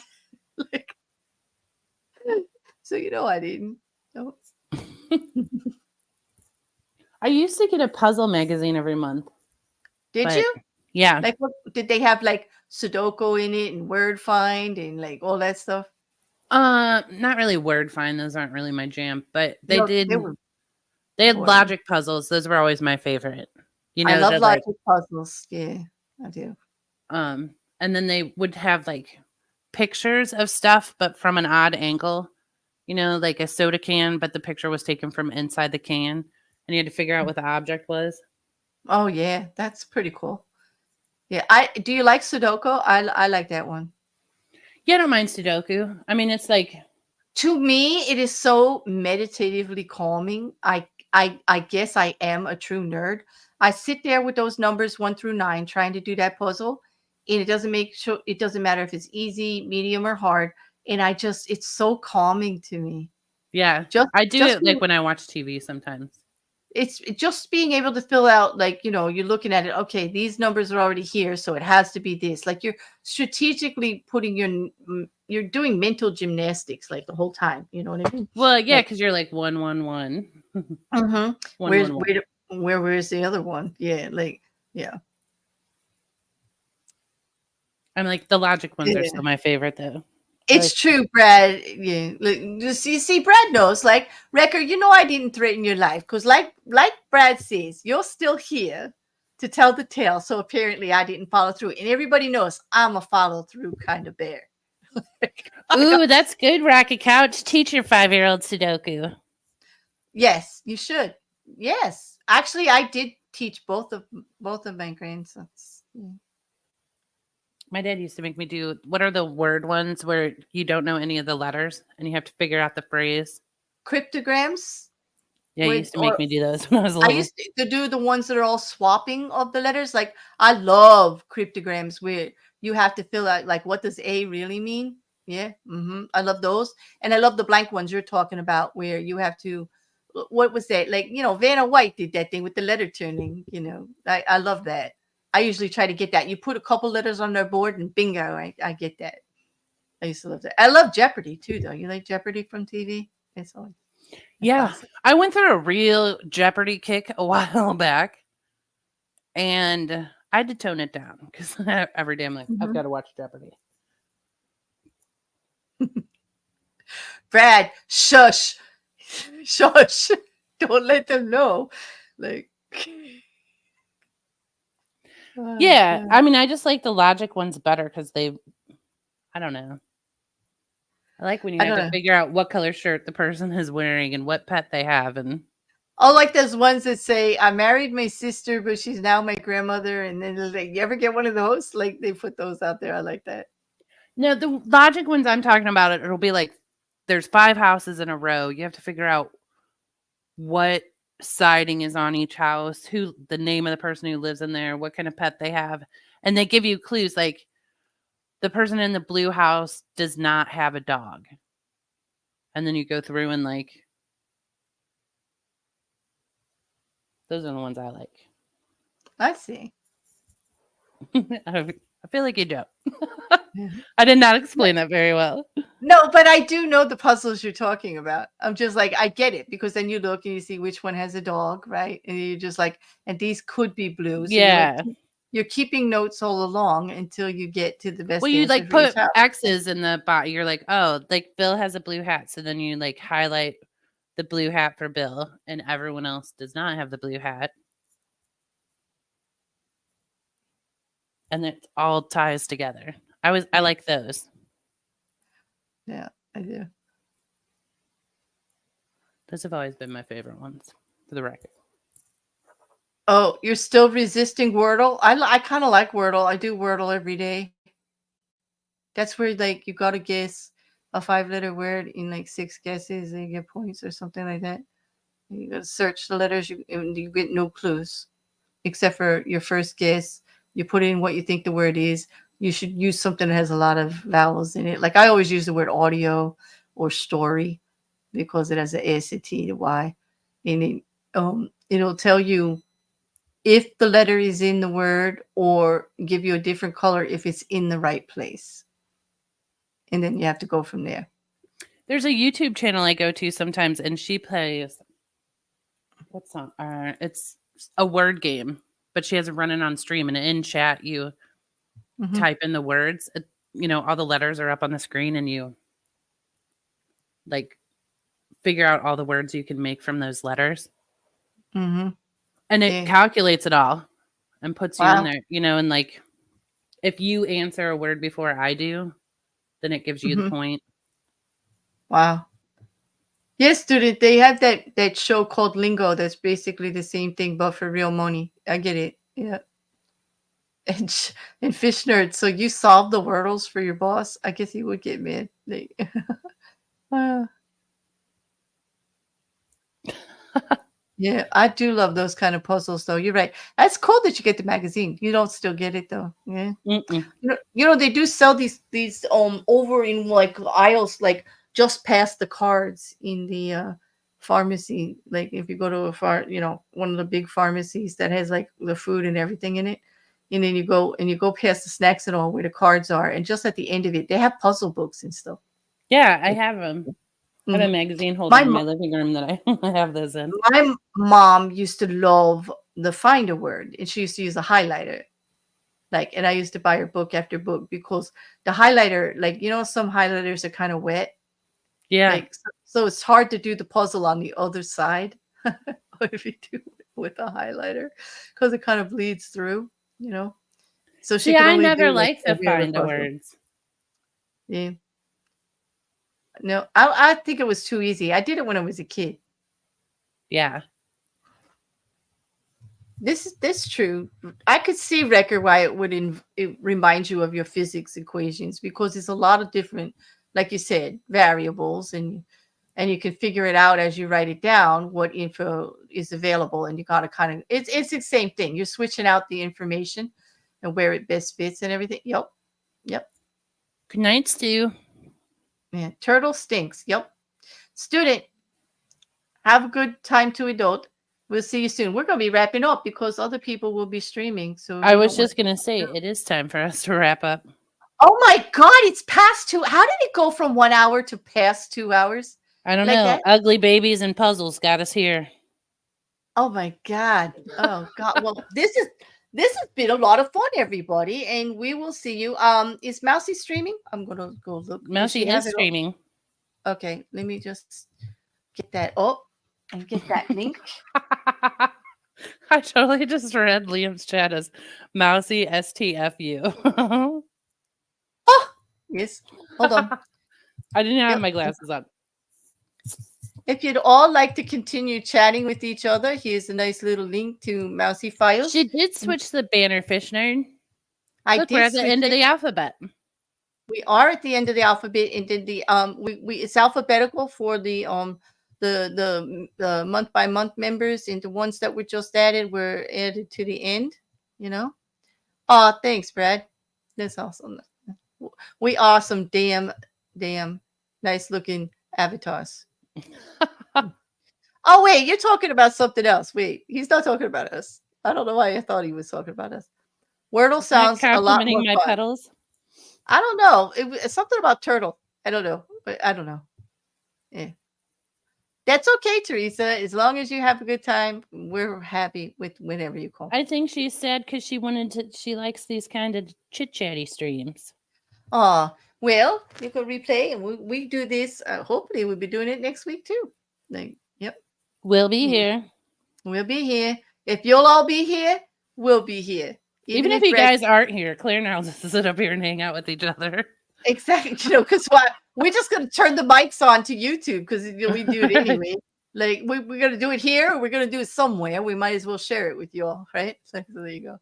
Like, so I didn't. No. I used to get a puzzle magazine every month, Did but you? yeah. Like, what did they have? Like Sudoku in it and word find and like all that stuff. Not really word find. Those aren't really my jam, but they No, did. they were They had boring. logic puzzles. Those were always my favorite. I love The like logic puzzles. Yeah, I do. and then they would have like pictures of stuff, but from an odd angle. Like a soda can, but the picture was taken from inside the can, and you had to figure out what the object was. Oh yeah, that's pretty cool. Yeah, I do. You like Sudoku? I like that one. Yeah, I don't mind Sudoku. I mean, it's like To me, it is so meditatively calming. I guess I am a true nerd. I sit there with those numbers 1 through 9 trying to do that puzzle, and it doesn't matter if it's easy, medium, or hard. And it's so calming to me. yeah, Just I do just it like being, when I watch TV sometimes. it's just being able to fill out, like, you're looking at it. Okay, these numbers are already here, so it has to be this. Like you're strategically you're doing mental gymnastics like the whole time. You know what I mean? Well, yeah, Like, because you're like 111. mm-hmm. One Where's one one. where's the other one? Yeah, like, yeah. I'm like the logic ones are Yeah. still my favorite though. It's true, Brad. Yeah, like, you see, Brad knows. Like, Record, I didn't threaten your life because, like Brad says, you're still here to tell the tale. So apparently, I didn't follow through, and everybody knows I'm a follow through kind of bear. Ooh, that's good, Rocket Couch. Teach your 5-year-old Sudoku. Yes, you should. Yes, actually, I did teach both of my grandsons. Yeah. My dad used to make me do what are the word ones where you don't know any of the letters and you have to figure out the phrase. Cryptograms. Yeah, you with used to make or me do those when I was I little. used to do the ones that are all swapping of the letters. Like I love cryptograms where you have to fill out like what does A really mean? Yeah. I love those. And I love the blank ones you're talking about where you have to what was that? Like, Vanna White did that thing with the letter turning. I love that. I usually try to get that. You put a couple letters on their board and bingo, I get that. I used to love that. I love Jeopardy too, though. You like Jeopardy from TV? It's always a Yeah, classic. I went through a real Jeopardy kick a while back, and I had to tone it down because every day I'm like, I've got to watch Jeopardy. Brad, shush. Shush. Don't let them know. Like, Yeah, God. I mean, I just like the logic ones better because I don't know. I like when you I have don't to know. figure out what color shirt the person is wearing and what pet they have. And I like those ones that say, I married my sister, but she's now my grandmother. And then like, you ever get one of those? Like, they put those out there. I like that. no, the logic ones I'm talking about, it'll be like there's 5 houses in a row. You have to figure out what siding is on each house, who the name of the person who lives in there, what kind of pet they have. And they give you clues like the person in the blue house does not have a dog. And then you go through and like those are the ones I like. I see. I feel like you don't. I did not explain that very well. No, but I do know the puzzles you're talking about. I'm just like, I get it because then you look and you see which one has a dog, right? And you're just like, and these could be blue. So Yeah. you're keeping notes all along until you get to the Well, best you answer like for each put house. X's in the bot. You're like, oh, like Bill has a blue hat. So then you like highlight the blue hat for Bill, and everyone else does not have the blue hat. And it all ties together. I Yeah. like those. Yeah, I do. Those have always been my favorite ones, for the record. Oh, you're still resisting Wordle? I kind of like Wordle. I do Wordle every day. That's where like you got to guess a 5-letter word in like 6 guesses and you get points or something like that. You got to search the letters. You get no clues except for your first guess. You put in what you think the word is. You should use something that has a lot of vowels in it. Like I always use the word audio or story because it has an S, a T, a Y, and it'll tell you if the letter is in the word or give you a different color if it's in the right place. And then you have to go from there. There's a YouTube channel I go to sometimes, and she plays what's on? It's a word game, but she has it running on stream, and in chat you type in the words. All the letters are up on the screen, and you like figure out all the words you can make from those letters. Mm-hmm. And it Yeah. calculates it all and puts you in Wow. there, and like if you answer a word before I do, then it gives you the point. Wow. Yes, student, they have that show called Lingo that's basically the same thing but for real money. I get it. Yeah. And Fish Nerd, so you solved the wordles for your boss? I guess he would get mad. Yeah, I do love those kind of puzzles though. You're right. That's cool that you get the magazine. You don't still get it though. Yeah. They do sell these over in like aisles like just past the cards in the pharmacy. Like if you go to one of the big pharmacies that has like the food and everything in it. And then you go past the snacks and all where the cards are, and just at the end of it, they have puzzle books and stuff. Yeah, I have them. I have a magazine holder in my living room that I have those in. My mom used to love the Find a Word, and she used to use a highlighter. And I used to buy her book after book because the highlighter, some highlighters are kind of wet. Yeah. So it's hard to do the puzzle on the other side if you do it with a highlighter because it kind of bleeds through, So she could I only never do liked the regular Find the puzzle. Words. Yeah. No, I think it was too easy. I did it when I was a kid. Yeah. This is true. I could see, Wrecker, why it reminds you of your physics equations because there's a lot of different, like you said, variables, and and you can figure it out as you write it down what info is available, and you got to kind of it's the same thing. You're switching out the information and where it best fits and everything. Yep. Good night, Stu. Man, turtle stinks. Yep. Student, have a good time to adult. We'll see you soon. We're going to be wrapping up because other people will be streaming. So I was just going to say, it is time for us to wrap up. Oh my God, it's past 2. How did it go from 1 hour to past 2 hours? I don't know. That? Ugly babies and puzzles got us here. Oh my God. Oh God. Well, this has been a lot of fun, everybody, and we will see you. Is Mousy streaming? I'm gonna go look. Mousy is streaming. Okay, let me just get that up and get that link. I totally just read Liam's chat as Mousy STFU. Oh, yes. Hold on. I didn't have my glasses on. If you'd all like to continue chatting with each other, here's a nice little link to Mousy Files. She did switch the banner, Fish Nerd. Look, we're at the end of the alphabet. We are at the end of the alphabet, and then the it's alphabetical for the month by month members, and the ones that were just added were added to the end. You know. Oh, thanks, Brad. That's awesome. We are some damn nice looking avatars. Oh wait, you're talking about something else. Wait, he's not talking about us. I don't know why I thought he was talking about us. Wordle sounds a lot more fun. Petals? I don't know. It's something about turtle. I don't know, but I don't know. Yeah, that's okay, Teresa. As long as you have a good time, we're happy with whenever you call. I think she's sad because she likes these kind of chit chatty streams. Oh, well, you can replay, and we do this. Hopefully, we'll be doing it next week too. Yep. We'll be here. We'll be here. If you'll all be here, we'll be here. Even if you guys aren't here, Claire and I'll just sit up here and hang out with each other. Exactly. Because we're just going to turn the mics on to YouTube because we do it anyway. Like, we're going to do it here, or we're going to do it somewhere. We might as well share it with you all, right? So there you go.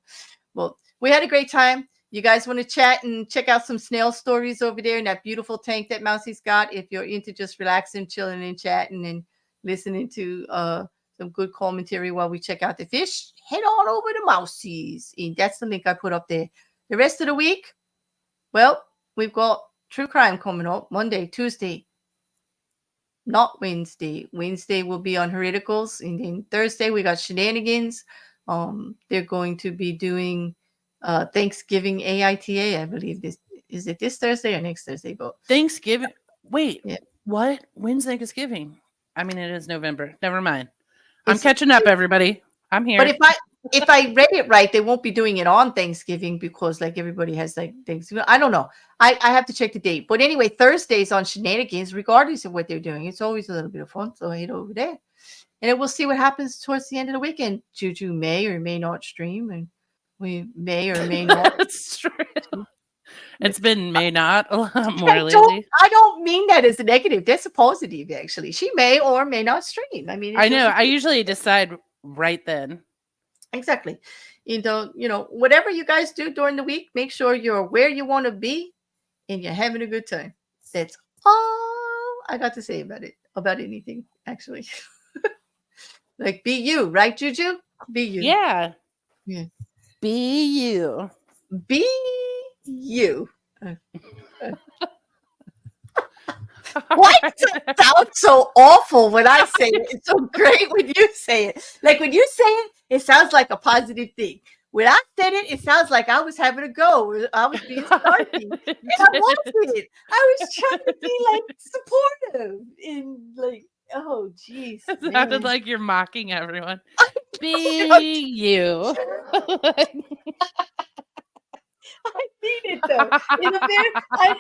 Well, we had a great time. You guys want to chat and check out some snail stories over there in that beautiful tank that Mousy's got. If you're into just relaxing, chilling, and chatting and listening to some good commentary while we check out the fish, head on over to Mousy's. And that's the link I put up there. The rest of the week, well, we've got True Crime coming up Monday, Tuesday, not Wednesday. Wednesday will be on Hereticals. And then Thursday, we got Shenanigans. They're going to be doing Thanksgiving AITA, I believe. Is it this Thursday or next Thursday? But Thanksgiving. Wait, yeah. What? When's Thanksgiving? I mean, it is November. Never mind. I'm catching up, everybody. I'm here. But if I read it right, they won't be doing it on Thanksgiving because like everybody has like Thanksgiving. I don't know. I have to check the date. But anyway, Thursdays on Shenanigans, regardless of what they're doing, it's always a little bit of fun. So head over there. And we'll see what happens towards the end of the weekend. JuJu may or may not stream, and we may or may not. That's true. It's been may not a lot more lately. I don't mean that as a negative. That's a positive, actually. She may or may not stream. I mean, I know. I usually decide right then. Exactly. Whatever you guys do during the week, make sure you're where you want to be and you're having a good time. That's all I got to say about anything, actually. Like, be you, right, JuJu? Be you. Yeah. Yeah. Be you. Be you. Why does it sound so awful when I say it? It's so great when you say it. Like when you say it, it sounds like a positive thing. When I said it, it sounds like I was having a go. I was being snarky. And I wasn't. I was trying to be like supportive and like, oh geez. It sounded like you're mocking everyone. Be you. I mean it though. In a minute, I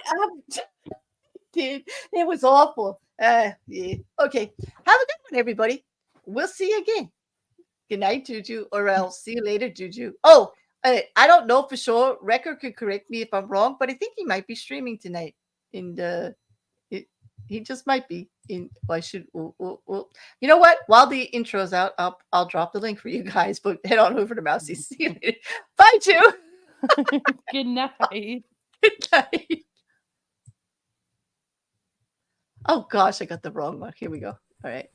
did. It was awful. Yeah. Okay. Have a good one, everybody. We'll see you again. Good night, JuJu, or I'll see you later, JuJu. Oh, I don't know for sure. Wrecker could correct me if I'm wrong, but I think he might be streaming tonight. And he just might be. I should. You know what? While the intro's out, I'll drop the link for you guys. But head on over to Mousy. See you later. Bye, Ju. Good night. Good night. Oh gosh, I got the wrong one. Here we go. All right.